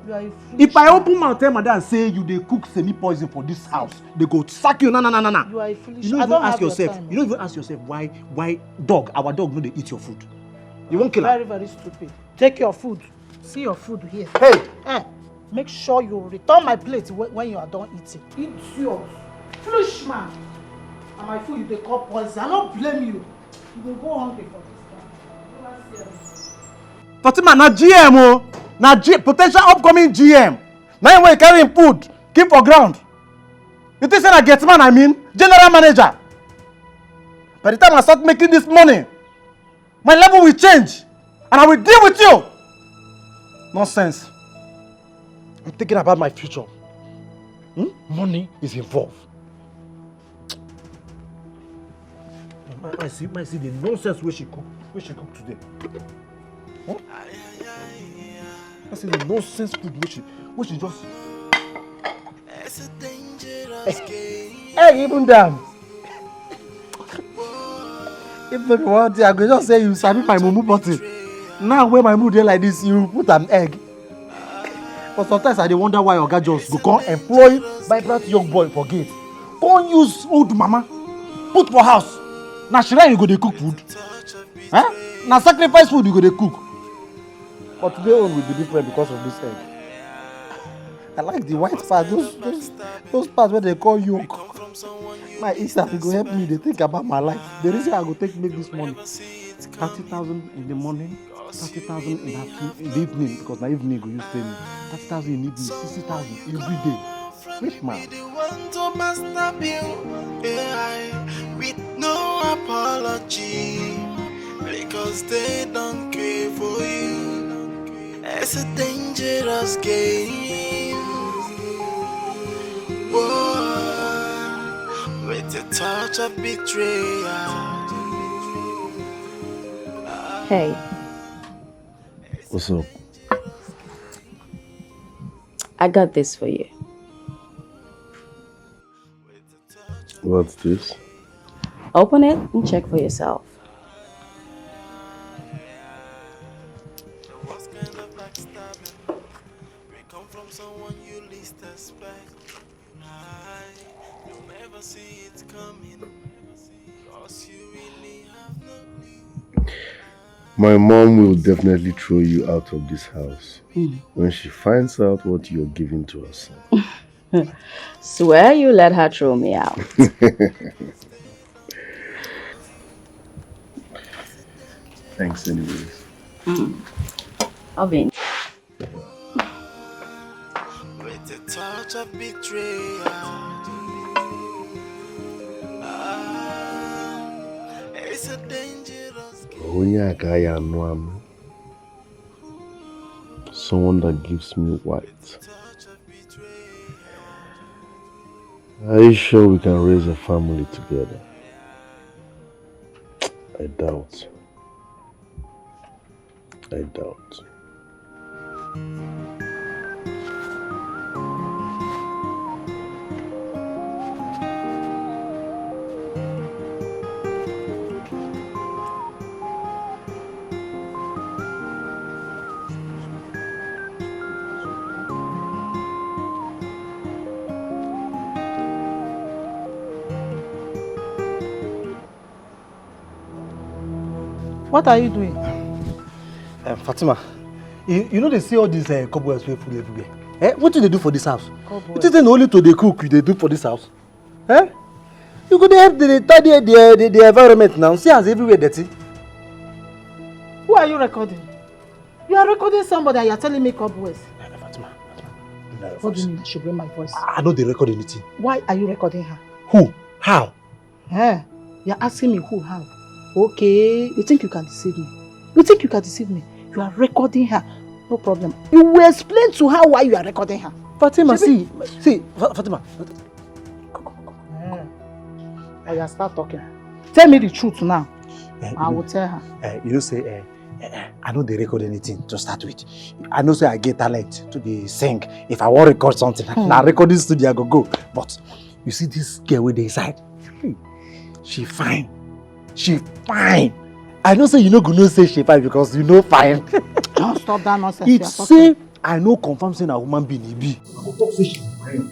If I open mouth tell madam say you dey cook semi-poison for this house, they go sack you. No. You are a foolish. You don't even ask yourself. You don't even ask yourself why our dog no dey eat your food. You won't kill her. Very, very stupid. Take your food. See your food here. Hey! Make sure you return my plate when you are done eating. Eat yours. Foolish man. And my food you dey call poison. I don't blame you. You will go hungry for this one. Fatima, na GM o. Na potential upcoming GM. Now when you carry him food, keep for ground. You think say na get man I mean? General manager. By the time I start making this money, my level will change. And I will deal with you. Nonsense. I'm thinking about my future. Money is involved. I see the nonsense where she cook today. Huh? I see the nonsense food where she just. Hey, even damn. If not one day, I could just say you sabi my mumu button. Now when my mood dey like this, you put an egg. But sometimes I dey wonder why Oga just go come employ vibrant young boy for gate. Come use old mama, put for house. Na shrine you go dey cook food. Na sacrifice food you go dey cook. But today one will be different because of this egg. I like the white part, those parts where they call yolk. My Easter go help me. They think about my life. The reason I go make this money. 30,000 in the morning, 30,000 in the evening, because my evening go use pay me. 30,000 in the evening, 60,000 every day. Rich man. With no apology, because they don't care for you. It's a dangerous game. Whoa, with a touch of betrayal. Hey. What's up? I got this for you. What's this? Open it and check for yourself. My mom will definitely throw you out of this house when she finds out what you're giving to us. Swear you let her throw me out. Thanks anyways. Alvin. With a touch of betrayal. It's a dangerous game. Someone that gives me white. Are you sure we can raise a family together? I doubt. What are you doing? Fatima, you know they see all these cobwebs full everywhere. What do they do for this house? Cobwebs. It isn't only to the cook they do for this house. You go help the tidy the environment now. See as everywhere dirty. Who are you recording? You are recording somebody and you are telling me cobwebs. Fatima. What do you mean I should bring my voice? I know they record anything. Why are you recording her? Who? How? You're asking me who, how? Okay, you think you can deceive me? You are recording her. No problem. You will explain to her why you are recording her. Fatima, Fatima. I will start talking. Tell me the truth now. I will tell her. You know say, I know they record anything to start with. I know say I get talent to be sing. If I want to record something, now recording studio I go. But You see this girl with the inside? She fine. She fine. I know say you no go know say she fine because you know fine. Don't stop that nonsense. It's say I know confirm saying a woman being a be. I go talk say she fine.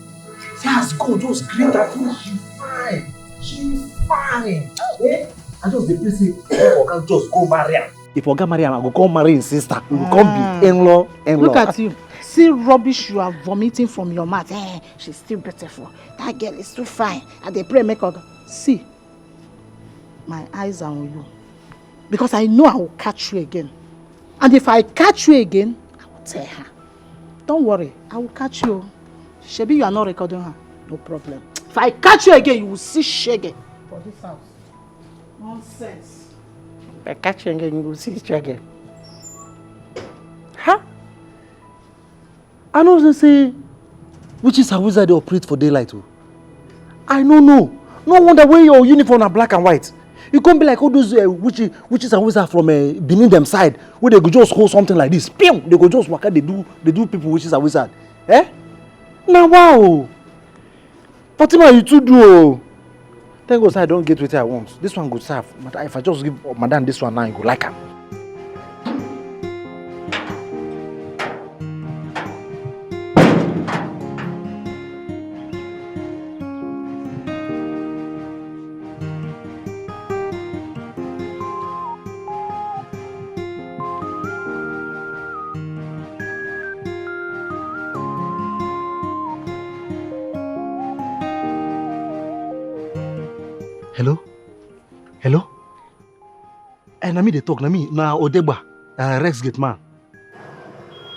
Say as God just create her thing, she fine. She fine. Eh? I just dey pray say Oga just go marry her. If Oga marry her, I go come marry his sister. We will come be in-law. Look at you. See rubbish you are vomiting from your mouth. She's still beautiful. That girl is too fine. And they pray make Oga. See, my eyes are on you. Because I know I will catch you again. And if I catch you again, I will tell her. Don't worry, I will catch you. Shebi, you are not recording her. No problem. If I catch you again, you will see Shege for this house. Nonsense. If I catch you again, you will see Shege. Huh? I know they say witches and wizards they operate for daylight. Oh. I don't know. No wonder why your uniform are black and white. You can't be like all those witches and wizards from Benin them side where they go just hold something like this. Pew! They go just walk out, they do people witches and wizards. Eh? Now wow! Fatima, you too do. Oh. Thank God I don't get what I want. This one good serve. But if I just give madam this one now, you go like her. Hello? Hello? Na me dey talk, na me. Na Odegba, Rex Gate man.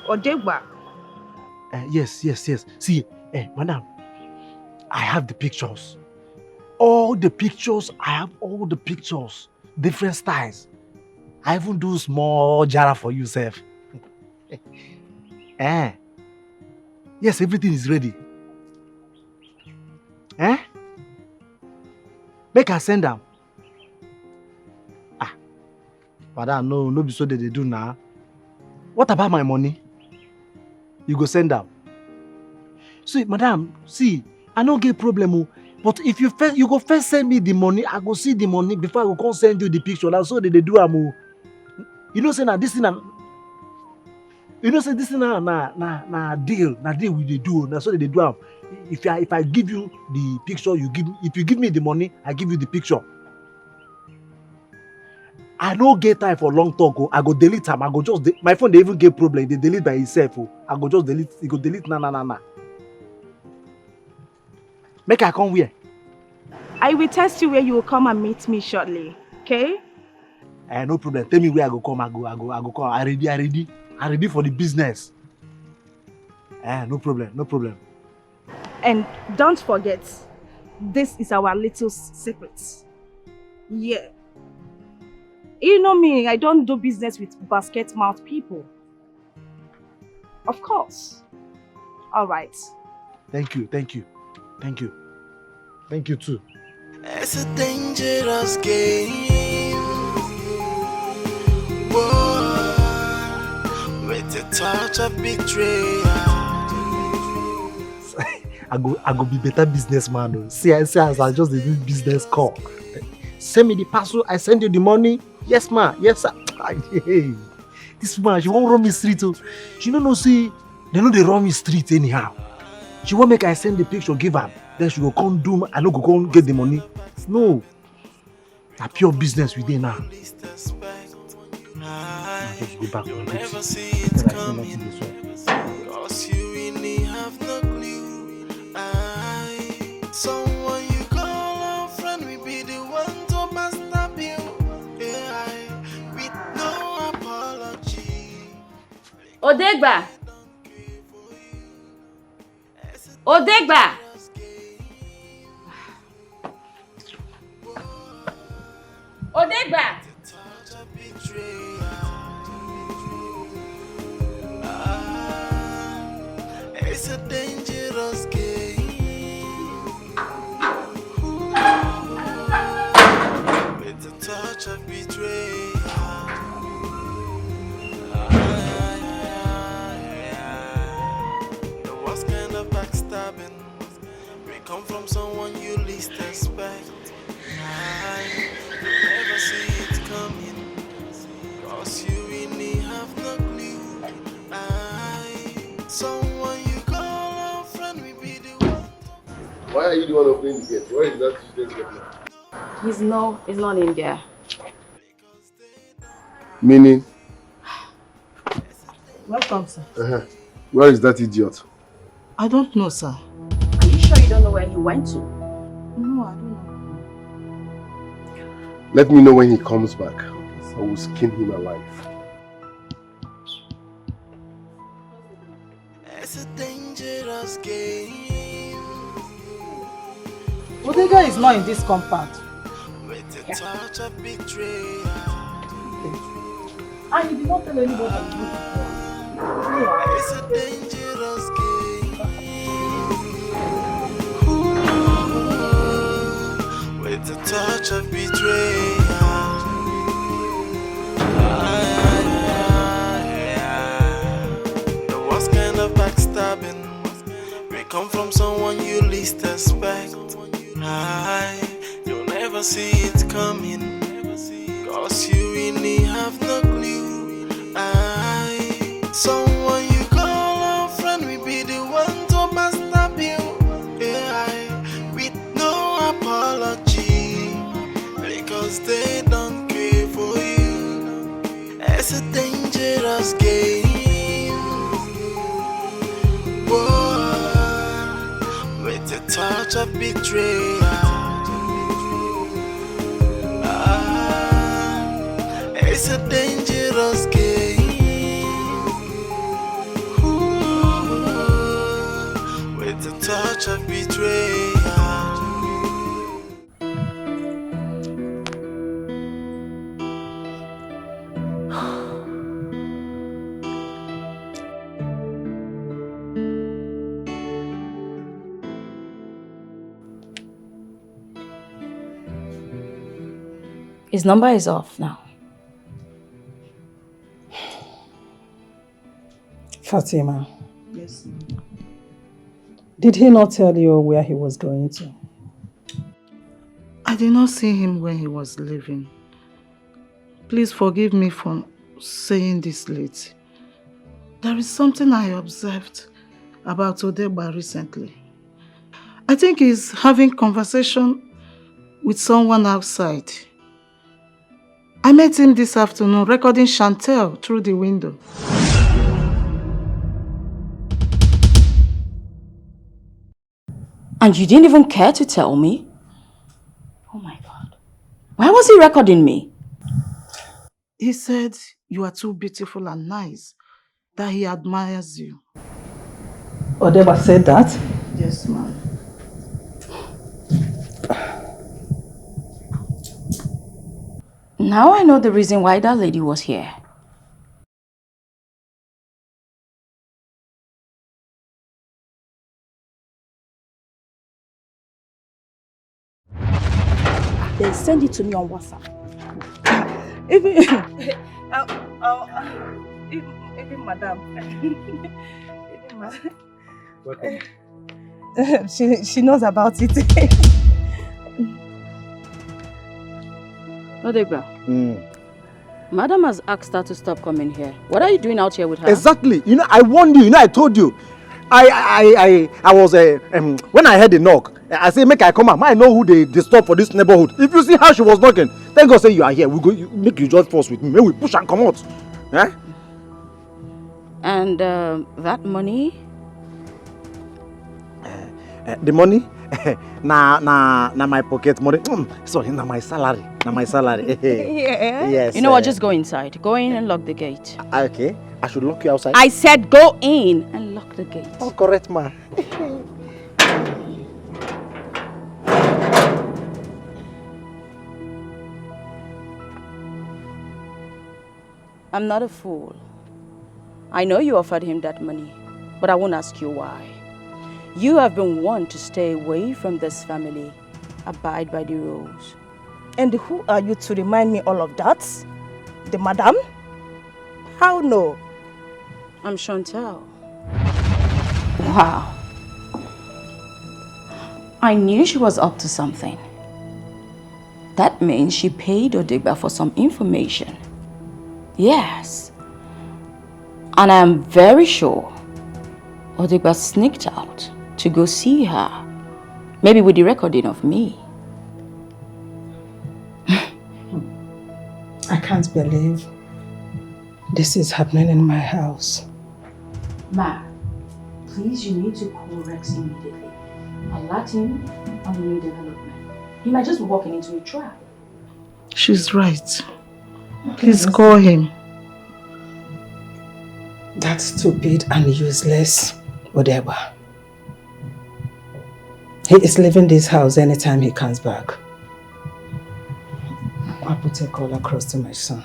Odegba? Yes. See, madam, I have the pictures. All the pictures, I have all the pictures. Different styles. I even do small jara for you, sef. Yes, everything is ready. Make her send them. Madam, no be so they do now. What about my money? You go send them. See, madam, I don't get problem. But if you go first send me the money, I go see the money before I go come send you the picture. That's so they do am. You know say na this thing you know say this thing na deal we dey do. That's so they do am. If I give you the picture, if you give me the money, I give you the picture. I don't get time for long talk. I go delete them. I go just my phone they even get problem. They delete by itself. I go just delete. It go delete na. Make I come where? I will test you where you will come and meet me shortly. Okay? No problem. Tell me where I go come. I go come. I ready for the business. No problem. And don't forget, this is our little secret. Yeah. You know me, I don't do business with basket mouth people. Of course. All right. Thank you too. It's a dangerous game. Whoa, with a touch of betrayal. I go be better businessman. Though. See as I just do business call. Send me the parcel, I send you the money. Yes, ma. Yes, sir. Hey, this man, she won't run me street. Oh. She don't know, see, they know they run me street anyhow. She won't make I send the picture, give her. Then she go come do, I no go come get the money. No. A pure business with now. I just go back to Never see it coming. Cause you really have no clue. Someone you call a friend will be the one to backstab you. With no apology. Odegba! Odegba! Odegba! It's a dangerous game. With a touch of betrayal. The worst kind of backstabbing. We come from someone are you the one opening the gate? Where is that useless gate now? He's not in there. Meaning? Welcome, sir. Where is that idiot? I don't know, sir. Are you sure you don't know where he went to? No, I don't know. Let me know when he comes back. I will skin him alive. It's a dangerous game. Odega is not in this compound. With a touch of betrayal. And you did not tell anybody. It's a dangerous game. Ooh, with a touch of betrayal. The worst kind of backstabbing may come from someone you least expect. You'll never see it coming, cause you really have no clue. Someone you call a friend will be the one to backstab you, with no apology, because they don't care for you. It's a dangerous game. Whoa, with a touch of betrayal. It's a dangerous game. Ooh, with a touch of betrayal. His number is off now. Fatima, Yes. did he not tell you where he was going to? I did not see him when he was leaving. Please forgive me for saying this late. There is something I observed about Odegba recently. I think he's having conversation with someone outside. I met him this afternoon recording Chantel through the window. And you didn't even care to tell me? Oh my God. Why was he recording me? He said you are too beautiful and nice, that he admires you. Odeba said that? Yes, ma'am. Now I know the reason why that lady was here. Then send it to me on WhatsApp. Even madam. She knows about it. Odegba. Madam has asked her to stop coming here. What are you doing out here with her? Exactly. You know, I warned you. You know, I told you. I was when I heard the knock, I said, make I come out. I know who they stop for this neighborhood. If you see how she was knocking, thank God say you are here. We go make you just force with me. Maybe we push and come out. Eh? And that money? The money? na my pocket money. Sorry, na my salary. Na my salary. Yeah. Yes. You know what? Just go inside. Go in and lock the gate. Okay. I should lock you outside. I said go in and lock the gate. Oh, correct, ma. I'm not a fool. I know you offered him that money, but I won't ask you why. You have been one to stay away from this family. Abide by the rules. And who are you to remind me all of that? The madam? How no? I'm Chantel. Wow. I knew she was up to something. That means she paid Odegba for some information. Yes. And I am very sure Odegba sneaked out to go see her Maybe with the recording of me. I can't believe this is happening in my house. Ma, please, you need to call Rex immediately. Alert him on the new development. He might just be walking into a trap. She's right. Please call him. That's stupid and useless, whatever. He is leaving this house anytime he comes back. I'll put a call across to my son.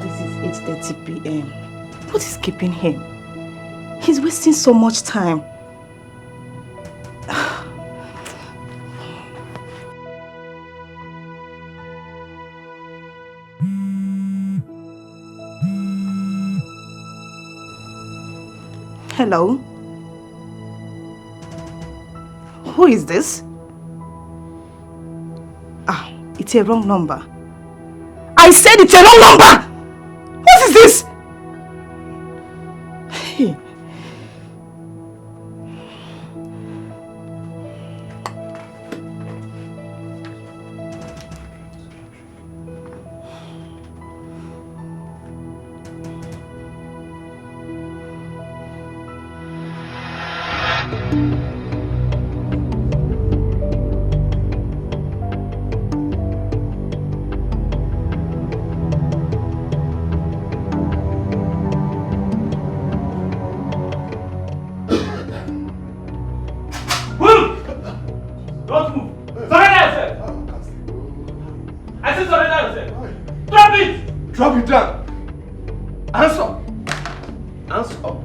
This is 8:30 p.m. What is keeping him? He's wasting so much time. Hello? Who is this? Ah, it's a wrong number. I said it's a wrong number! What is this? Hey. Don't move! Surrender yourself! I said surrender yourself! Drop it! Drop it down! Answer! Answer!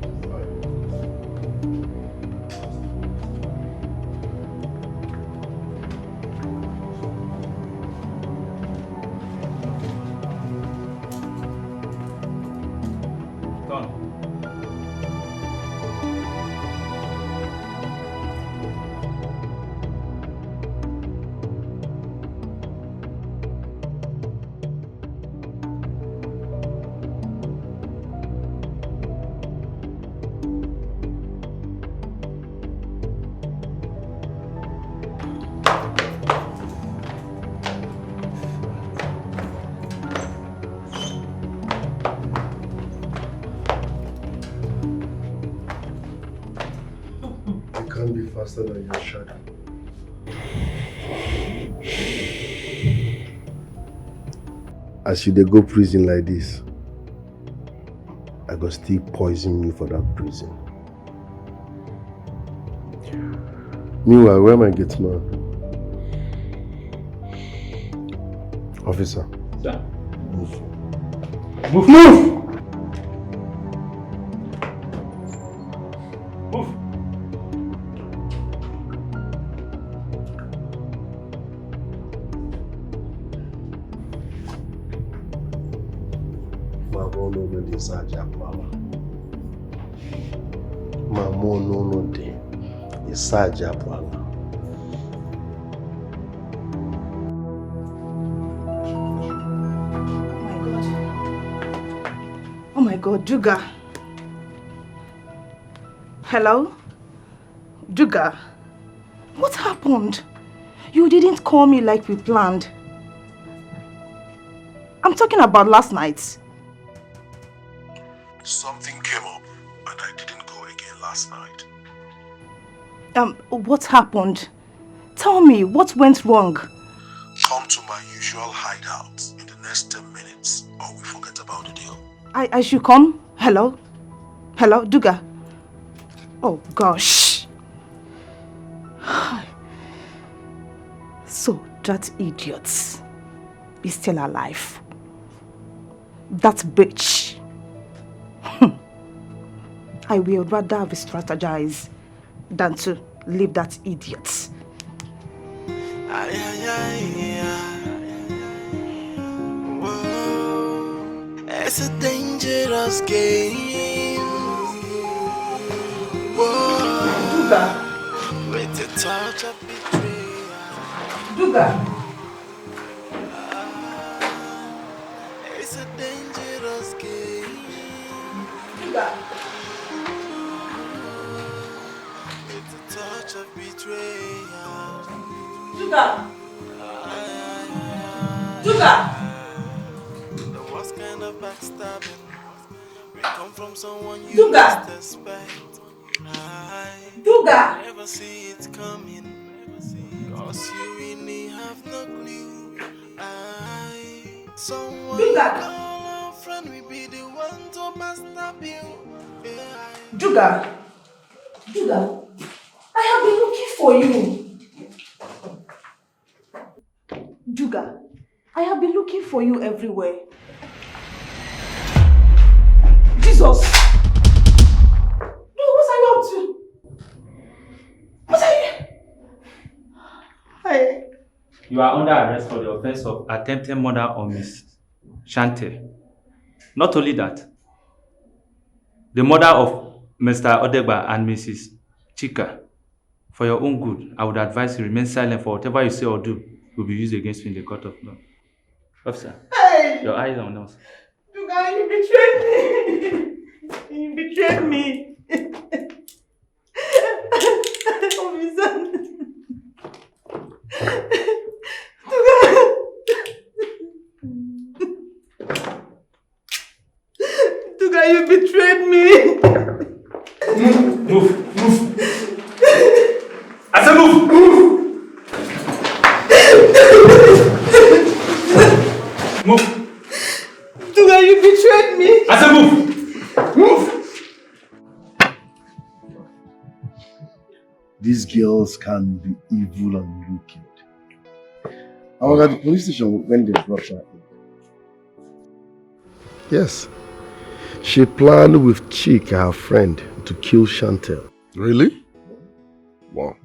Faster than your shadow. As you dey go prison like this, I go still poison you for that prison. Meanwhile, where my gate man? Officer. Sir. Move. Move! Move! Ma mo no de. Isaja pala. Oh my God, Juga. Hello? Juga. What happened? You didn't call me like we planned. I'm talking about last night. Something came up and I didn't go again last night. What happened? Tell me, what went wrong? Come to my usual hideout in the next 10 minutes or we forget about the deal. I should come? Hello? Hello, Duga? Oh gosh. So that idiot is still alive. That bitch. I will rather have strategized than to leave that idiot. Whoa, it's a dangerous game. Whoa, Duga. with the touch of betrayal. Duga. It's a dangerous game. Duga. With the touch of betrayal. Duga. Duga. The worst kind of backstabbing will come from someone you Duga. least expect. Duga. Never see it coming, cause you really have no clue. Someone you call a friend will be the one to backstab you. Duga. Duga. I have been looking for you. Duga. I have been looking for you everywhere. Jesus! Dude, what are you up to? What are you? Hey. You are under arrest for the offense of attempted murder on Miss Shante. Not only that, the murder of Mr. Odegba and Mrs. Chika. For your own good, I would advise you remain silent, for whatever you say or do will be used against you in the court of law. Officer, Hey! your eyes on us. Duga, you betrayed me! You betrayed me! Officer! Duga! Duga, you betrayed me! Move! I said move! Move! Duga, you betrayed me! I said move! These girls can be evil and wicked. I was at the police station when they brought her in. Yes. She planned with Chika, her friend, to kill Chantel. Really? Wow.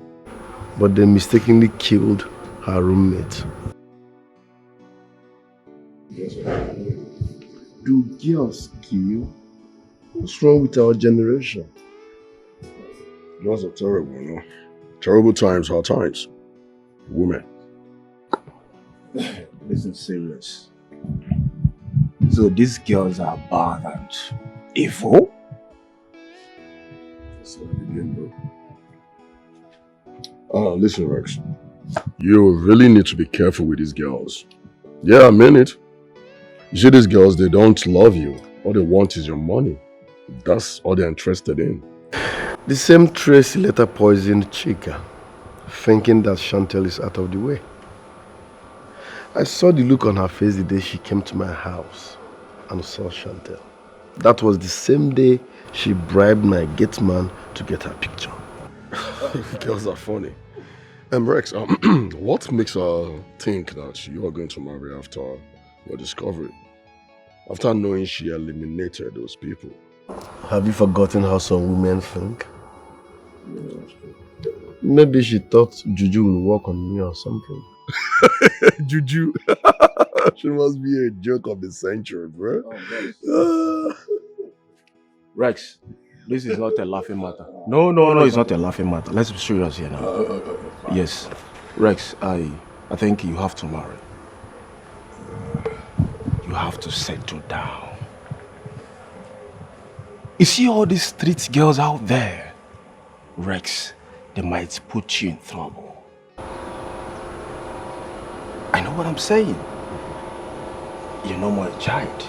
But they mistakenly killed her roommate. Do girls kill? What's wrong with our generation? Girls are terrible, you know. Terrible times, hard times. Women. This is serious. So these girls are bad and evil? That's how it begin, bro. Listen, Rex. You really need to be careful with these girls. Yeah, I mean it. You see, these girls, they don't love you. All they want is your money. That's all they're interested in. The same Tracy later poisoned Chika, thinking that Chantel is out of the way. I saw the look on her face the day she came to my house and saw Chantel. That was the same day she bribed my gate man to get her picture. Girls are funny. Rex, what makes her think that you are going to marry after your discovery? After knowing she eliminated those people? Have you forgotten how some women think? Maybe she thought Juju will work on me or something. Juju. She must be a joke of the century, bro. Rex, This is not a laughing matter. No, it's not a laughing matter. Let's be serious here now. Yes. Rex, I think you have to marry. You have to settle down. You see all these street girls out there? Rex, they might put you in trouble. I know what I'm saying. You're no more a child.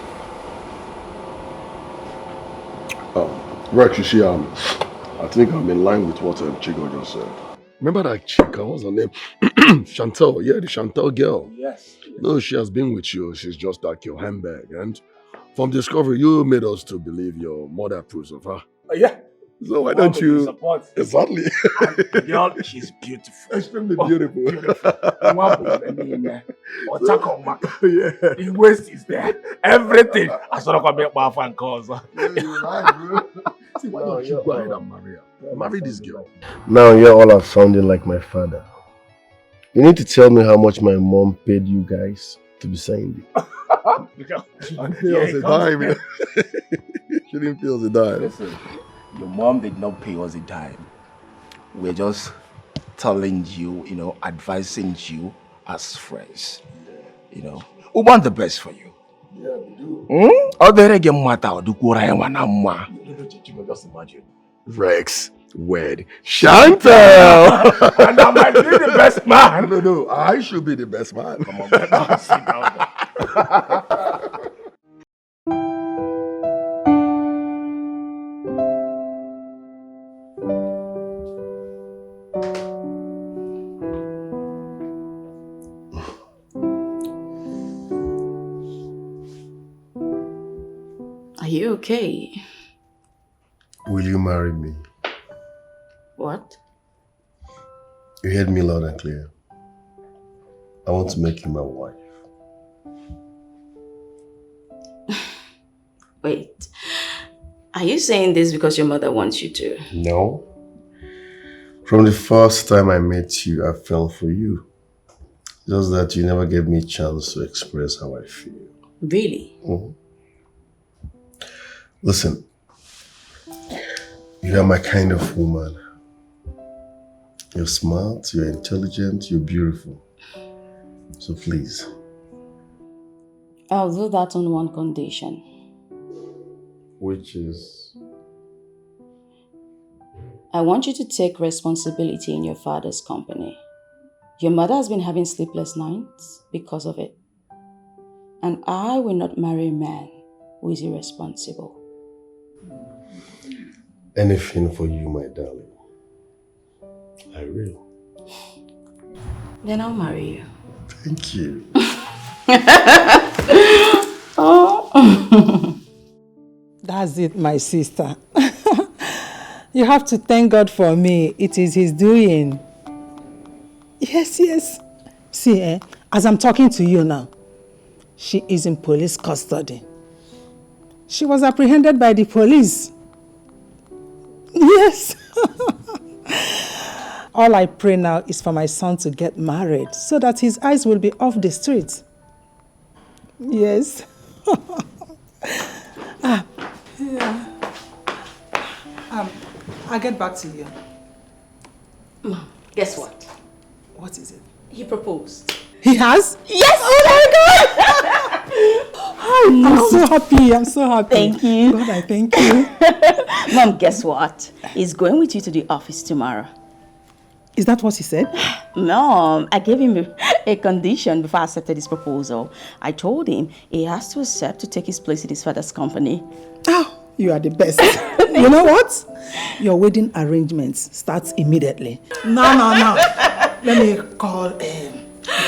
Rex, you see, I think I'm in line with what Chico just said. Remember that chick, what's her name? Chantel, yeah, the Chantel girl. Yes. No, she has been with you. She's just like your handbag. And from Discovery, you made us to believe your mother approves of her. Yeah. So why don't you... Support. Exactly. And girl, she's beautiful. Extremely beautiful. Yeah. The waist is there. Everything. I sort of make my fan calls. See, why don't you go ahead and marry her? Marry this girl. Now you all are sounding like my father. You need to tell me how much my mom paid you guys to be saying this. And pay us a dime. She didn't pay us a dime. Listen, your mom did not pay us a dime. We're just telling you, advising you as friends. We want the best for you. Yeah, we do. Just imagine. Rex wed Chantel. And I might be the best man. No, I should be the best man. Come on, sit down. Are you okay? Will you marry me? What? You heard me loud and clear. I want to make you my wife. Wait. Are you saying this because your mother wants you to? No. From the first time I met you, I fell for you. Just that you never gave me a chance to express how I feel. Really? Mm-hmm. Listen, you are my kind of woman. You're smart, you're intelligent, you're beautiful. So please. I'll do that on one condition. Which is? I want you to take responsibility in your father's company. Your mother has been having sleepless nights because of it. And I will not marry a man who is irresponsible. Anything for you, my darling. I will. Then I'll marry you. Thank you. Oh. That's it, my sister. You have to thank God for me. It is His doing. Yes. See, as I'm talking to you now, she is in police custody. She was apprehended by the police. Yes. All I pray now is for my son to get married so that his eyes will be off the streets. Yes. I'll get back to you. Mom, guess what? What is it? He proposed. He has? Yes! Oh my God! I'm so happy. Thank you. God, I thank you. Mom, guess what? He's going with you to the office tomorrow. Is that what he said? Mom, I gave him a condition before I accepted his proposal. I told him he has to accept to take his place in his father's company. Oh, you are the best. You know what? Your wedding arrangements starts immediately. No. Let me call a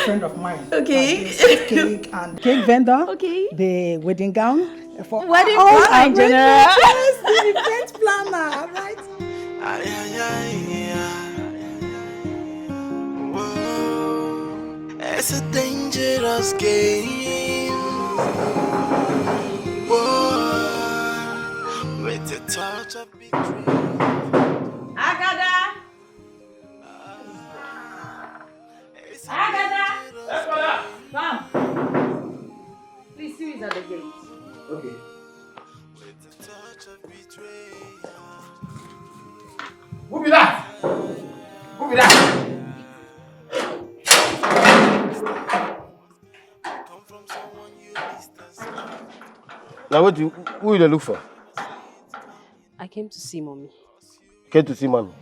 friend of mine. Okay. Cake and cake vendor. Okay. The wedding gown. Wedding planner in general. Yes, the event planner, right? Whoa, it's a dangerous game. Whoa, with the touch of between. Agada! Come. Please see who's at the gate. Okay. With the touch of betrayal. be that? Now what who you look for? I came to see mommy. Came to see mommy.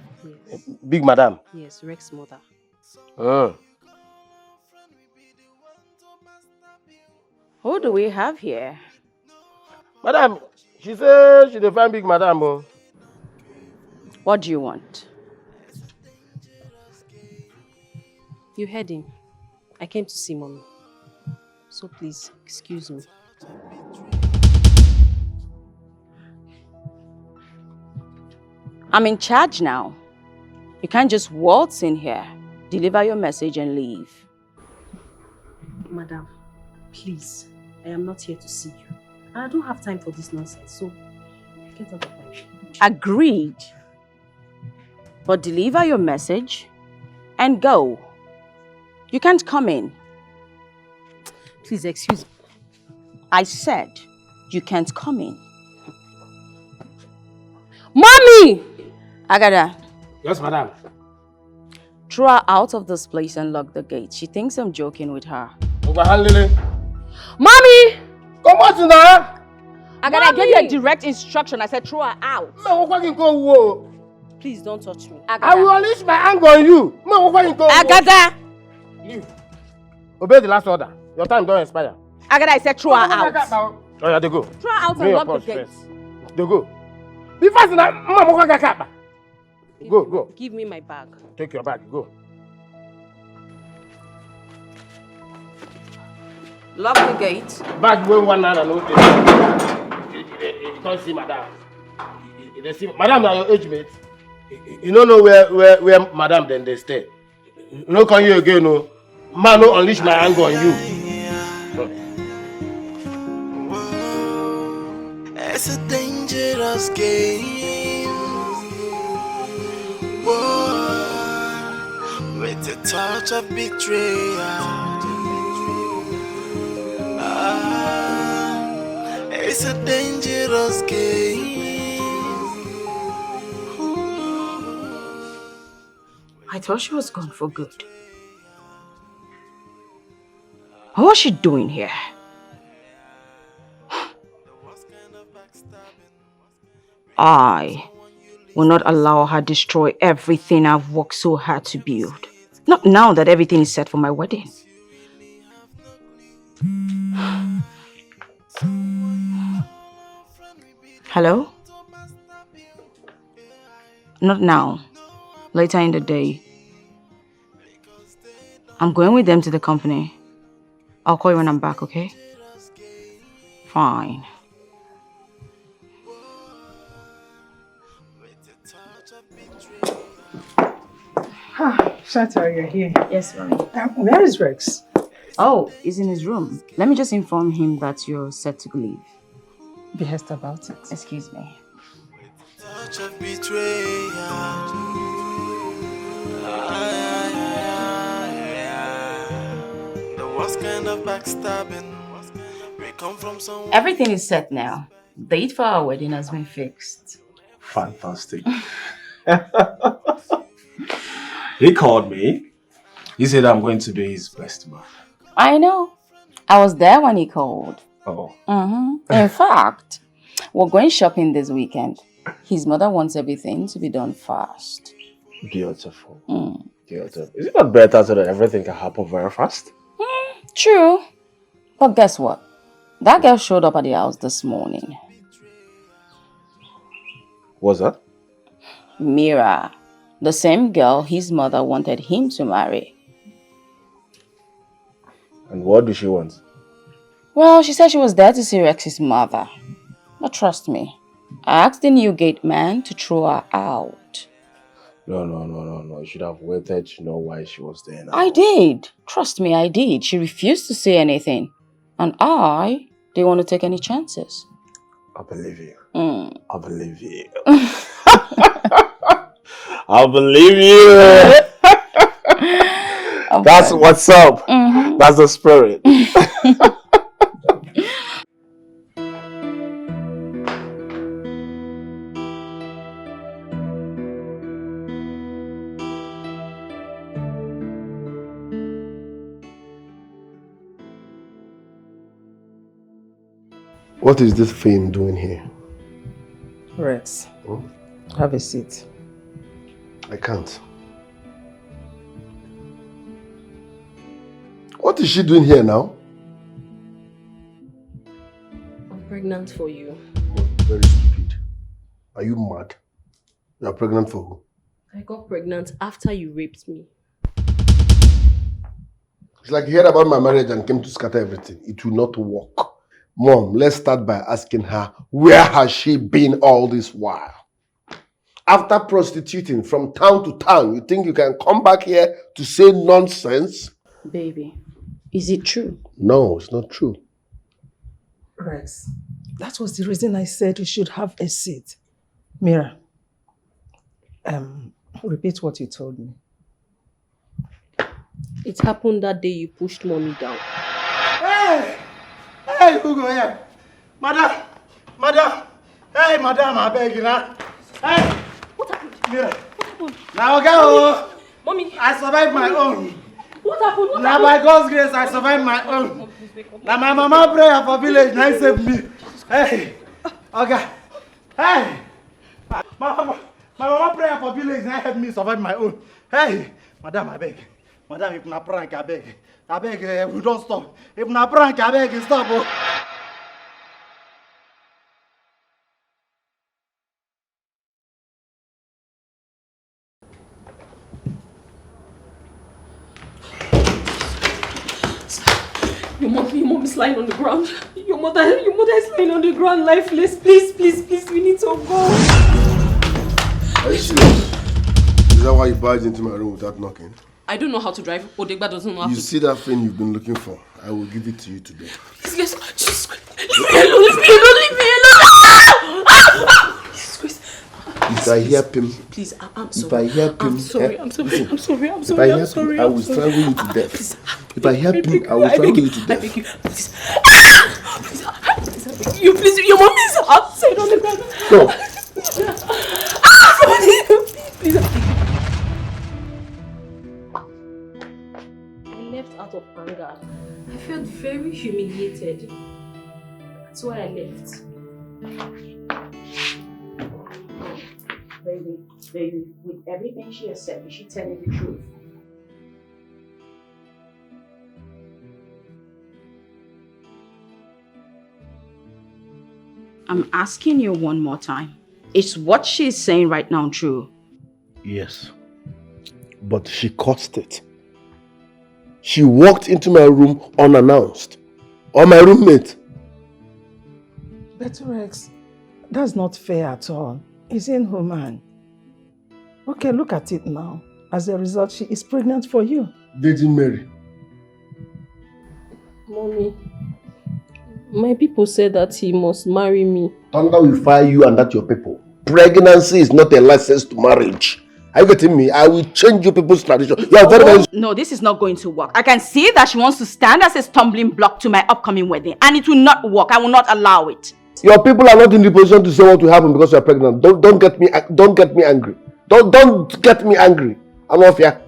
Yes. Big madam. Yes, Rex's mother. Who do we have here? Madam, she said she dey find big madam. Oh. What do you want? You heard him. I came to see mommy. So please, excuse me. I'm in charge now. You can't just waltz in here, deliver your message and leave. Madam, please. I am not here to see you. And I don't have time for this nonsense, so get out of my way. Agreed. But deliver your message and go. You can't come in. Please excuse me. I said you can't come in. Mommy! Agada. Yes, madam. Throw her out of this place and lock the gate. She thinks I'm joking with her. Mommy! Come on now! Agada, I gave you a direct instruction. I said throw her out. Please don't touch me. I will unleash my anger on you. Agada! Leave. Obey the last order. Your time don't expire. Agada, I said throw her out. Oh yeah, they go. Throw her out Bring and your lock the purse gate. first. They go. Be fast now. Go. Give me my bag. Take your bag. Go. Lock the gate. Bag wey one naira no dey. You can't see madam. You see, madam na your age mate. You don't know where madam then they stay. No come here again, no. Man, no unleash my anger on you. It's a dangerous game. Whoa, with a touch of betrayal. It's a dangerous game. I thought she was gone for good. What was she doing here? I will not allow her destroy everything I've worked so hard to build. Not now that everything is set for my wedding. Hello? Not now. Later in the day. I'm going with them to the company. I'll call you when I'm back, okay? Fine. Shanta, you're here. Yes, mommy. Where is Rex? Oh, he's in his room. Let me just inform him that you're set to leave. Be hasty about it. Excuse me. Touch of betrayal. The worst kind of backstabbing. We come from someone. Everything is set now. Date for our wedding has been fixed. Fantastic. He called me. He said I'm going to be his best man. I know. I was there when he called. Oh. In fact, we're going shopping this weekend. His mother wants everything to be done fast. Beautiful. Beautiful. Is it not better so that everything can happen very fast? True. But guess what? That girl showed up at the house this morning. What's that? Mira. The same girl his mother wanted him to marry. And what does she want? Well, she said she was there to see Rex's mother. But trust me, I asked the new gate man to throw her out. No. You should have waited to know why she was there now. I did. Trust me, I did. She refused to say anything. And I didn't want to take any chances. I believe you. I believe you. I believe you. That's what's up. That's the spirit. What is this thing doing here? Rex, have a seat. I can't. What is she doing here now? I'm pregnant for you. Very stupid. Are you mad? You are pregnant for who? I got pregnant after you raped me. It's like you heard about my marriage and came to scatter everything. It will not work. Mom, let's start by asking her, where has she been all this while? After prostituting from town to town, you think you can come back here to say nonsense? Baby, is it true? No, it's not true. Rex, that was the reason I said you should have a seat. Mira, repeat what you told me. It happened that day you pushed mommy down. Hey! Hey, who go here? Madam! Madam! Hey, madam, I beg you now. Hey! What happened? Mira. What happened? Now, go! Mommy! I survived my own. What happened? What Now, happened? by God's grace, I survived my own. Now, my mama prayer for village, now saved me. Hey! Okay. Hey! My mama prayer for village, now helped me survive my own. Hey! Madam, I beg. Madam, if na prank, I beg. I beg, we don't stop. If na prank, I beg, stop. Oh. Your mom is lying on the ground. Your mother is lying on the ground, lifeless. Please, we need to go. Are you serious? Is that why you barged into my room without knocking? I don't know how to drive. Odegba doesn't know how You to. see that thing you've been looking for? I will give it to you today. Please, just leave me alone. Jesus Christ. If I hear him, Please, I'm if I hear him, I'm sorry. if I hear him, I will strangle you to death. If I hear him, I will strangle you to death. I beg you, please. Please, I beg you, please. Your mom is outside on the ground. No. Please, I beg you. I left out of anger. I felt very humiliated. That's why I left. Baby, with everything she has said, is she telling the truth? I'm asking you one more time. Is what she's saying right now true? Yes. But she caused it. She walked into my room unannounced. Or my roommate. But Rex, that's not fair at all. It's inhuman. Okay, look at it now. As a result, she is pregnant for you. Virgin Mary. Mommy, my people said that he must marry me. Thunder will fire you and that your people. Pregnancy is not a license to marriage. Are you getting me? I will change you people's tradition. You are very No, this is not going to work. I can see that she wants to stand as a stumbling block to my upcoming wedding, and it will not work. I will not allow it. Your people are not in the position to say what will happen because you are pregnant. Don't get me angry. Don't get me angry. I'm not fair.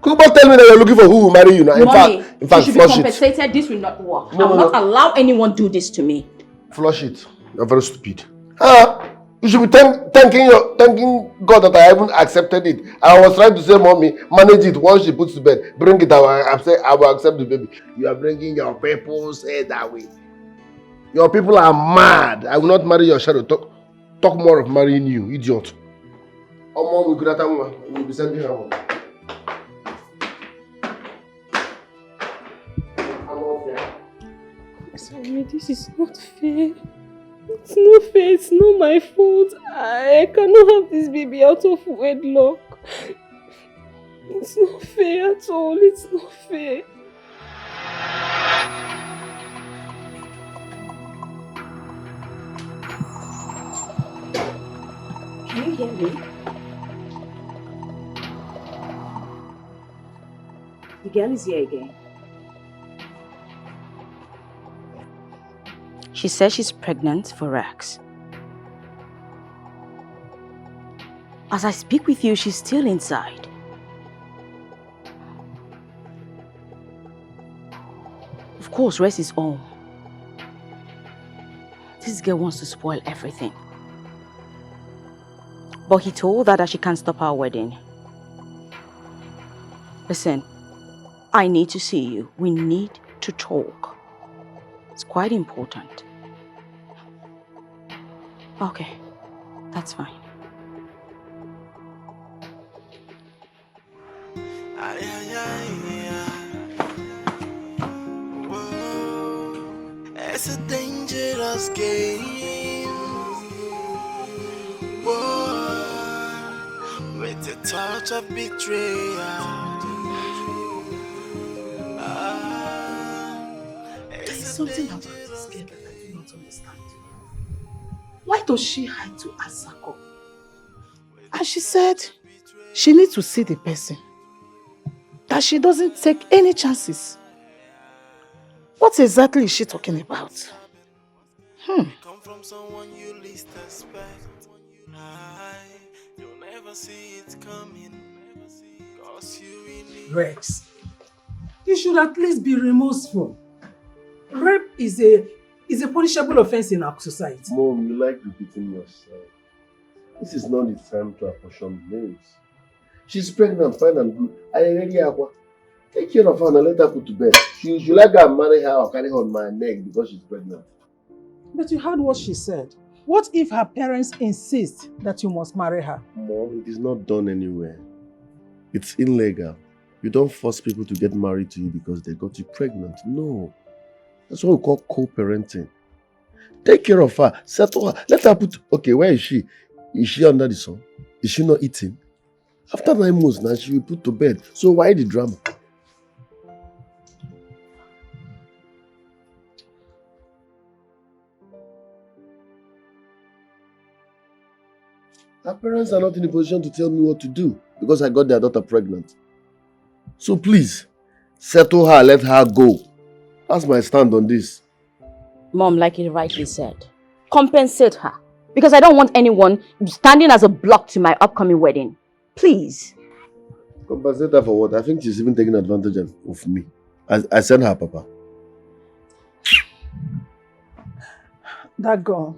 Could you tell me that you're looking for who will marry you now? Mommy, in fact, you should flush be it. compensated. This will not work. No, I will no, not no. allow anyone do this to me. Flush it. You're very stupid. You should be thanking God that I even accepted it. I was trying to say, mommy, manage it once she puts to bed. Bring it, I will accept the baby. You are bringing your people, say that way. Your people are mad. I will not marry your shadow. Talk more of marrying you, idiot. Oh, mom, we could have we'll be sending her home. Sorry, this is not fair. It's not fair. It's not my fault. I cannot have this baby out of wedlock. It's not fair at all. It's not fair. Can you hear me? The girl is here again. She says she's pregnant for Rex. As I speak with you, she's still inside. Of course, Rex is home. This girl wants to spoil everything. But he told her that she can't stop our wedding. Listen, I need to see you. We need to talk. It's quite important. Okay, that's fine. It's a dangerous game. Whoa, with the touch of betrayal. There's something about this girl that I do not understand. Why does she hide to Asako? And she said she needs to see the person. That she doesn't take any chances. What exactly is she talking about? Come from someone you least expect. You'll never see it coming. 'Cause you really Rex, you should at least be remorseful. Rape is a punishable offense in our society. Mom, you like repeating yourself. This is not the time to apportion names. She's pregnant, fine and good. I already have one. Take care of her and let her put to bed. Should I go and marry her or carry her on my neck because she's pregnant? But you heard what she said. What if her parents insist that you must marry her? Mom, it is not done anywhere. It's illegal. You don't force people to get married to you because they got you pregnant. No. That's what we call co-parenting. Take care of her. Settle her. Let her put... Okay, where is she? Is she under the sun? Is she not eating? After 9 months now, she will put to bed. So why the drama? Her parents are not in a position to tell me what to do because I got their daughter pregnant. So please, settle her, let her go. That's my stand on this. Mom, like you rightly said, compensate her. Because I don't want anyone standing as a block to my upcoming wedding. Please. Compensate her for what? I think she's even taking advantage of me. I sent her, Papa. That girl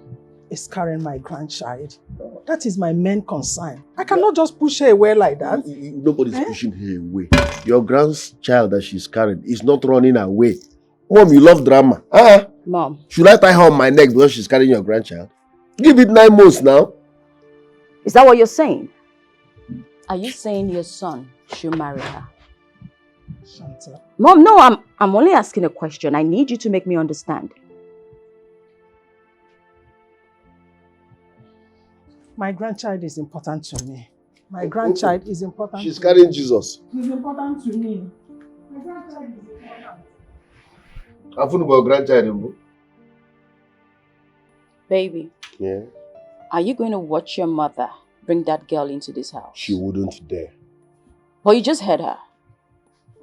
is carrying my grandchild. That is my main concern. I cannot just push her away like that. Nobody's pushing her away. Your grandchild that she's carrying is not running away. Mom, you love drama. Mom. Should I tie her on my neck because she's carrying your grandchild? Give it 9 months now. Is that what you're saying? Are you saying your son should marry her? Chantal. Mom, no, I'm only asking a question. I need you to make me understand. My grandchild is important to me. My grandchild is important She's to carrying me. Jesus. He's important to me. My grandchild is important. I'm talking about grandchild. Baby, Yeah. are you going to watch your mother bring that girl into this house? She wouldn't dare. But you just heard her.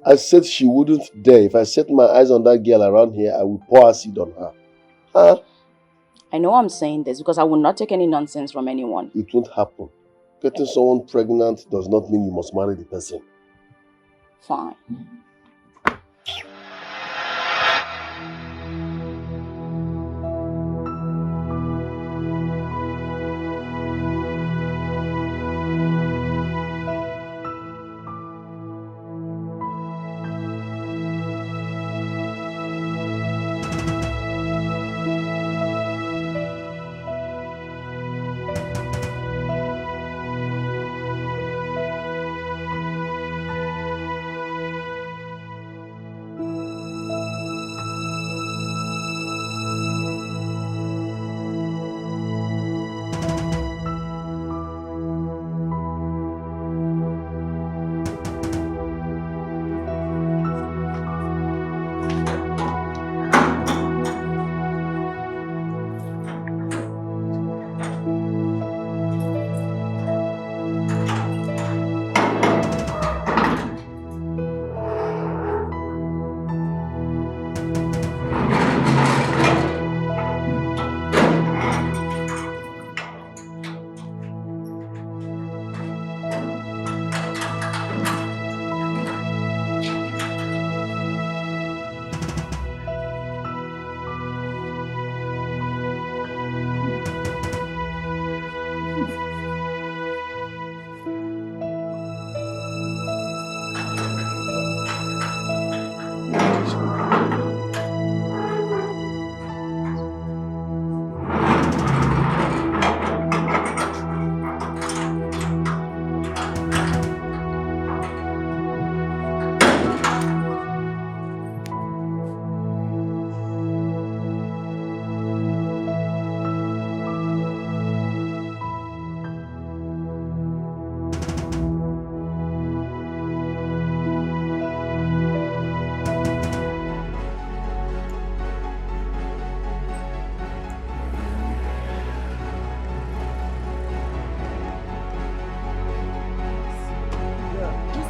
I said she wouldn't dare. If I set my eyes on that girl around here, I will pour acid on her. Huh? I know I'm saying this because I will not take any nonsense from anyone. It won't happen. Getting someone pregnant does not mean you must marry the person. Fine.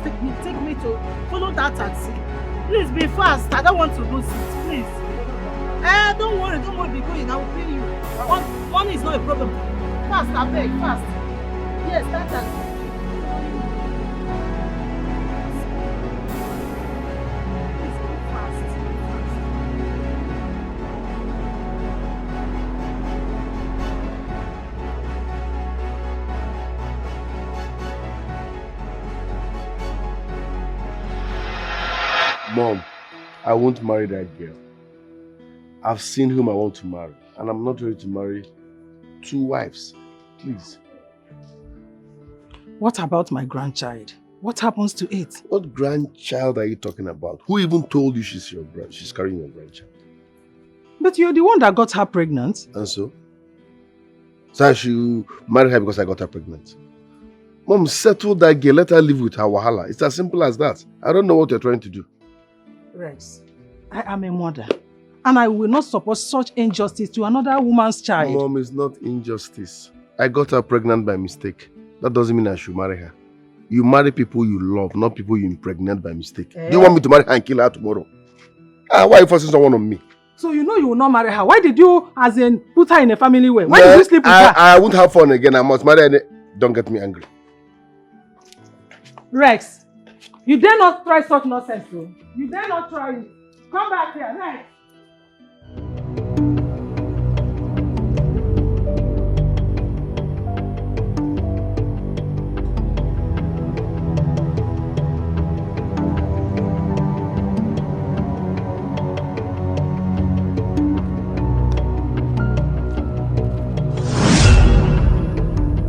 just take me to follow that taxi. Please be fast. I don't want to lose it. Please. Don't worry, be going. I will pay you. Money is not a problem. Fast, I beg, fast. Yes, that taxi. Mom, I won't marry that girl. I've seen whom I want to marry, and I'm not ready to marry 2 wives. Please. What about my grandchild? What happens to it? What grandchild are you talking about? Who even told you she's carrying your grandchild? But you're the one that got her pregnant. And so? So I should marry her because I got her pregnant. Mom, settle that girl. Let her live with her wahala. It's as simple as that. I don't know what you're trying to do. Rex, I am a mother, and I will not support such injustice to another woman's child. Mom, it's not injustice. I got her pregnant by mistake. That doesn't mean I should marry her. You marry people you love, not people you impregnate by mistake. Do you want me to marry her and kill her tomorrow? Why are you forcing someone on me? So you know you will not marry her. Why did you, as in, put her in a family way? Why did you sleep with her? I won't have fun again. I must marry her. Don't get me angry. Rex, you dare not try such nonsense, though. You dare not try it. Come back here, Rex.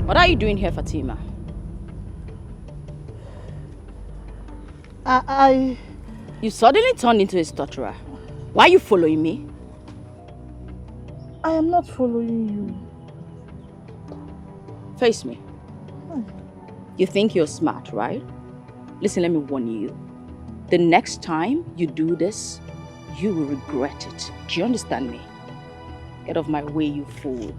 What are you doing here, Fatima? You suddenly turned into a stutterer. Why are you following me? I am not following you. Face me. You think you're smart, right? Listen, let me warn you. The next time you do this, you will regret it. Do you understand me? Get off my way, you fool.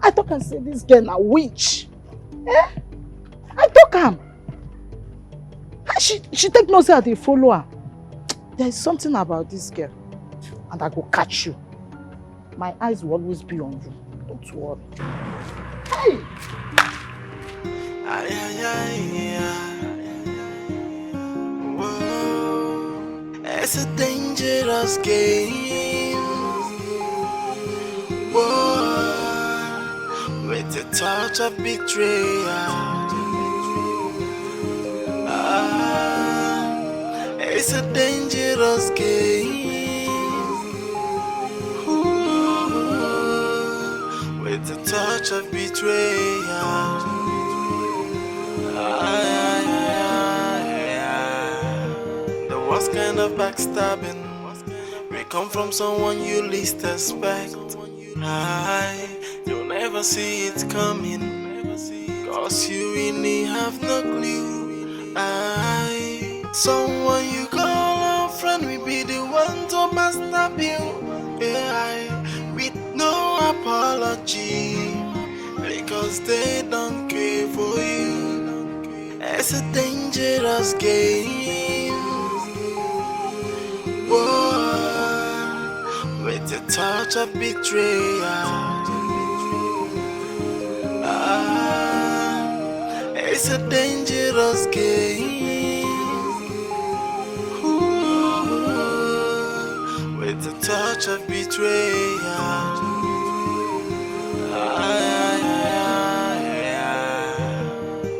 I talk and say this girl a witch. I talk am. She take no say I dey follow her. There is something about this girl, and I go catch you. My eyes will always be on you. Don't worry. Hey! Whoa, it's a dangerous game. Whoa, with a touch of betrayal. It's a dangerous game. Ooh, with a touch of betrayal. The worst kind of backstabbing will come from someone you least expect. You'll never see it coming, cause you really have no clue. Someone you call a friend will be the one to backstab you, with no apology, because they don't care for you. It's a dangerous game. Whoa, with a touch of betrayal. It's a dangerous game. Ooh, with a touch of betrayal.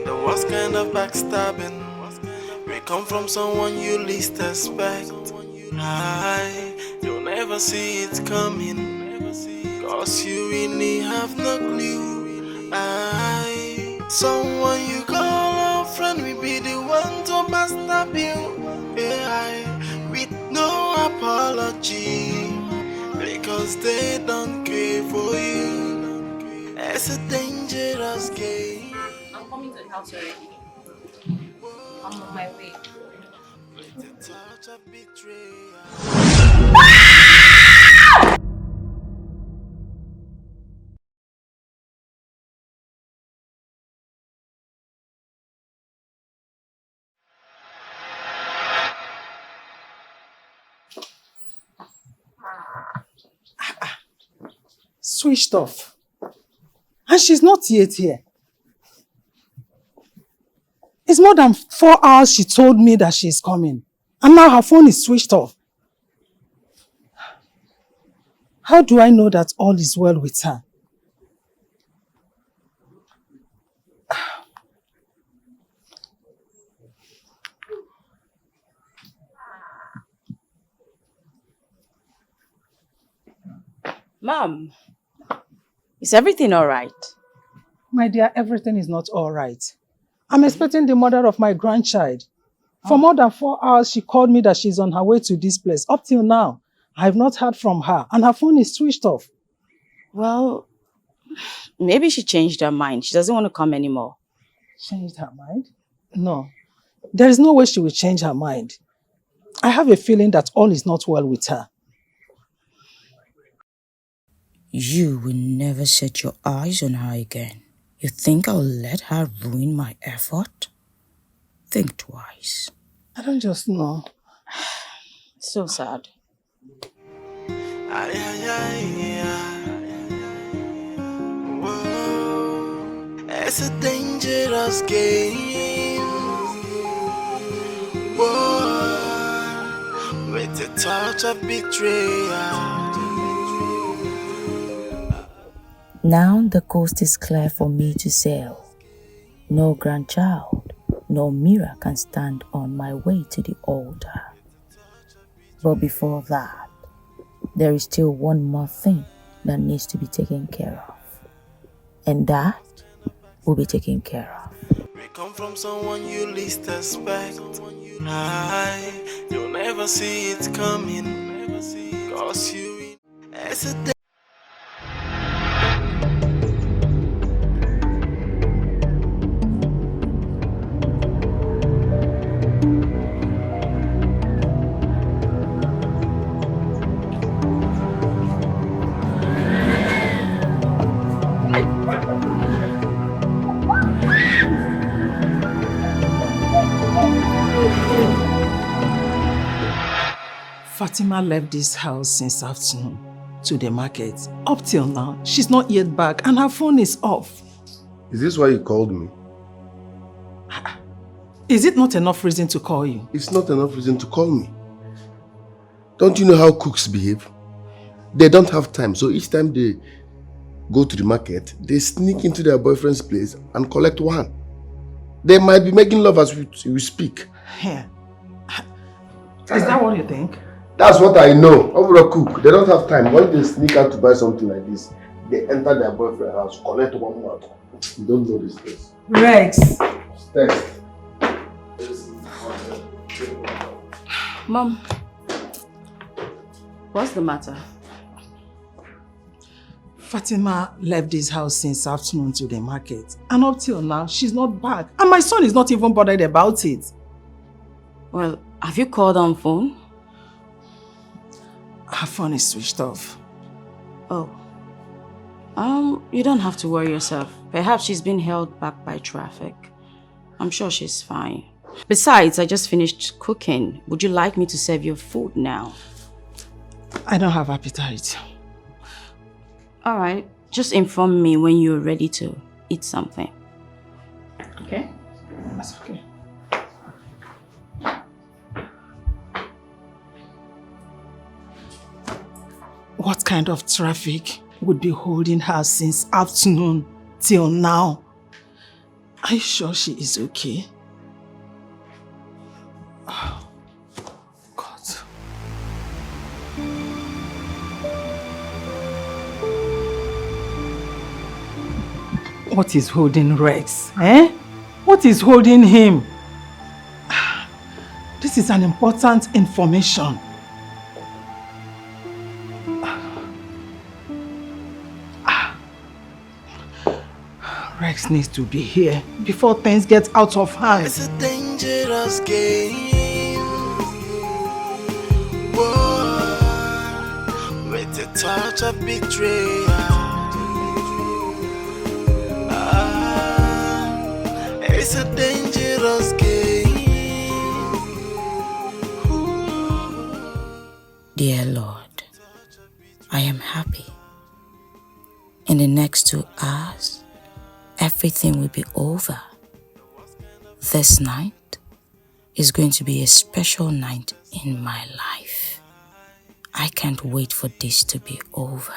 The worst kind of backstabbing will come from someone you least expect. You'll never see it coming, cause you really have no clue. Someone you call a friend will be the one to backstab you, with no apology, because they don't care for you. It's a dangerous game. I'm coming to the house already. I'm on my way. With a touch of betrayal. switched off. And she's not yet here. It's more than 4 hours she told me that she's coming. And now her phone is switched off. How do I know that all is well with her? Mom, is everything all right? My dear, everything is not all right. I'm expecting the mother of my grandchild. For more than 4 hours, she called me that she's on her way to this place. Up till now, I have not heard from her, and her phone is switched off. Well, maybe she changed her mind. She doesn't want to come anymore. Changed her mind? No. There is no way she will change her mind. I have a feeling that all is not well with her. You will never set your eyes on her again. You think I'll let her ruin my effort? Think twice. I don't just know. So sad. Whoa, it's a dangerous game. Whoa, with a touch of betrayal. Now the coast is clear for me to sail. No grandchild, no mirror can stand on my way to the altar. But before that, there is still one more thing that needs to be taken care of. And that will be taken care of. We come from someone you least expect. You'll never see it coming. Cause you as a Fatima left this house since afternoon to the market. Up till now, she's not yet back and her phone is off. Is this why you called me? Is it not enough reason to call you? It's not enough reason to call me. Don't you know how cooks behave? They don't have time, so each time they go to the market, they sneak into their boyfriend's place and collect one. They might be making love as we speak. Yeah. Is that what you think? That's what I know. Over a cook, they don't have time. When they sneak out to buy something like this, they enter their boyfriend's house, collect one more. You don't know this place. Rex. Text. Mom, what's the matter? Fatima left this house since afternoon to the market. And up till now, she's not back. And my son is not even bothered about it. Well, have you called on phone? Her phone is switched off. Oh. You don't have to worry yourself. Perhaps she's been held back by traffic. I'm sure she's fine. Besides, I just finished cooking. Would you like me to serve your food now? I don't have appetite. All right. Just inform me when you're ready to eat something. Okay? That's okay. What kind of traffic would be holding her since afternoon till now? Are you sure she is okay? Oh, God. What is holding Rex? Eh? What is holding him? This is an important information. Rex needs to be here before things get out of hand. It's a dangerous game. Whoa, with a touch of betrayal. It's a dangerous game. Dear Lord, I am happy In the next 2 hours, everything will be over. This night is going to be a special night in my life. I can't wait for this to be over.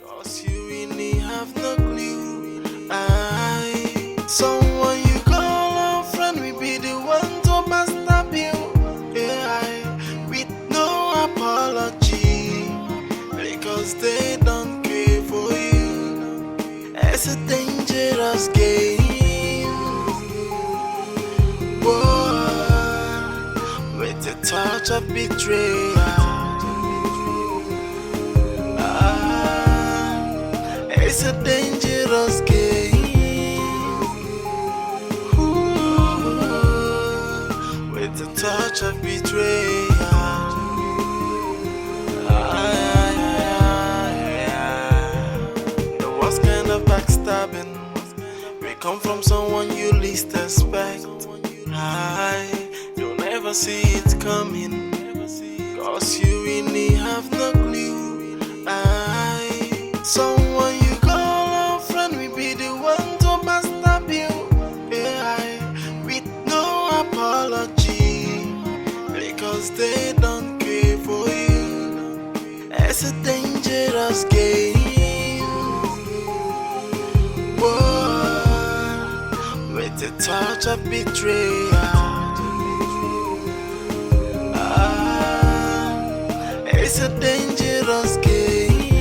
Cause you really have no clue. Someone you call a friend will be the one to backstab you. Yeah, with no apology. Because they don't care for you. It's a dangerous game. Whoa, with the touch of betrayal. It's a dangerous game. Ooh, with the touch of betrayal. The worst kind of backstabbing will come from someone you least expect. You'll never see it coming. Cause you really have no clue. Someone you call a friend will be the one to backstab you. Yeah, with no apology. Because they don't care for you. It's a dangerous game. Whoa, with the touch of betrayal. It's a dangerous game.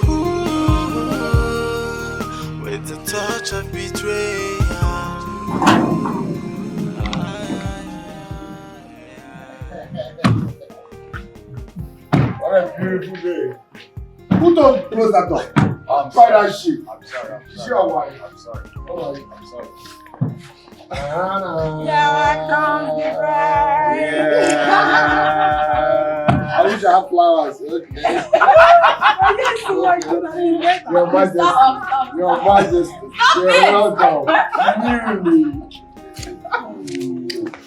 Ooh, with the touch of betrayal. What a beautiful day. Who don't close that door? I'm Try sorry. that shit. I'm sorry. I'm sorry. Sure, why? I'm sorry. Alright. I'm sorry. Yeah. I wish I had flowers. Okay. Your Majesty. Your Majesty. You're welcome.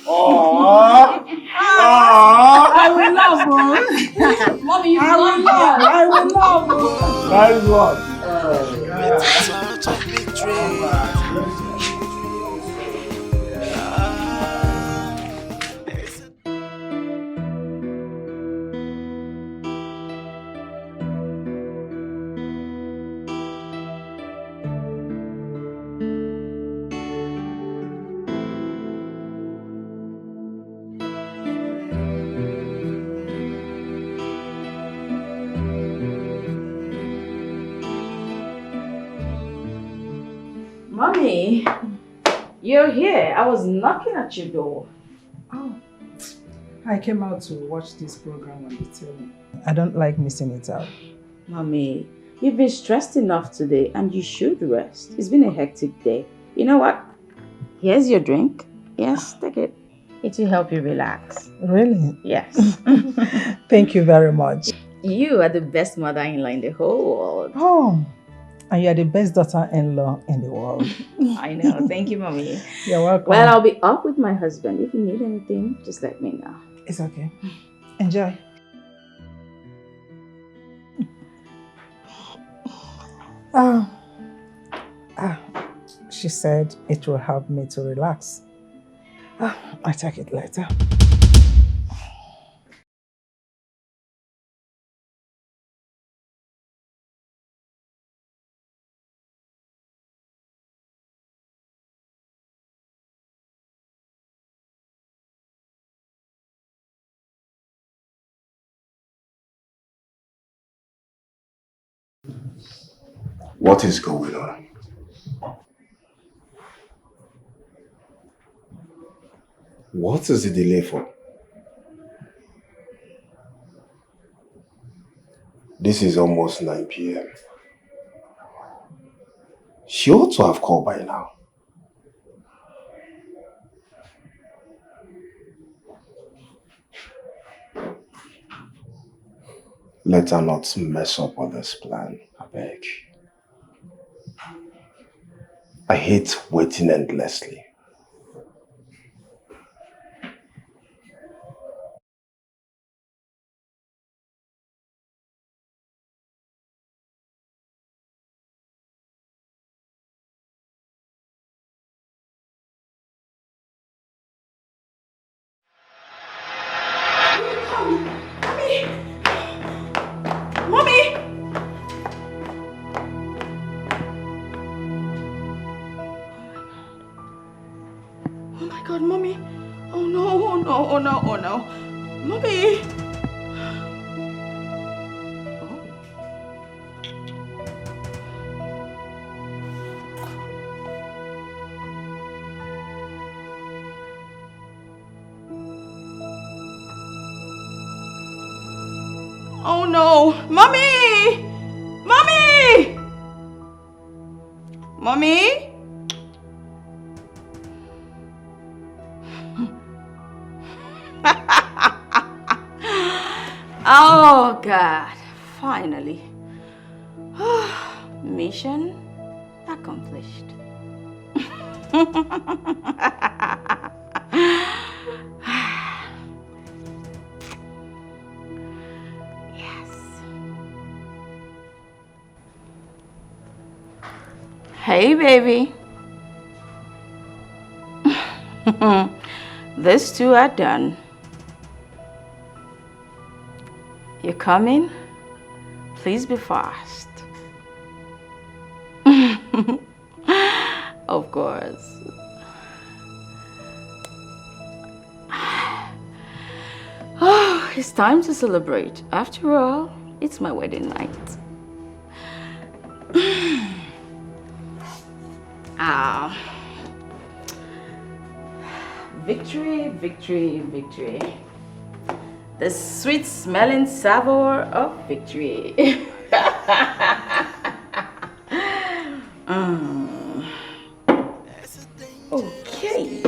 Aww. I will love her. Mommy, I will love her. Nice one. With the touch of betrayal. Mommy, you're here. I was knocking at your door. Oh, I came out to watch this program on the TV. I don't like missing it out. Mommy, you've been stressed enough today and you should rest. It's been a hectic day. You know what? Here's your drink. Yes, take it. It will help you relax. Really? Yes. Thank you very much. You are the best mother-in-law in the whole world. Oh, and you are the best daughter-in-law in the world. I know. Thank you, Mommy. You're welcome. Well, I'll be up with my husband. If you need anything, just let me know. It's okay. Enjoy. She said it will help me to relax. I take it later. What is going on? What is the delay for? This is almost 9 p.m. She ought to have called by now. Let her not mess up on this plan, I beg. I hate waiting endlessly. God, mommy. Oh no, oh no, oh no, oh no. Mommy. Oh no! Mommy! Mommy! Mommy? Oh God, finally. Mission accomplished. Hey, baby. These two are done. You coming? Please be fast. Of course. Oh, it's time to celebrate. After all, it's my wedding night. Victory, victory, victory. The sweet smelling savour of victory. Okay.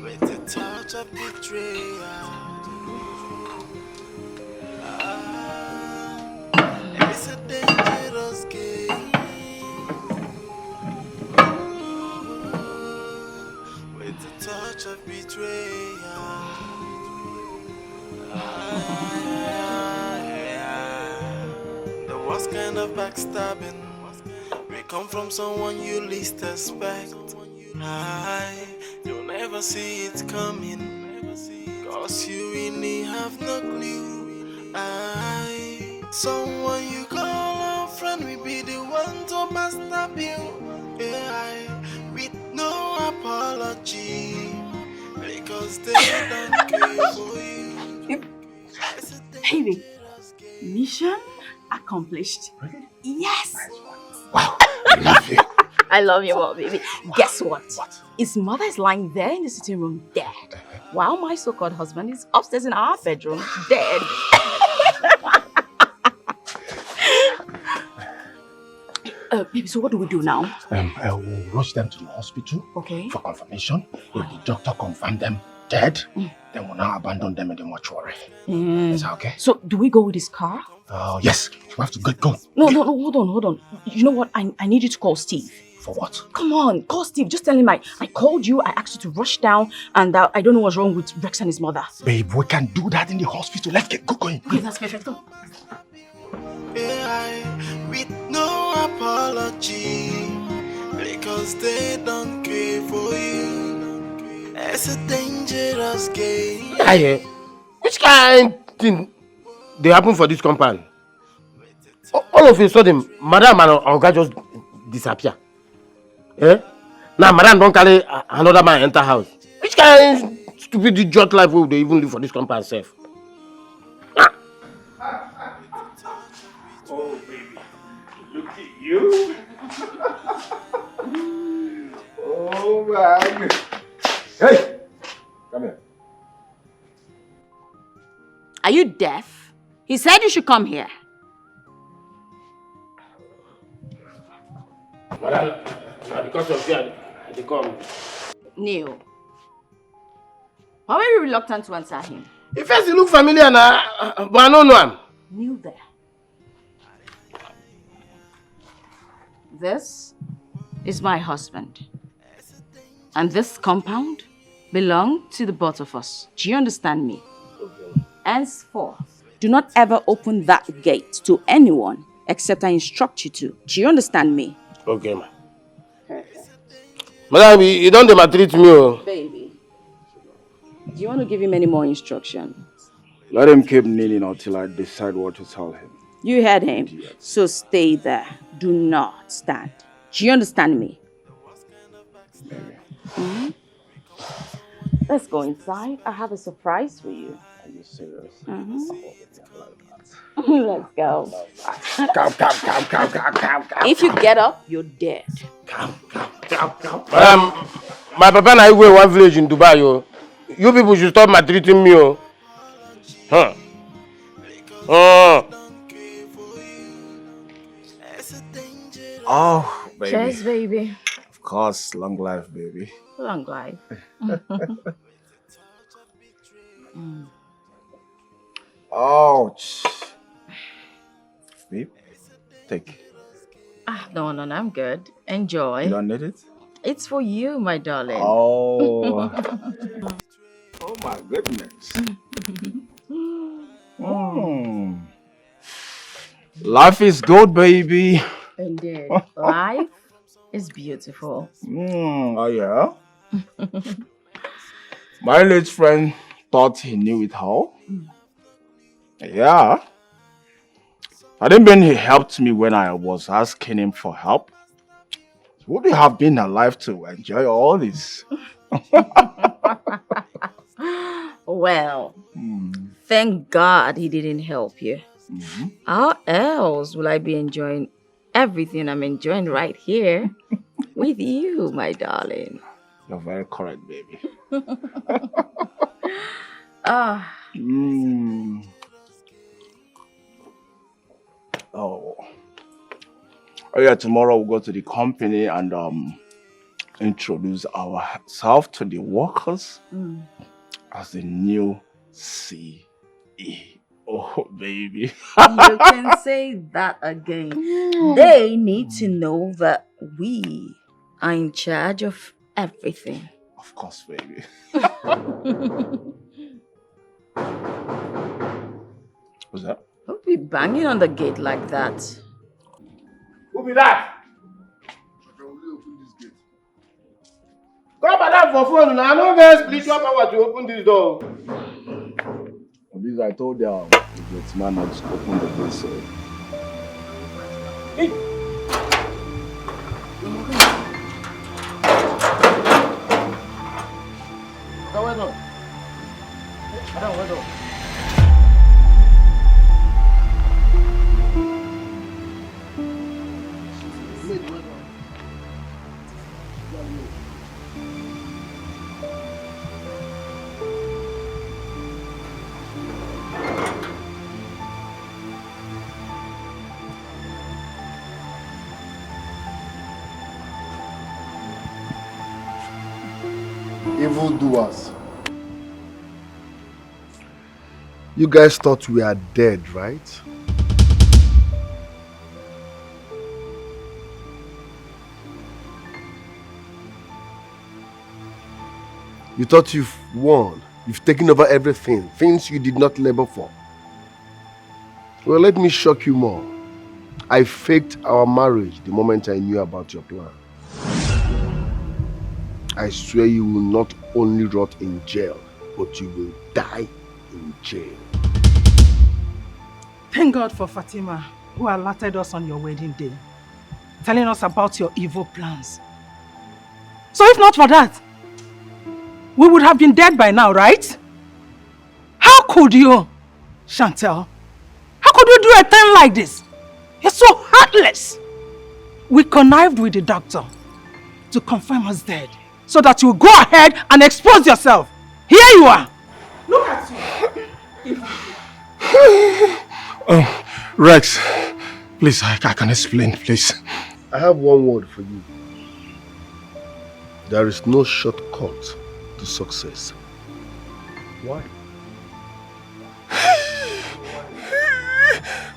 With the touch of betrayal. It's a dangerous game. With the touch of betrayal. The worst kind of backstabbing may come from someone you least expect. You'll never see it coming, cause you really have no clue. Someone you call a friend will be the one to backstab you. With no apology, because they don't care for you. Baby, mission accomplished. Yes. Wow, I love you. I love you, Mom, baby. Guess what? His mother is lying there in the sitting room dead, while my so-called husband is upstairs in our bedroom dead. Baby, so what do we do now? We'll rush them to the hospital for confirmation. If the doctor confirms them dead, then we'll now abandon them in the mortuary. Is that okay? So, do we go with his car? Oh, yes. We have to go. No, hold on. You know what? I need you to call Steve. For what? Come on, call Steve. Just tell him I called you, I asked you to rush down, and I don't know what's wrong with Rex and his mother. Babe, we can do that in the hospital. Let's go going. Okay, that's perfect. With no apology, because they don't care for you. It's a dangerous game. Aye, which kind thing they happen for this compound? All of a sudden, Madam and Oga just disappear. Now Madam don't carry another man enter house. Which kind stupid idiot life will they even live for this compound self? Oh baby, look at you. Oh man. Hey, come here. Are you deaf? He said you should come here. Madam, because of you, they come. Neil, why were you reluctant to answer him? He first look familiar now, but I don't know him. Neil there. This is my husband. And this compound belongs to the both of us. Do you understand me? Henceforth, do not ever open that gate to anyone except I instruct you to. Do you understand me? Okay, ma. Madam, you don't maltreat me, oh. Baby, do you want to give him any more instructions? Let him keep kneeling until I decide what to tell him. You heard him. So stay there. Do not stand. Do you understand me? Let's go inside. I have a surprise for you. Are you serious? Let's go. Come. If you get up, you're dead. My papa and I go in one village in Dubai, yo. You people should stop maltreating me, yo. Huh? Oh, baby. Cheers, baby. Of course, long life, baby. Long life. Ouch. Babe, take. No, I'm good. Enjoy. You don't need it? It's for you, my darling. Oh. Oh my goodness. Life is good, baby. Indeed. Life is beautiful. Oh yeah? My late friend thought he knew it all. Yeah. I didn't mean he helped me when I was asking him for help. Would you have been alive to enjoy all this? Well, thank God he didn't help you. How else will I be enjoying everything I'm enjoying right here with you, my darling? You're very correct, baby. Oh yeah, tomorrow we'll go to the company and introduce ourselves to the workers as the new CEO. Oh, baby. You can say that again. They need to know that we are in charge of everything. Of course, baby. What's that? Don't be banging on the gate like that. Who be that? Come madam for phone now. No get spiritual power to open this door. Because I told them the man not to open the door, so. Hey. Wait up. Madam, wait up. Evildoers. You guys thought we are dead, right? You thought you've won. You've taken over everything. Things you did not labor for. Well, let me shock you more. I faked our marriage the moment I knew about your plan. I swear you will not only rot in jail, but you will die in jail. Thank God for Fatima, who alerted us on your wedding day, telling us about your evil plans. So if not for that, we would have been dead by now, right? How could you, Chantel? How could you do a thing like this? You're so heartless. We connived with the doctor to confirm us dead, so that you go ahead and expose yourself. Here you are. Look at you. Oh, Rex, please, I can explain, please. I have one word for you. There is no shortcut to success. Why?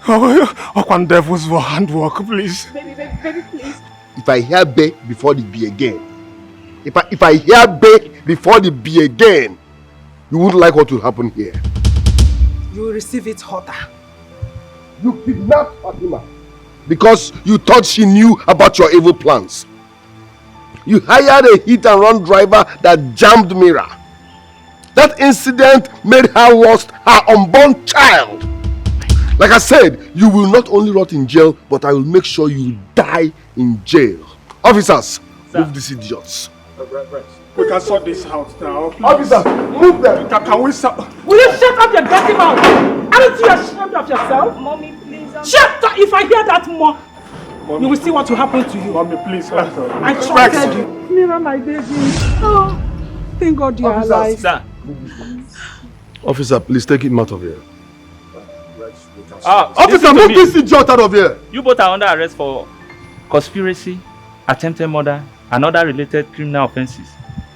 Oh, one devil's handwork, please. Baby, please. If I hear bay before the be again, if I hear bay before the be again, you wouldn't like what will happen here. You will receive it hotter. You kidnapped Fatima because you thought she knew about your evil plans. You hired a hit-and-run driver that jammed Mira. That incident made her lost her unborn child. Like I said, you will not only rot in jail, but I will make sure you die in jail. Officers, move these idiots. We can sort this out now. Please. Officers, move them. Can we sort? Will you shut up your dirty mouth? Aren't you ashamed of yourself? Mommy, please. Shut up! If I hear that more, you will see what will happen to you. Mommy, please. I trusted you. Mira, my baby. Oh, thank God you are alive. Sir. Officer, please take him out of here. Officer, move this idiot out of here. You both are under arrest for conspiracy, attempted murder, and other related criminal offences.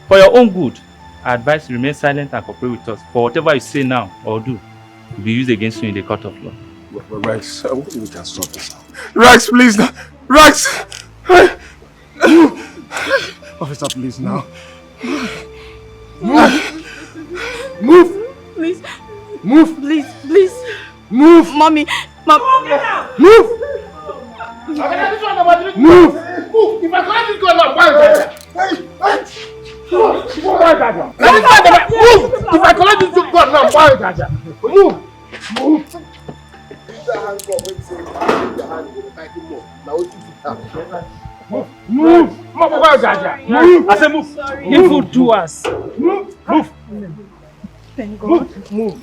For your own good, I advise you remain silent and cooperate with us. For whatever you say now or do will be used against you in the court of law. Rex, we can sort this out. Rex, please. Rex! Officer, please now. Move! Please. Move! Please, please. Move! Mommy. Move! Move! If I can't just go now, why is that? Move! If I can't just go now, why is that? Move! Move! Move! I said move. Evil doers. Move! Thank God. Move!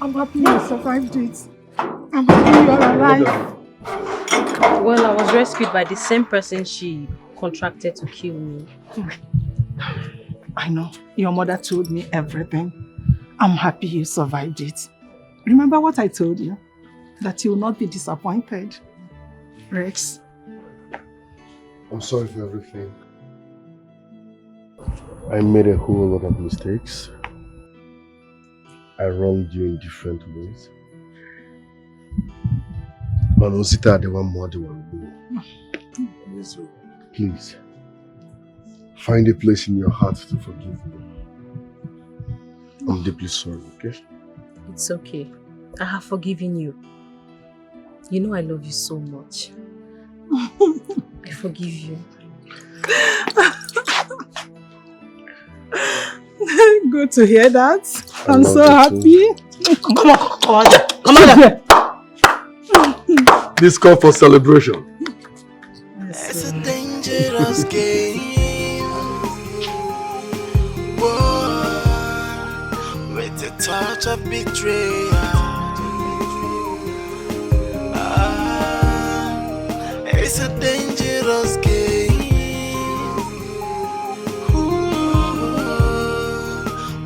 I'm happy you survived it. I'm happy you are alive. Well, I was rescued by the same person she contracted to kill me. I know. Your mother told me everything. I'm happy you survived it. Remember what I told you? That you will not be disappointed. Rex. I'm sorry for everything. I made a whole lot of mistakes. I wronged you in different ways. But Osita, the one more, the one more. Please, find a place in your heart to forgive me. I'm deeply sorry, okay? It's okay. I have forgiven you. You know I love you so much. I forgive you. Good to hear that. I'm so happy. Come on. This call for celebration. It's a dangerous game. Whoa, with a touch of betrayal. It's a dangerous game. Ooh,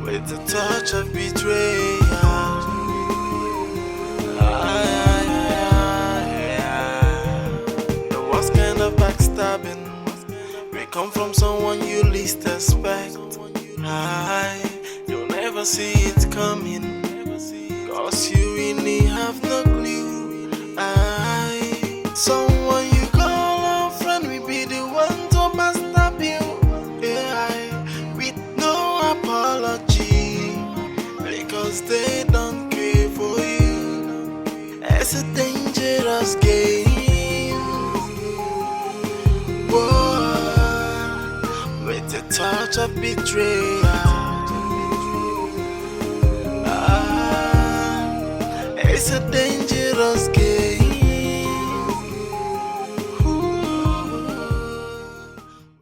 with a touch of betrayal. The worst kind of backstabbing may come from someone you least expect. You'll never see it coming, 'cause you really have no clue. Someone you call a friend will be the one to backstab you, with no apology, because they don't care for you. It's a dangerous game. Whoa, with a touch of betrayal.